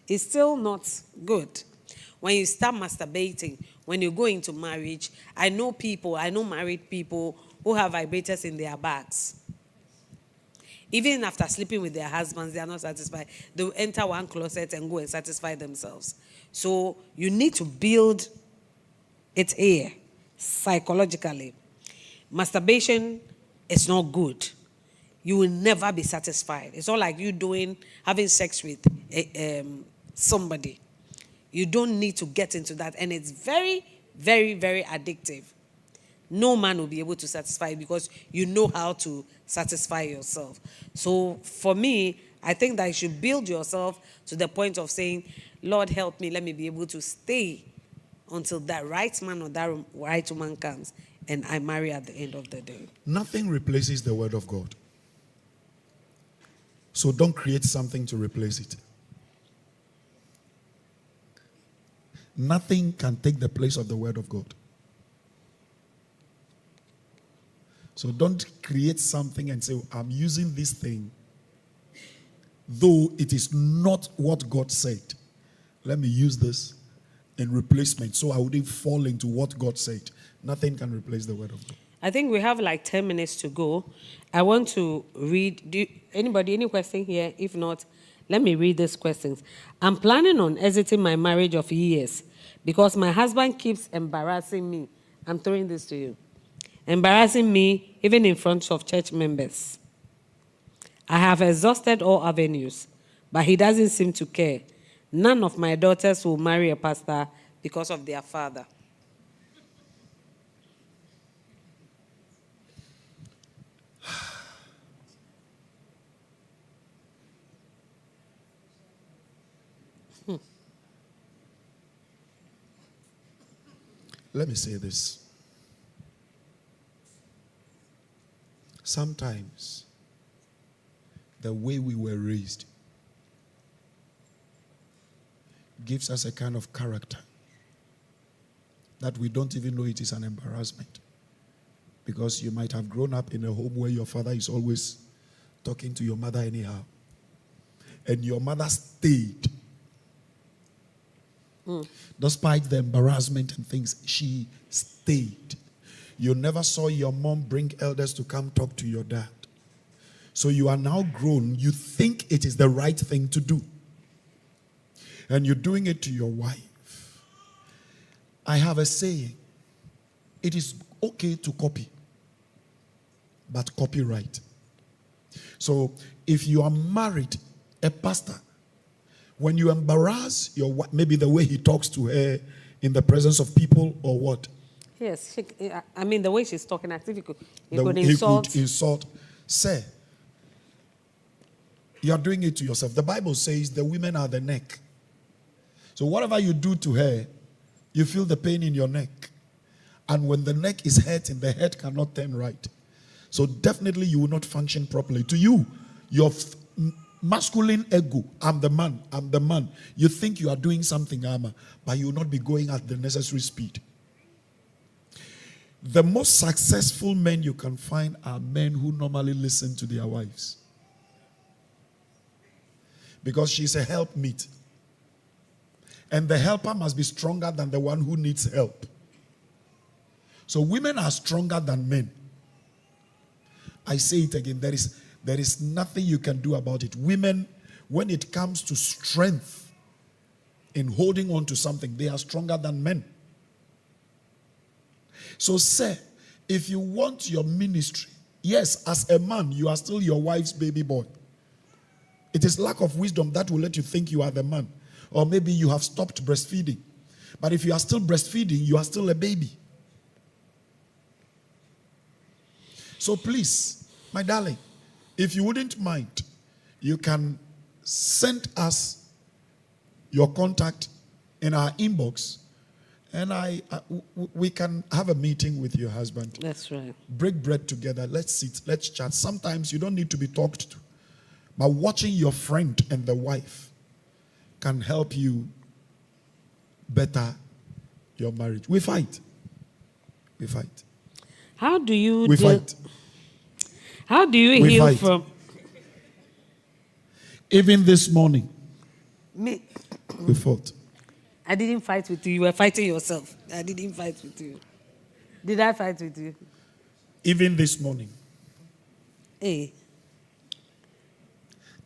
[SPEAKER 1] It's still not good. When you start masturbating, when you go into marriage, I know married people who have vibrators in their bags. Even after sleeping with their husbands, they are not satisfied. They will enter one closet and go and satisfy themselves. So you need to build it here, psychologically. Masturbation is not good. You will never be satisfied. It's not like you having sex with somebody. You don't need to get into that. And it's very, very, very addictive. No man will be able to satisfy you because you know how to satisfy yourself. So for me, I think that you should build yourself to the point of saying, Lord, help me. Let me be able to stay until that right man or that right woman comes and I marry at the end of the day.
[SPEAKER 3] Nothing replaces the word of God. So don't create something to replace it. Nothing can take the place of the word of God. So don't create something and say, I'm using this thing, though it is not what God said. Let me use this in replacement so I wouldn't fall into what God said. Nothing can replace the word of God.
[SPEAKER 1] I think we have like 10 minutes to go. I want to read. Any question here? If not, let me read these questions. I'm planning on exiting my marriage of years because my husband keeps embarrassing me. I'm throwing this to you. Embarrassing me even in front of church members. I have exhausted all avenues, but he doesn't seem to care. None of my daughters will marry a pastor because of their father.
[SPEAKER 3] Let me say this. Sometimes, the way we were raised gives us a kind of character that we don't even know it is an embarrassment. Because you might have grown up in a home where your father is always talking to your mother anyhow. And your mother stayed. Despite the embarrassment and things, she stayed. You never saw your mom bring elders to come talk to your dad. So you are now grown. You think it is the right thing to do. And you're doing it to your wife. I have a saying. It is okay to copy, but copyright. So if you are married, a pastor, when you embarrass your wife, maybe the way he talks to her in the presence of people or what?
[SPEAKER 1] Yes, I mean the way she's talking, as if he could
[SPEAKER 3] insult. He could insult. Say, you are doing it to yourself. The Bible says the women are the neck. So whatever you do to her, you feel the pain in your neck. And when the neck is hurting, the head cannot turn right. So definitely you will not function properly. To you, your masculine ego, I'm the man. You think you are doing something, but you will not be going at the necessary speed. The most successful men you can find are men who normally listen to their wives. Because she's a helpmeet. And the helper must be stronger than the one who needs help. So women are stronger than men. I say it again, there is nothing you can do about it. Women, when it comes to strength in holding on to something, they are stronger than men. So say, if you want your ministry, yes, as a man, you are still your wife's baby boy. It is lack of wisdom that will let you think you are the man. Or maybe you have stopped breastfeeding. But if you are still breastfeeding, you are still a baby. So please, my darling, if you wouldn't mind, you can send us your contact in our inbox, and we can have a meeting with your husband.
[SPEAKER 1] That's right.
[SPEAKER 3] Break bread together. Let's sit. Let's chat. Sometimes you don't need to be talked to, but watching your friend and the wife can help you better your marriage. We fight.
[SPEAKER 1] How do you
[SPEAKER 3] fight?
[SPEAKER 1] How do you heal
[SPEAKER 3] fight.
[SPEAKER 1] from?
[SPEAKER 3] Even this morning,
[SPEAKER 1] Me.
[SPEAKER 3] we fought.
[SPEAKER 1] I didn't fight with you. You were fighting yourself. I didn't fight with you. Did I fight with you?
[SPEAKER 3] Even this morning.
[SPEAKER 1] Hey.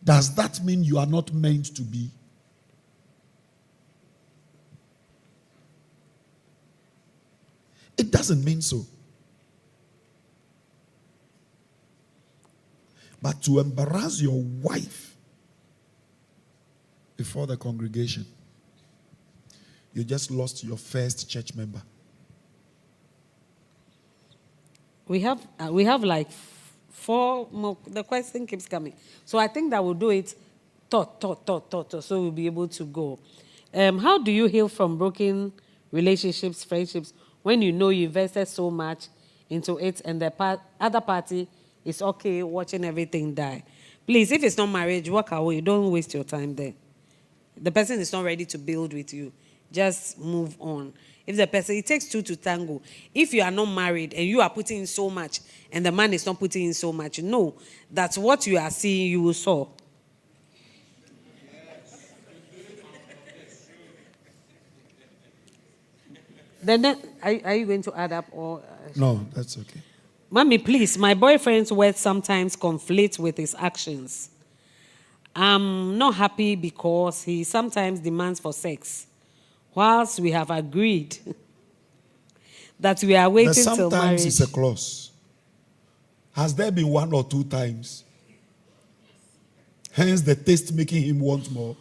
[SPEAKER 3] Does that mean you are not meant to be? It doesn't mean so. But to embarrass your wife before the congregation, you just lost your first church member.
[SPEAKER 1] We have like 4 more. The question keeps coming. So I think that we'll do it so we'll be able to go. How do you heal from broken relationships, friendships, when you know you invested so much into it and the other party is okay watching everything die? Please, if it's not marriage, walk away. Don't waste your time there. The person is not ready to build with you. Just move on. If the person, it takes 2 to tango. If you are not married and you are putting in so much and the man is not putting in so much, know that what you are seeing, you will sow. Then are you going to add up or?
[SPEAKER 3] No, that's okay.
[SPEAKER 1] Mommy, please, my boyfriend's words sometimes conflict with his actions. I'm not happy because he sometimes demands for sex, whilst we have agreed that we are waiting till marriage.
[SPEAKER 3] Sometimes it's a clause. Has there been 1 or 2 times? Hence the taste making him want more.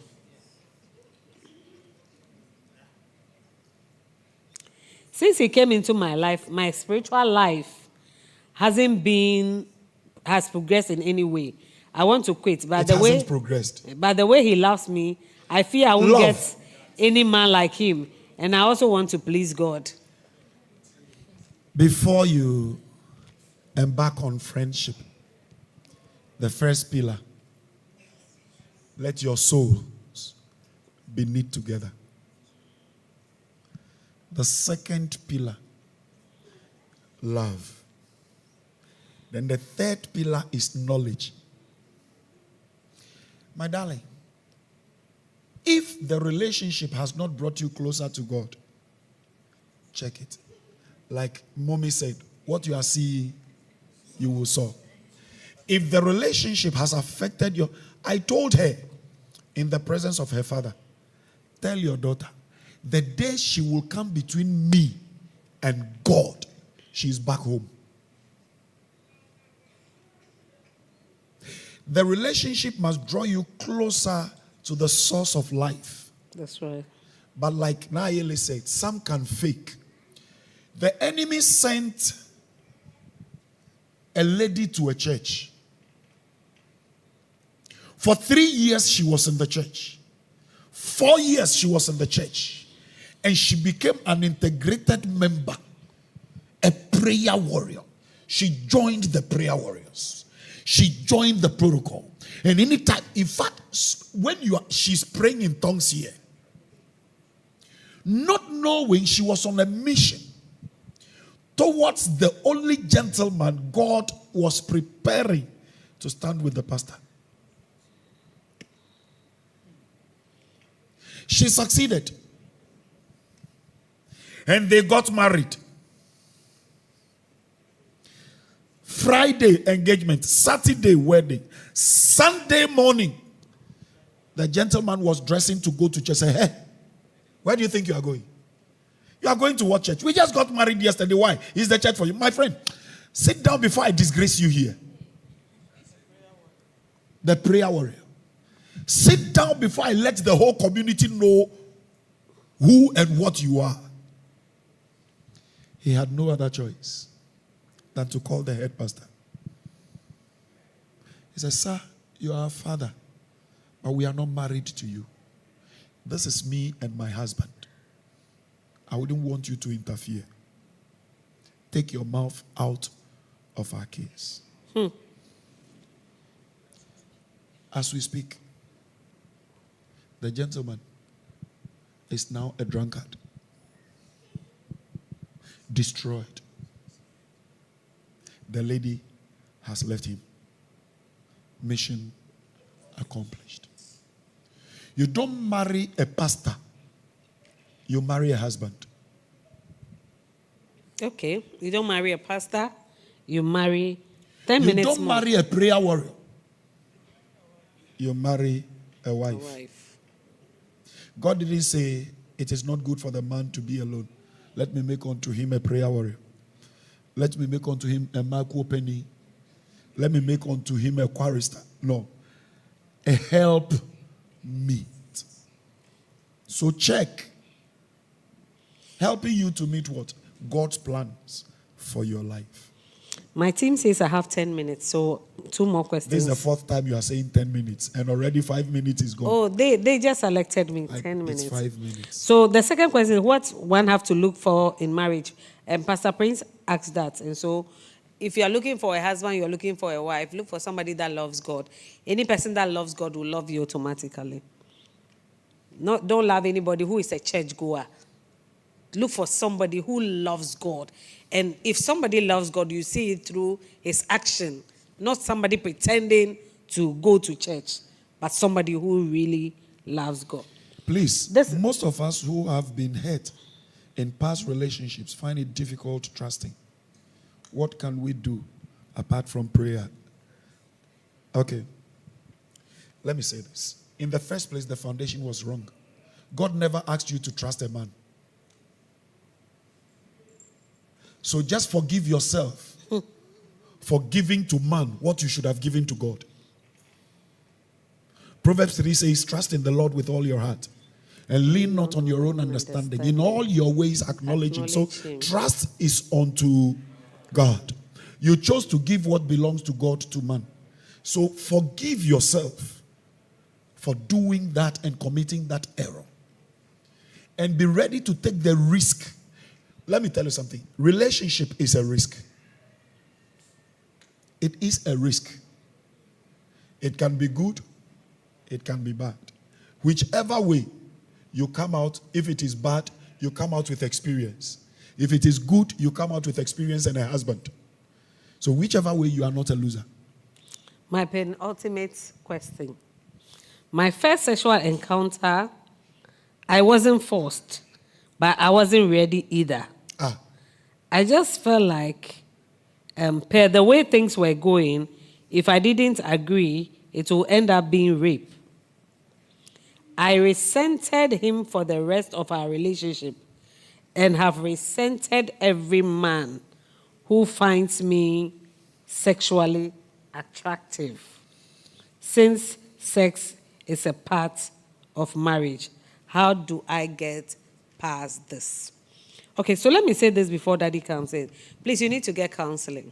[SPEAKER 1] Since he came into my life, my spiritual life has progressed in any way. I want to quit, but
[SPEAKER 3] It hasn't progressed.
[SPEAKER 1] But the way he loves me, I fear I won't get any man like him. And I also want to please God.
[SPEAKER 3] Before you embark on friendship, the first pillar, let your souls be knit together. The second pillar, love. Then the third pillar is knowledge. My darling, if the relationship has not brought you closer to God, check it. Like mommy said, what you are seeing, you will saw. If the relationship has affected your... I told her in the presence of her father, tell your daughter, the day she will come between me and God, she's back home. The relationship must draw you closer to the source of life.
[SPEAKER 1] That's right.
[SPEAKER 3] But like Nayeli said, some can fake. The enemy sent a lady to a church. For 3 years, she was in the church. 4 years, she was in the church. And she became an integrated member, a prayer warrior. She joined the prayer warriors. She joined the protocol. And anytime, in fact, when she's praying in tongues here, not knowing she was on a mission towards the only gentleman God was preparing to stand with the pastor. She succeeded. And they got married. Friday engagement, Saturday wedding, Sunday morning, the gentleman was dressing to go to church. Say, hey, where do you think you are going? You are going to what church? We just got married yesterday. Why? Is the church for you? My friend, sit down before I disgrace you here. The prayer warrior. Sit down before I let the whole community know who and what you are. He had no other choice than to call the head pastor. He said, sir, you are a father, but we are not married to you. This is me and my husband. I wouldn't want you to interfere. Take your mouth out of our case. As we speak, the gentleman is now a drunkard. Destroyed. The lady has left him. Mission accomplished. You don't marry a pastor. You marry a husband.
[SPEAKER 1] Okay. You don't marry a pastor. You marry 10 minutes more.
[SPEAKER 3] You don't marry a prayer warrior. You marry a wife. God didn't say it is not good for the man to be alone. Let me make unto him a prayer warrior. Let me make unto him a Marco Penny. Let me make unto him a chorister. No. A help meet. So check. Helping you to meet what? God's plans for your life.
[SPEAKER 1] My team says I have 10 minutes, so 2 more questions.
[SPEAKER 3] This is the 4th time you are saying 10 minutes, and already 5 minutes is gone.
[SPEAKER 1] Oh, they just selected me 10 minutes.
[SPEAKER 3] It's 5 minutes.
[SPEAKER 1] So the second question is, what one have to look for in marriage? And Pastor Prince asked that. And so if you are looking for a husband, you are looking for a wife, look for somebody that loves God. Any person that loves God will love you automatically. Don't love anybody who is a church goer. Look for somebody who loves God. And if somebody loves God, you see it through his action. Not somebody pretending to go to church, but somebody who really loves God.
[SPEAKER 3] Please, most of us who have been hurt in past relationships find it difficult trusting. What can we do apart from prayer? Okay. Let me say this. In the first place, the foundation was wrong. God never asked you to trust a man. So just forgive yourself for giving to man what you should have given to God. Proverbs 3 says, trust in the Lord with all your heart and lean not on your own understanding. In all your ways acknowledge him. So trust is unto God. You chose to give what belongs to God to man. So forgive yourself for doing that and committing that error. and be ready to take the risk. Let me tell you something. Relationship is a risk. It is a risk. It can be good, it can be bad. Whichever way you come out, if it is bad, you come out with experience. If it is good, you come out with experience and a husband. So whichever way, you are not a loser.
[SPEAKER 1] My penultimate question. My first sexual encounter, I wasn't forced, but I wasn't ready either. I just felt like, per the way things were going, if I didn't agree, it will end up being rape. I resented him for the rest of our relationship and have resented every man who finds me sexually attractive, since sex is a part of marriage. How do I get past this? Okay, so let me say this before Daddy comes in. Please, you need to get counseling.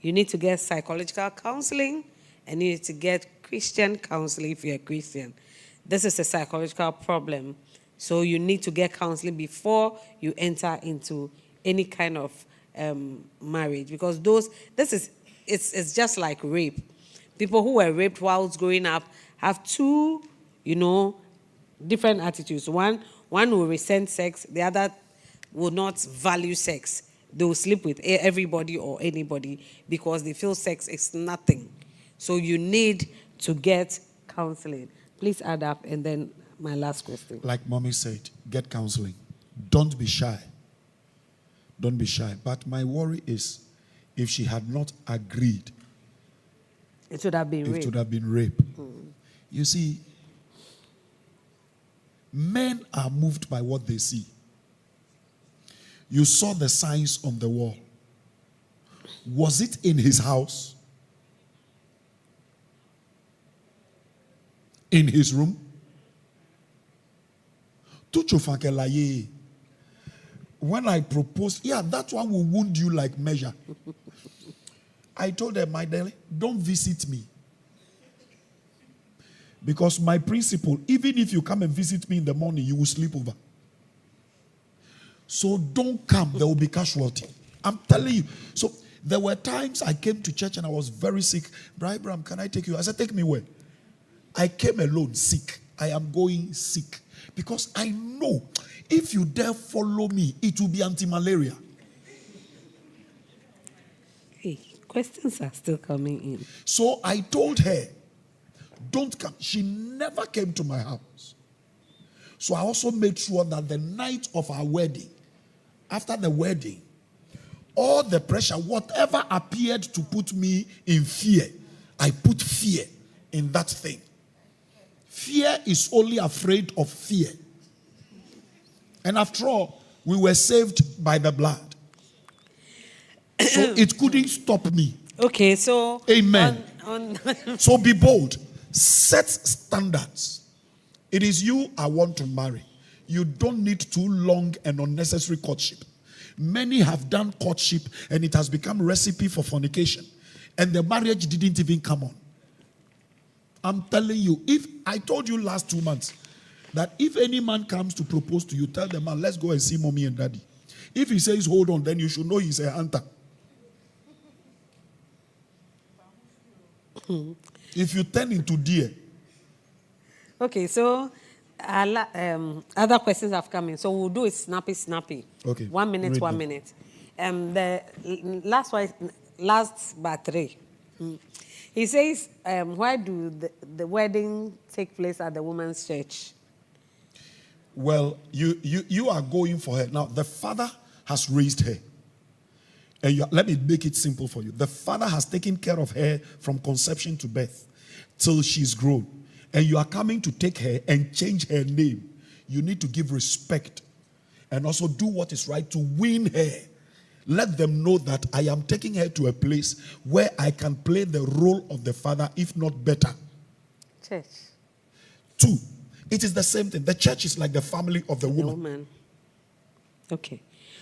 [SPEAKER 1] You need to get psychological counseling, and you need to get Christian counseling if you're a Christian. This is a psychological problem, so you need to get counseling before you enter into any kind of marriage, because it's just like rape. People who were raped whilst growing up have two, different attitudes. One will resent sex, the other will not value sex. They will sleep with everybody or anybody because they feel sex is nothing. So you need to get counseling. Please add up, and then my last question.
[SPEAKER 3] Like Mommy said, get counseling. Don't be shy. Don't be shy. But my worry is, if she had not agreed,
[SPEAKER 1] it would have been rape.
[SPEAKER 3] It would have been rape. You see, men are moved by what they see. You saw the signs on the wall. Was it in his house? In his room? When I proposed, that one will wound you like measure. I told her, my darling, don't visit me. Because my principle, even if you come and visit me in the morning, you will sleep over. So don't come, there will be casualty. I'm telling you. So there were times I came to church and I was very sick. Abraham, can I take you? I said, take me where? I came alone, sick. I am going sick. Because I know if you dare follow me, it will be anti-malaria.
[SPEAKER 1] Hey, questions are still coming in.
[SPEAKER 3] So I told her, don't come. She never came to my house. So I also made sure that the night of our wedding, after the wedding, all the pressure, whatever appeared to put me in fear, I put fear in that thing. Fear is only afraid of fear. And after all, we were saved by the blood. So it couldn't stop me.
[SPEAKER 1] Okay, so...
[SPEAKER 3] Amen. So be bold. Set standards. It is you I want to marry. You don't need too long and unnecessary courtship. Many have done courtship and it has become a recipe for fornication. And the marriage didn't even come on. I'm telling you, if I told you last 2 months that if any man comes to propose to you, tell the man, let's go and see mommy and daddy. If he says hold on, then you should know he's a hunter. If you turn into deer.
[SPEAKER 1] Okay, so other questions have come in. So we'll do it snappy. Okay. 1 minute, read 1 minute. The last but three. He says, why do the wedding take place at the woman's church?
[SPEAKER 3] Well, you are going for her. Now, the father has raised her. And let me make it simple for you. The father has taken care of her from conception to birth till she's grown. And you are coming to take her and change her name. You need to give respect and also do what is right to win her. Let them know that I am taking her to a place where I can play the role of the father, if not better.
[SPEAKER 1] Church.
[SPEAKER 3] 2, it is the same thing. The church is like the family of the woman.
[SPEAKER 1] Okay.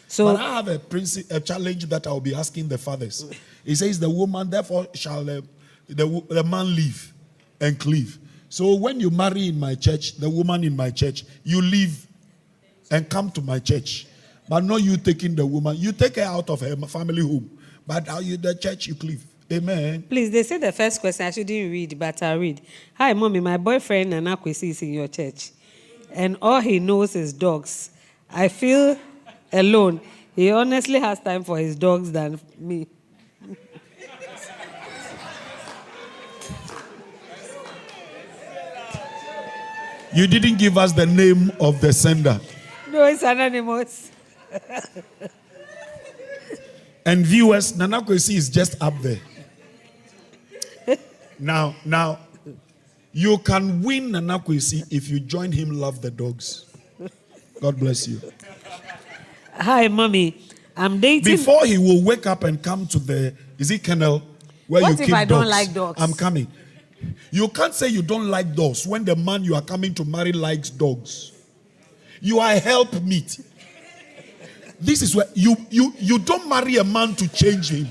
[SPEAKER 1] So,
[SPEAKER 3] but I have a challenge that I'll be asking the fathers. He says the woman, therefore, shall the man leave and cleave. So when you marry in my church, the woman in my church, you leave and come to my church. But not you taking the woman. You take her out of her family home. But the church, you leave. Amen.
[SPEAKER 1] Please, they say the first question I shouldn't read, but I'll read. Hi, Mommy, my boyfriend Nana Kwesi is in your church, and all he knows is dogs. I feel alone. He honestly has time for his dogs than me.
[SPEAKER 3] You didn't give us the name of the sender.
[SPEAKER 1] No, it's anonymous.
[SPEAKER 3] And viewers, Nana Kwesi is just up there. Now, you can win Nana Kwesi if you join him love the dogs. God bless you.
[SPEAKER 1] Hi, Mommy. I'm dating.
[SPEAKER 3] Before he will wake up and come to the, is it kennel? Where
[SPEAKER 1] What
[SPEAKER 3] you
[SPEAKER 1] if
[SPEAKER 3] keep
[SPEAKER 1] I
[SPEAKER 3] dogs?
[SPEAKER 1] don't like dogs?
[SPEAKER 3] I'm coming. You can't say you don't like dogs when the man you are coming to marry likes dogs. You are helpmeet. This is where you don't marry a man to change him.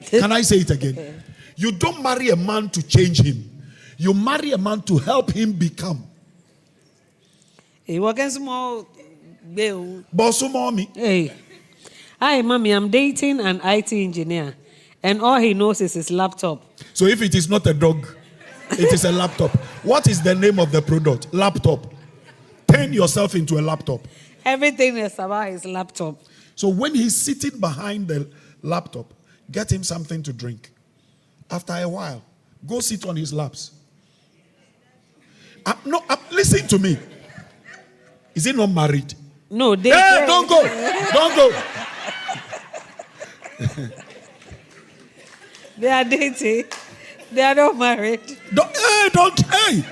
[SPEAKER 3] Can I say it again? You don't marry a man to change him. You marry a man to help him become.
[SPEAKER 1] Hey, what can small bill?
[SPEAKER 3] Bosu mommy.
[SPEAKER 1] Hey. Hi, Mommy. I'm dating an IT engineer, and all he knows is his laptop.
[SPEAKER 3] So if it is not a dog, it is a laptop. What is the name of the product? Laptop. Turn yourself into a laptop.
[SPEAKER 1] Everything is about his laptop.
[SPEAKER 3] So when he's sitting behind the laptop, get him something to drink. After a while, go sit on his laps. Listen to me. Is he not married?
[SPEAKER 1] No, they.
[SPEAKER 3] Hey, don't go. Don't go.
[SPEAKER 1] They are dating. They are not married.
[SPEAKER 3] Hey.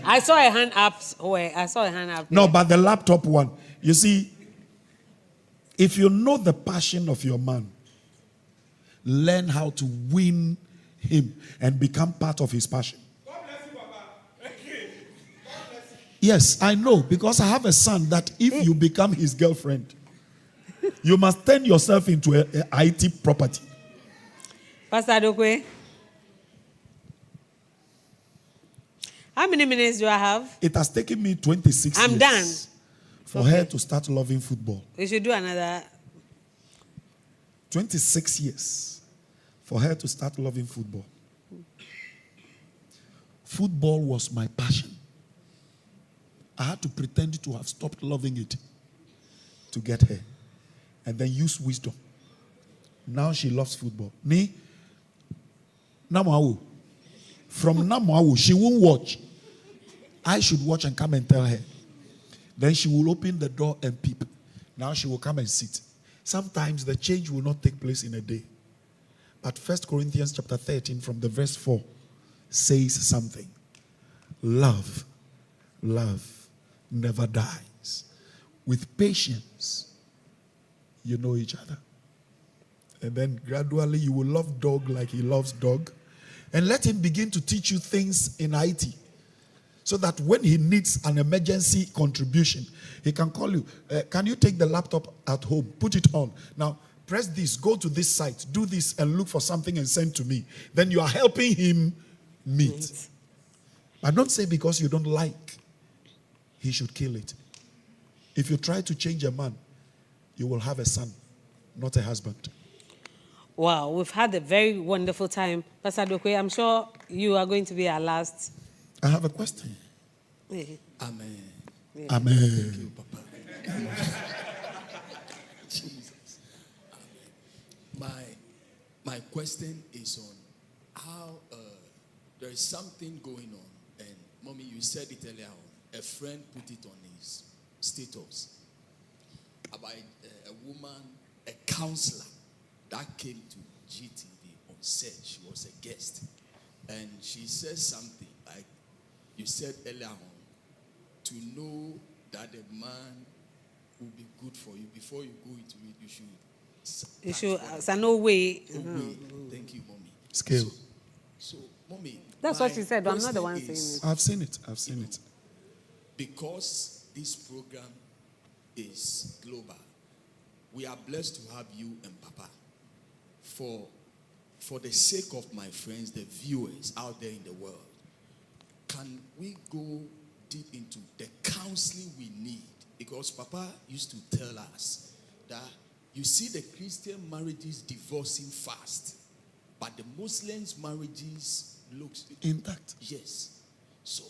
[SPEAKER 1] I saw a hand up. I saw a hand up.
[SPEAKER 3] No, but the laptop one. You see, if you know the passion of your man, learn how to win him and become part of his passion. God bless you, Papa. Yes, I know, because I have a son that if you become his girlfriend, you must turn yourself into a IT property.
[SPEAKER 1] Pastor Adokwe, how many minutes do I have?
[SPEAKER 3] It has taken me 26 years.
[SPEAKER 1] I'm done.
[SPEAKER 3] For her to start loving football.
[SPEAKER 1] We should do another.
[SPEAKER 3] 26 years for her to start loving football. Football was my passion. I had to pretend to have stopped loving it to get her. And then use wisdom. Now she loves football. Me? Namawu. From Namawu, she won't watch. I should watch and come and tell her. Then she will open the door and peep. Now she will come and sit. Sometimes the change will not take place in a day. But 1 Corinthians chapter 13 from the verse 4 says something. Love never dies. With patience, you know each other. And then gradually you will love dog like he loves dog. And let him begin to teach you things in IT. So that when he needs an emergency contribution, he can call you. Can you take the laptop at home? Put it on. Now, press this. Go to this site. Do this and look for something and send to me. Then you are helping him meet. But don't say because you don't like, he should kill it. If you try to change a man, you will have a son, not a husband.
[SPEAKER 1] Wow, we've had a very wonderful time. Pastor Adokwe, I'm sure you are going to be our last.
[SPEAKER 3] I have a question.
[SPEAKER 1] Yeah.
[SPEAKER 5] Amen.
[SPEAKER 1] Yeah.
[SPEAKER 3] Amen.
[SPEAKER 5] Thank you, Papa. Jesus. Amen. My question is on how there is something going on, and Mommy, you said it earlier on. A friend put it on his status about a woman, a counselor that came to GTV on set. She was a guest, and she said something like you said earlier on, to know that the man will be good for you before you go into it, you should.
[SPEAKER 1] No way.
[SPEAKER 5] Thank you, Mommy.
[SPEAKER 3] Scale.
[SPEAKER 5] So, Mommy.
[SPEAKER 1] That's what she said. I'm not the one saying
[SPEAKER 5] is,
[SPEAKER 1] it.
[SPEAKER 3] I've seen it.
[SPEAKER 5] Because this program is global, we are blessed to have you and Papa. For
[SPEAKER 9] for the sake of my friends, the viewers out there in the world, can we go deep into the counseling we need? Because Papa used to tell us that you see the Christian marriages divorcing fast, but the Muslims' marriages looks
[SPEAKER 3] intact.
[SPEAKER 9] Yes. So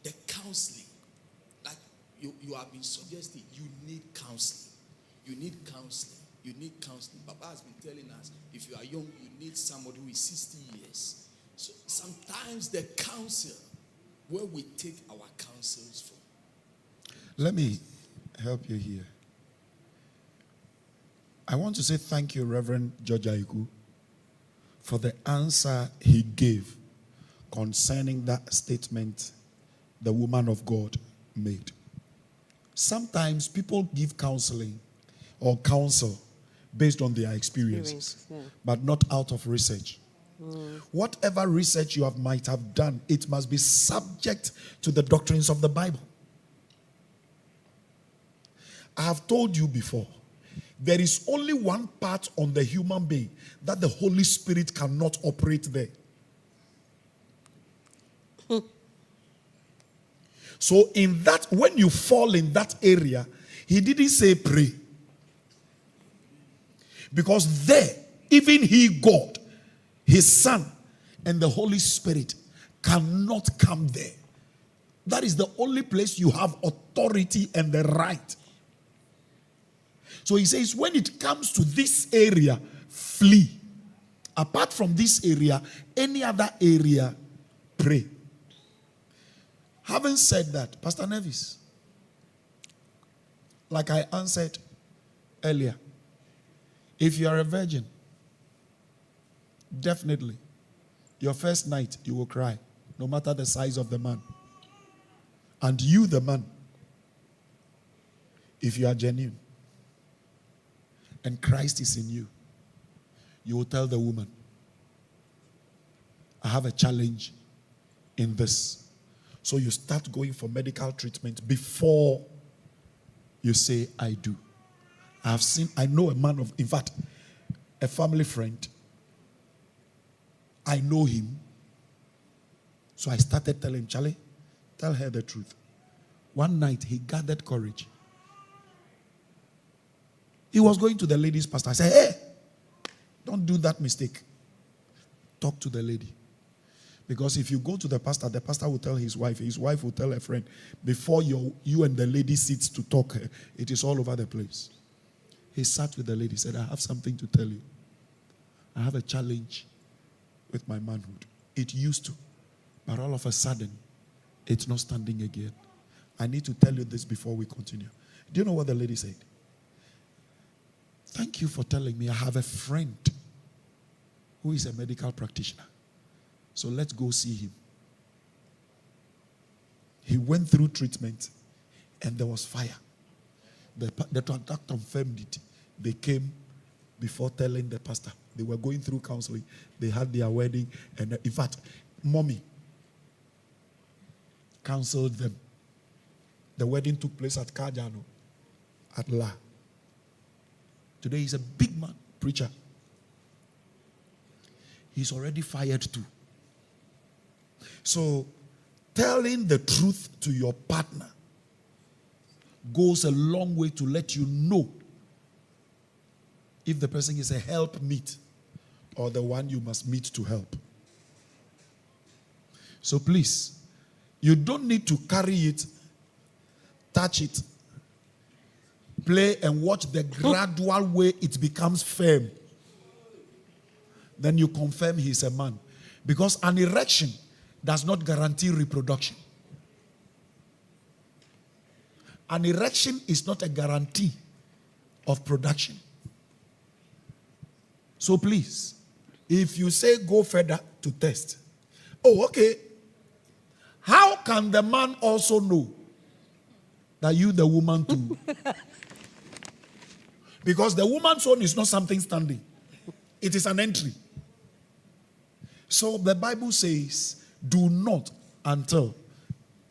[SPEAKER 9] the counseling, like you have been suggesting, you need counseling. You need counseling. You need counseling. Papa has been telling us, if you are young, you need somebody who is 60 years. So sometimes the counsel, where we take our counsels from.
[SPEAKER 3] Let me help you here. I want to say thank you, Reverend George Aiku, for the answer he gave concerning that statement the woman of God made. Sometimes people give counseling or counsel based on their experiences, but not out of research. Whatever research you might have done, it must be subject to the doctrines of the Bible. I have told you before, there is only one part on the human being that the Holy Spirit cannot operate there. So in that, when you fall in that area, he didn't say pray. Because there, even he, God, his Son, and the Holy Spirit cannot come there. That is the only place you have authority and the right. So he says, when it comes to this area, flee. Apart from this area, any other area, pray. Having said that, Pastor Nevis, like I answered earlier, if you are a virgin, definitely, your first night you will cry, no matter the size of the man. And you, the man, if you are genuine, and Christ is in you, you will tell the woman, I have a challenge in this. So you start going for medical treatment before you say, I do. I know a man in fact, a family friend. I know him. So I started telling him, Charlie, tell her the truth. One night he gathered courage. He was going to the lady's pastor. I said, hey, don't do that mistake. Talk to the lady. Because if you go to the pastor will tell his wife will tell a friend. Before you and the lady sits to talk, it is all over the place. He sat with the lady, said, I have something to tell you. I have a challenge with my manhood. It used to, but all of a sudden, it's not standing again. I need to tell you this before we continue. Do you know what the lady said? Thank you for telling me. I have a friend who is a medical practitioner. So let's go see him. He went through treatment and there was fire. The doctor confirmed it. They came before telling the pastor. They were going through counseling. They had their wedding. And in fact, mommy counseled them. The wedding took place at Kajano, at La. Today he's a big man, preacher. He's already fired too. So, telling the truth to your partner goes a long way to let you know if the person is a helpmeet or the one you must meet to help. So please, you don't need to carry it, touch it, play and watch the gradual way it becomes firm. Then you confirm he's a man. Because an erection does not guarantee reproduction. An erection is not a guarantee of production. So please, if you say go further to test, oh, okay. How can the man also know that you, the woman, too? Because the woman's own is not something standing. It is an entry. So the Bible says, do not until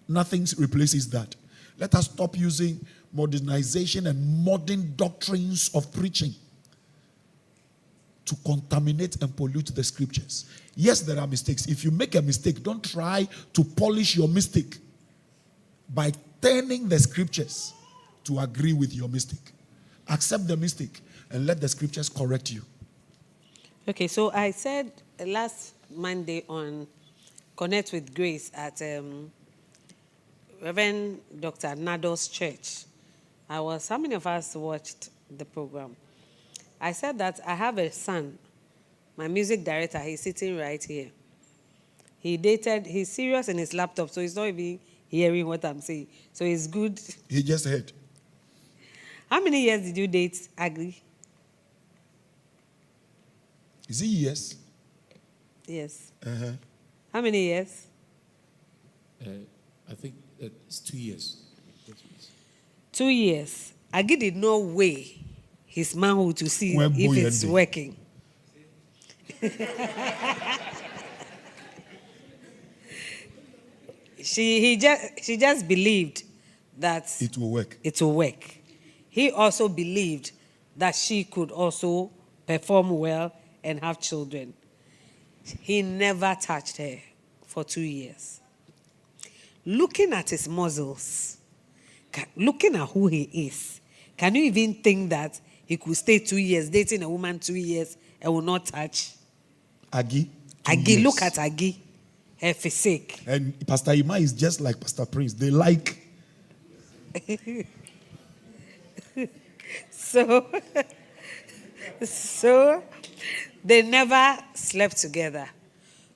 [SPEAKER 3] nothing replaces that. Let us stop using modernization and modern doctrines of preaching to contaminate and pollute the scriptures. Yes, there are mistakes. If you make a mistake, don't try to polish your mistake by turning the scriptures to agree with your mistake. Accept the mistake and let the scriptures correct you.
[SPEAKER 1] Okay, so I said last Monday on Connect with Grace at Reverend Dr. Nado's church. How many of us watched the program? I said that I have a son, my music director, he's sitting right here. He's serious in his laptop, so he's not even hearing what I'm saying. So it's good.
[SPEAKER 3] He just heard.
[SPEAKER 1] How many years did you date Agri?
[SPEAKER 3] Is it yes?
[SPEAKER 1] Yes.
[SPEAKER 3] Uh-huh.
[SPEAKER 1] How many years?
[SPEAKER 9] I think it's 2 years.
[SPEAKER 1] 2 years. Agri did not weigh his manhood to see
[SPEAKER 3] Well,
[SPEAKER 1] if
[SPEAKER 3] boy,
[SPEAKER 1] it's
[SPEAKER 3] Andy.
[SPEAKER 1] working. She just believed that
[SPEAKER 3] It will work.
[SPEAKER 1] it will work. He also believed that she could also perform well and have children. He never touched her for 2 years. Looking at his muscles, looking at who he is, can you even think that he could stay 2 years dating a woman 2 years and will not touch?
[SPEAKER 3] Agi.
[SPEAKER 1] Agi, look at Agi, her physique.
[SPEAKER 3] And Pastor Ima is just like Pastor Prince. They like.
[SPEAKER 1] So they never slept together.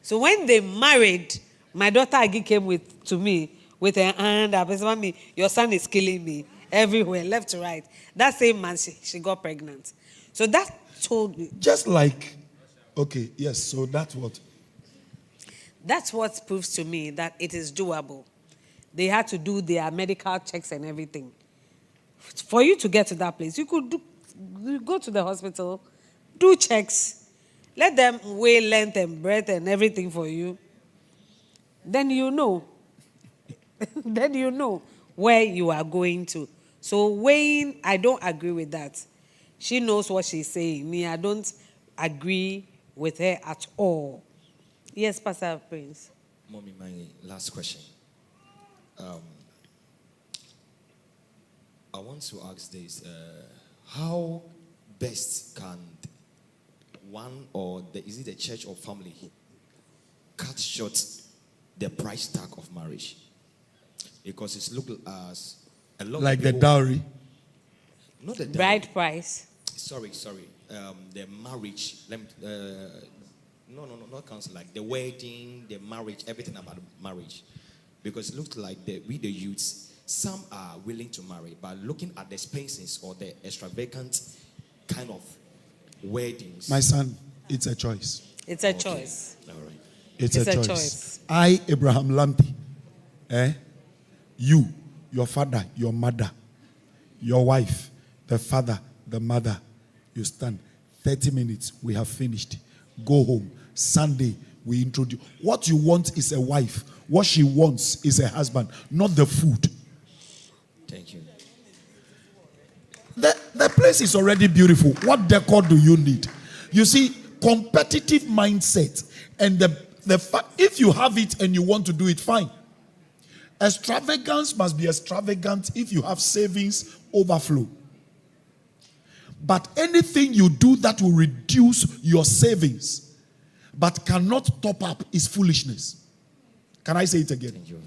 [SPEAKER 1] So when they married, my daughter Agi came to me with her hand up and said, "Mommy, your son is killing me everywhere, left to right." That same month, she got pregnant. So that told me.
[SPEAKER 3] Just like, okay, yes, so that's what.
[SPEAKER 1] That's what proves to me that it is doable. They had to do their medical checks and everything. For you to get to that place, you could go to the hospital, do checks, let them weigh length and breadth and everything for you. Then you know. Then you know where you are going to. So weighing, I don't agree with that. She knows what she's saying. Me, I don't agree with her at all. Yes, Pastor Prince.
[SPEAKER 7] Mommy, my last question. I want to ask this. How best can one is it the church or family cut short the price tag of marriage? Because it's looked as a lot
[SPEAKER 3] Like
[SPEAKER 7] of
[SPEAKER 3] the
[SPEAKER 7] people,
[SPEAKER 3] dowry.
[SPEAKER 7] not the dowry.
[SPEAKER 1] Bride price.
[SPEAKER 7] Sorry. The marriage. No, not council. Like the wedding, the marriage, everything about marriage. Because it looks like we the youths, some are willing to marry, but looking at the expenses or the extravagant kind of weddings.
[SPEAKER 3] My son, it's a choice.
[SPEAKER 1] It's a choice.
[SPEAKER 7] All right.
[SPEAKER 3] It's
[SPEAKER 1] It's
[SPEAKER 3] a
[SPEAKER 1] a
[SPEAKER 3] choice.
[SPEAKER 1] choice.
[SPEAKER 3] I, Abraham Lamptey, you, your father, your mother, your wife, the father, the mother, you stand. 30 minutes, we have finished. Go home. Sunday, we introduce. What you want is a wife. What she wants is a husband, not the food.
[SPEAKER 7] Thank you.
[SPEAKER 3] The place is already beautiful. What decor do you need? You see, competitive mindset and the fact, if you have it and you want to do it, fine. Extravagance must be extravagant if you have savings overflow. But anything you do that will reduce your savings but cannot top up is foolishness. Can I say it again?
[SPEAKER 7] Thank you.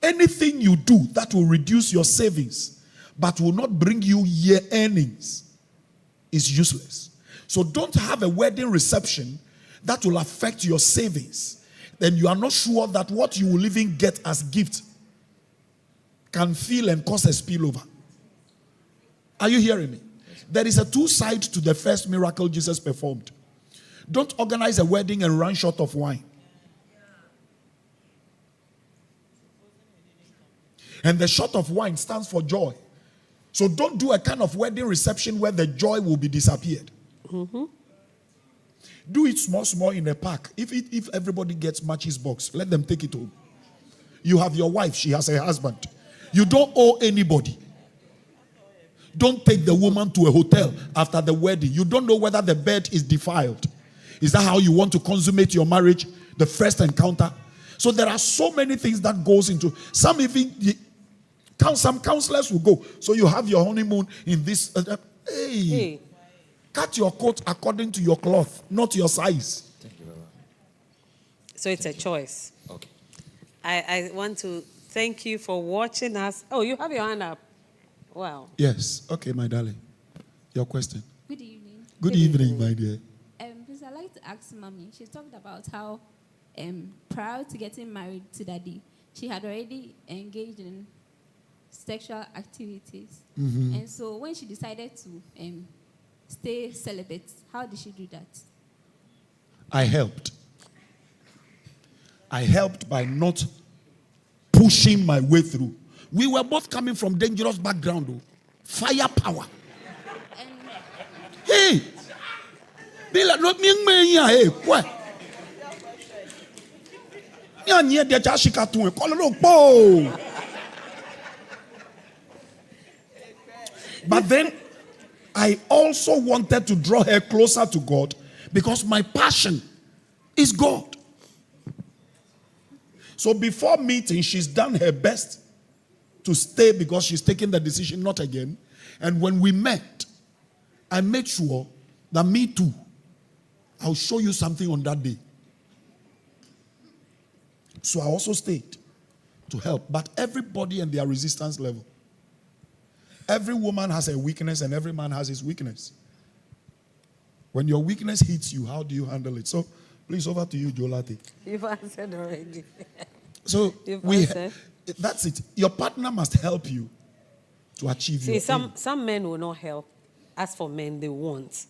[SPEAKER 3] Anything you do that will reduce your savings but will not bring you year earnings is useless. So don't have a wedding reception that will affect your savings. Then you are not sure that what you will even get as gift can feel and cause a spillover. Are you hearing me? There is a two sides to the first miracle Jesus performed. Don't organize a wedding and run short of wine. And the short of wine stands for joy. So don't do a kind of wedding reception where the joy will be disappeared.
[SPEAKER 1] Mm-hmm.
[SPEAKER 3] Do it small in a pack. If everybody gets matches box, let them take it home. You have your wife, she has her husband. You don't owe anybody. Don't take the woman to a hotel after the wedding. You don't know whether the bed is defiled. Is that how you want to consummate your marriage? The first encounter. So there are so many things that goes into. Some counselors will go. So you have your honeymoon in this. Hey, cut your coat according to your cloth, not your size.
[SPEAKER 7] Thank you very much.
[SPEAKER 1] So it's a choice.
[SPEAKER 7] Okay.
[SPEAKER 1] I want to thank you for watching us. Oh, you have your hand up. Wow.
[SPEAKER 3] Yes. Okay, my darling. Your question.
[SPEAKER 10] Good evening.
[SPEAKER 3] Good evening, my dear.
[SPEAKER 10] Please, I'd like to ask Mommy. She talked about how prior to getting married to Daddy, she had already engaged in sexual activities.
[SPEAKER 3] Mm-hmm.
[SPEAKER 10] And so when she decided to stay celibate, how did she do that?
[SPEAKER 3] I helped. I helped by not pushing my way through. We were both coming from dangerous background, though. Firepower. Hey! Be like not me, hey, what? But then I also wanted to draw her closer to God because my passion is God. So before meeting, she's done her best to stay because she's taken the decision not again. And when we met, I made sure that me too, I'll show you something on that day. So I also stayed to help. But everybody and their resistance level. Every woman has a weakness and every man has his weakness. When your weakness hits you, how do you handle it? So please, over to you, Jolati.
[SPEAKER 1] You've answered already.
[SPEAKER 3] So that's it. Your partner must help you to achieve your aim.
[SPEAKER 1] Some men will not help. As for men, they won't.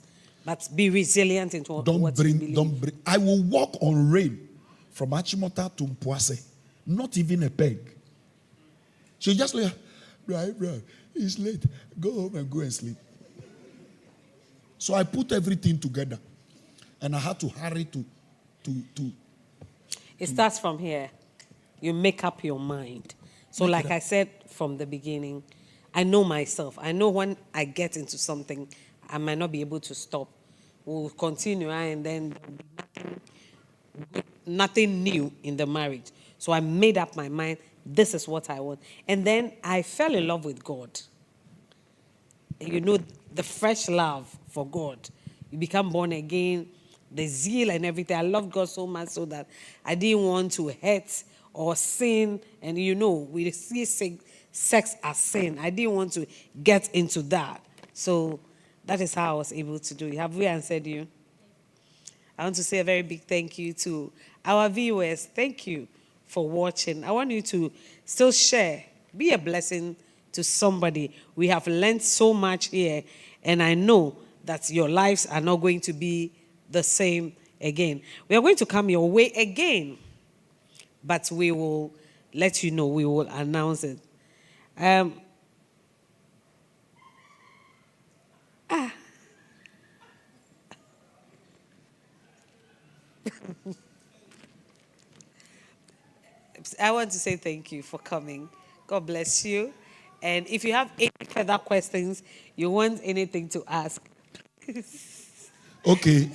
[SPEAKER 1] But be resilient into what you believe.
[SPEAKER 3] Don't bring. I will walk on rain from Achimota to Mpoase. Not even a peg. She just like, bro, it's late. Go home and go and sleep. So I put everything together. And I had to hurry to.
[SPEAKER 1] It starts from here. You make up your mind. So like I said from the beginning, I know myself. I know when I get into something, I might not be able to stop. We'll continue and then nothing new in the marriage. So I made up my mind, this is what I want. And then I fell in love with God. You know, the fresh love for God. You become born again, the zeal and everything. I love God so much so that I didn't want to hurt or sin. And you know, we see sex as sin. I didn't want to get into that. So that is how I was able to do it. Have we answered you? I want to say a very big thank you to our viewers. Thank you for watching. I want you to still share. Be a blessing to somebody. We have learned so much here. And I know that your lives are not going to be the same again. We are going to come your way again. But we will let you know. We will announce it. I want to say thank you for coming. God bless you. And if you have any further questions, you want anything to ask.
[SPEAKER 3] Okay.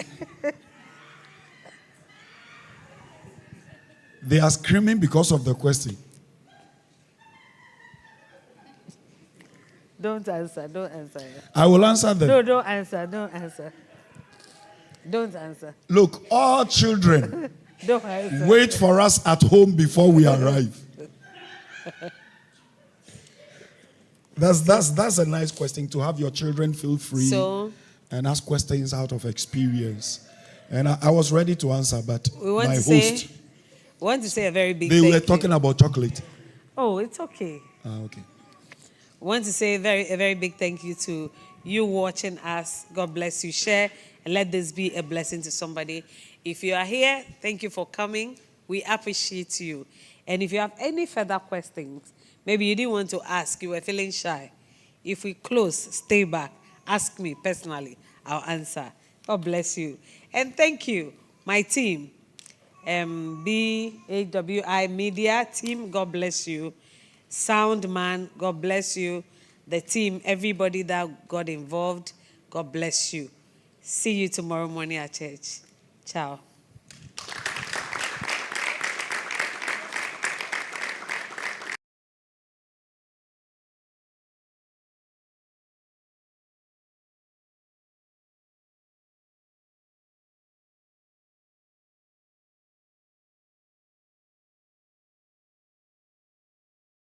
[SPEAKER 3] They are screaming because of the question.
[SPEAKER 1] Don't answer. Don't answer.
[SPEAKER 3] I will answer them.
[SPEAKER 1] No, don't answer. Don't answer. Don't answer.
[SPEAKER 3] Look, all children,
[SPEAKER 1] Don't answer.
[SPEAKER 3] wait for us at home before we arrive. That's a nice question, to have your children feel free and ask questions out of experience. And I was ready to answer, but my host.
[SPEAKER 1] We want to say a very big
[SPEAKER 3] They
[SPEAKER 1] thank
[SPEAKER 3] were
[SPEAKER 1] you.
[SPEAKER 3] talking about chocolate.
[SPEAKER 1] Oh, it's okay.
[SPEAKER 3] Okay.
[SPEAKER 1] We want to say a very big thank you to you watching us. God bless you. Share and let this be a blessing to somebody. If you are here, thank you for coming. We appreciate you. And if you have any further questions, maybe you didn't want to ask, you were feeling shy. If we close, stay back. Ask me personally. I'll answer. God bless you. And thank you, my team. BHWI Media team, God bless you. Sound man, God bless you. the team, everybody that got involved. God bless you. See you tomorrow morning at church. Ciao.